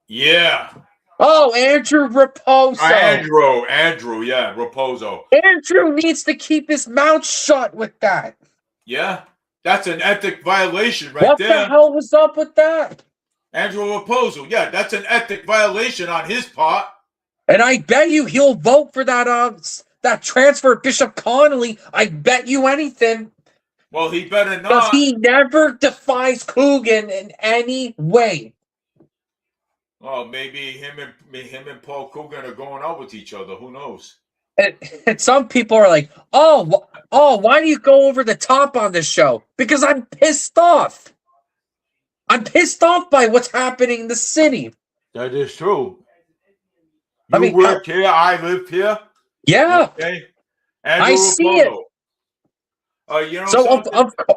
Yeah.
Oh, Andrew Raposo.
Andrew, yeah, Raposo.
Andrew needs to keep his mouth shut with that.
Yeah, that's an ethic violation there.
What the hell was up with that?
Andrew Raposo, yeah, that's an ethic violation on his part.
And I bet you he'll vote for that transfer of Bishop Connolly. I bet you anything.
Well, he better not.
Because he never defies Coogan in any way.
Well, maybe him and Paul Coogan are going out with each other. Who knows?
And some people are like, oh, why do you go over the top on this show? Because I'm pissed off. I'm pissed off by what's happening in the city.
That is true. You work here, I live here.
Yeah.
Okay.
I see it.
You know,
so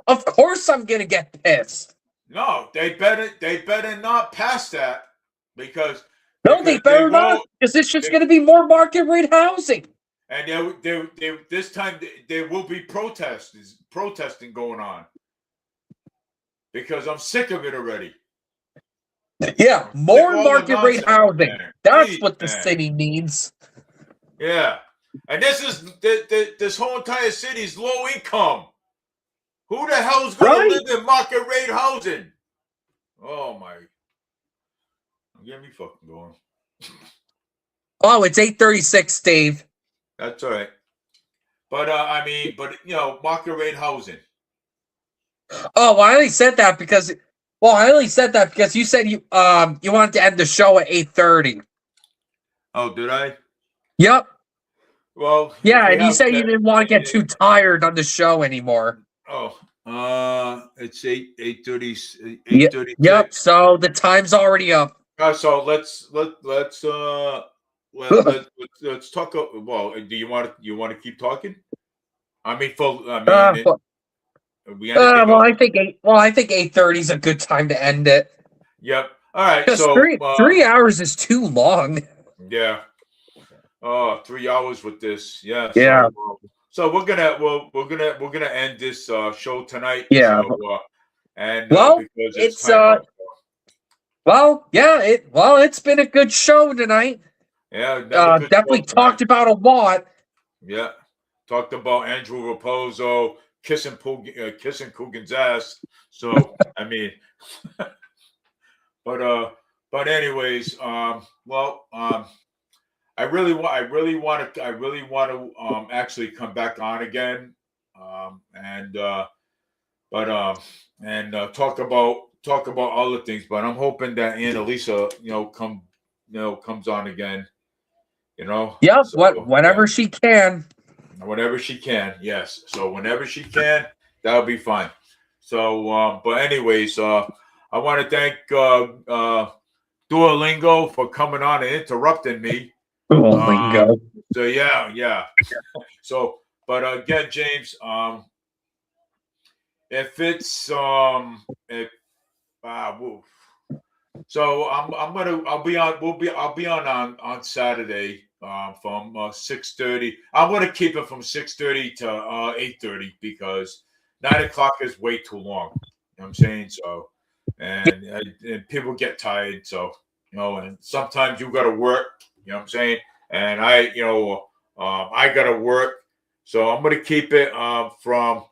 of course I'm gonna get pissed.
No, they better not pass that because
they better not, because it's just gonna be more market rate housing.
And this time there will be protesting going on because I'm sick of it already.
Yeah, more market rate housing. That's what the city needs.
Yeah, and this whole entire city is low income. Who the hell's going to live in market rate housing? Oh my! Get me fucking going.
Oh, it's 8:36, Dave.
That's all right. But you know, market rate housing.
Oh, well, I only said that because you said you wanted to end the show at 8:30.
Oh, did I?
Yep.
Well,
yeah, and you said you didn't want to get too tired on the show anymore.
Oh, it's 8:30. 8:30.
Yep. So the time's already up.
So let's talk. Well, do you want to keep talking? I think
8:30 is a good time to end it.
Yep. All right.
Because
so
3 hours is too long.
Yeah. Oh, 3 hours with this. Yeah.
Yeah.
So we're gonna end this show tonight.
Yeah.
So, because
it's it's been a good show tonight.
Yeah.
Definitely talked about a lot.
Yeah. Talked about Andrew Raposo kissing Coogan's ass. So I mean, but anyways, I really want to actually come back on again, and talk about other things. But I'm hoping that Annalisa, comes on again.
Yep. Whenever she can.
Whenever she can, yes. So whenever she can, that'll be fine. So, but anyways, I want to thank Duolingo for coming on and interrupting me.
Duolingo.
So yeah. So, but again, James, if it's so I'll be on Saturday. From 6:30. I'm going to keep it from 6:30 to 8:30 because 9 o'clock is way too long. You know what I'm saying? So, and people get tired. So, and sometimes you got to work. You know what I'm saying? And I got to work. So I'm going to keep it from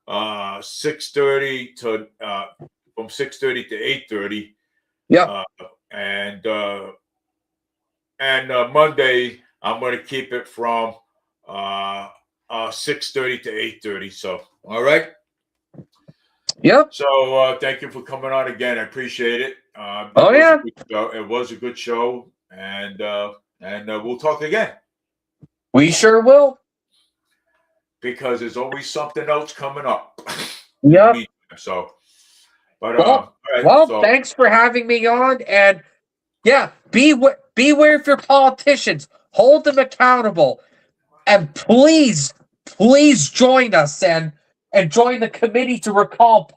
6:30 to 8:30.
Yeah.
and Monday I'm going to keep it from 6:30 to 8:30. So, all right.
Yep.
So thank you for coming on again. I appreciate it.
Oh, yeah.
It was a good show, and we'll talk again
We sure will.
because there's always something else coming up.
Yep.
So, but
Well,
all right.
well,
So
thanks for having me on, and yeah, beware of your politicians. Hold them accountable, and please join us and join the committee to recall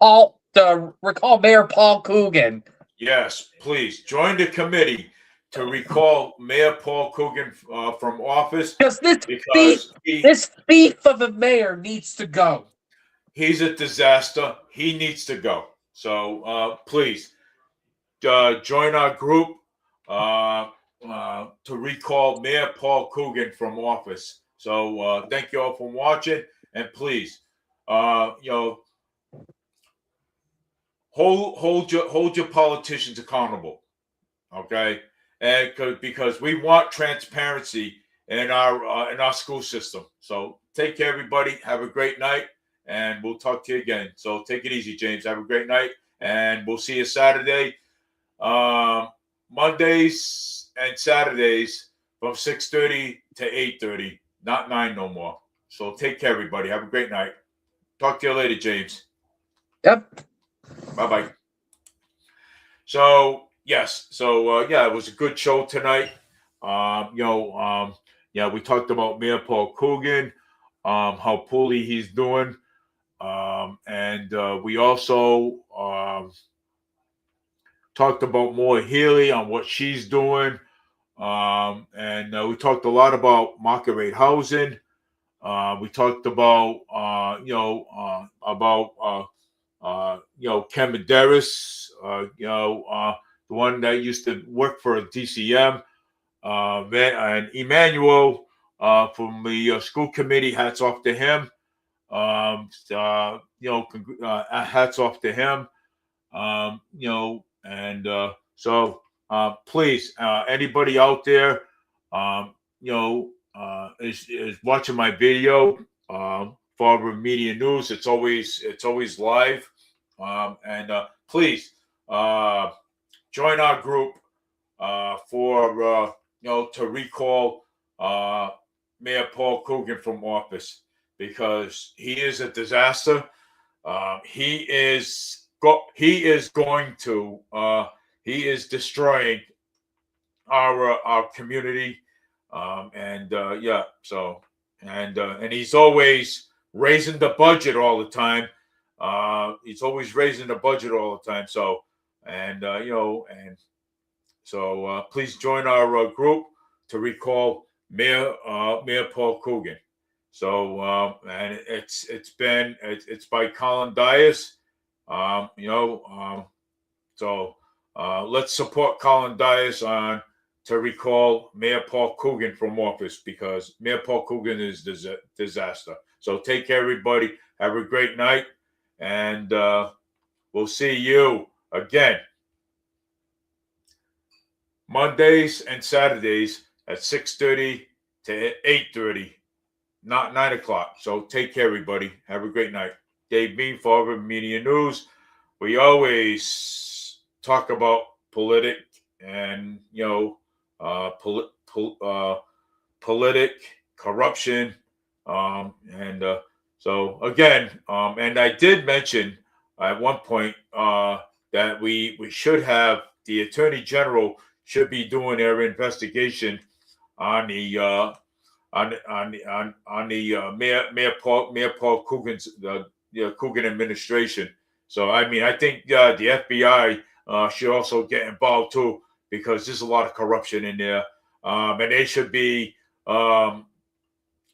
Mayor Paul Coogan.
yes, please join the committee to recall Mayor Paul Coogan from office
Because
because
this thief of a mayor needs to go.
he's a disaster. He needs to go. So please join our group to recall Mayor Paul Coogan from office. So thank you all for watching, and please, hold your politicians accountable, okay? And because we want transparency in our school system. So take care, everybody. Have a great night, and we'll talk to you again. So take it easy, James. Have a great night, and we'll see you Saturday. Mondays and Saturdays from 6:30 to 8:30, not 9 no more. So take care, everybody. Have a great night. Talk to you later, James.
Yep.
Bye-bye. So yes, so yeah, it was a good show tonight. Yeah, we talked about Mayor Paul Coogan, how poorly he's doing, and we also talked about Maura Healy on what she's doing, and we talked a lot about market rate housing. We talked about Ken Medeiros, the one that used to work for DCM, and Emmanuel from the school committee. Hats off to him. Hats off to him. So please, anybody out there, is watching my video. Farber Media News. It's always live, and please join our group for to recall Mayor Paul Coogan from office because he is a disaster. He is destroying our community, and he's always raising the budget all the time. He's always raising the budget all the time. So please join our group to recall Mayor Paul Coogan. So and it's by Colin Dias. So let's support Colin Dias on to recall Mayor Paul Coogan from office because Mayor Paul Coogan is a disaster. So take care, everybody. Have a great night, and we'll see you again Mondays and Saturdays at 6:30 to 8:30, not 9 o'clock. So take care, everybody. Have a great night. Dave Bean, Farber Media News. We always talk about politic and corruption, so again, and I did mention at one point that we should have the Attorney General should be doing their investigation on the Mayor Paul Coogan's Coogan administration. So I mean, I think the FBI should also get involved too because there's a lot of corruption in there, and they should be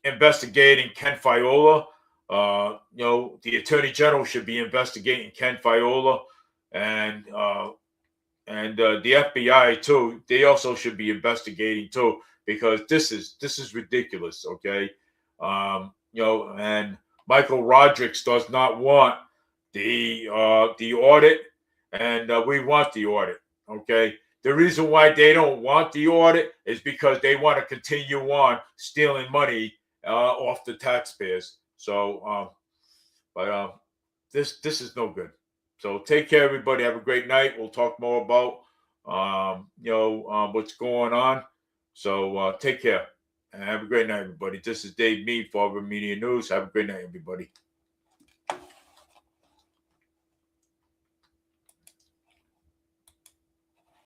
investigating Ken Fiola. The Attorney General should be investigating Ken Fiola, and the FBI too. They also should be investigating too because this is ridiculous. Okay, and Michael Rodriguez does not want the audit, and we want the audit. Okay, the reason why they don't want the audit is because they want to continue on stealing money off the taxpayers. So, this is no good. So take care, everybody. Have a great night. We'll talk more about what's going on. So take care and have a great night, everybody. This is Dave Mead, Fall River Media News. Have a great night, everybody.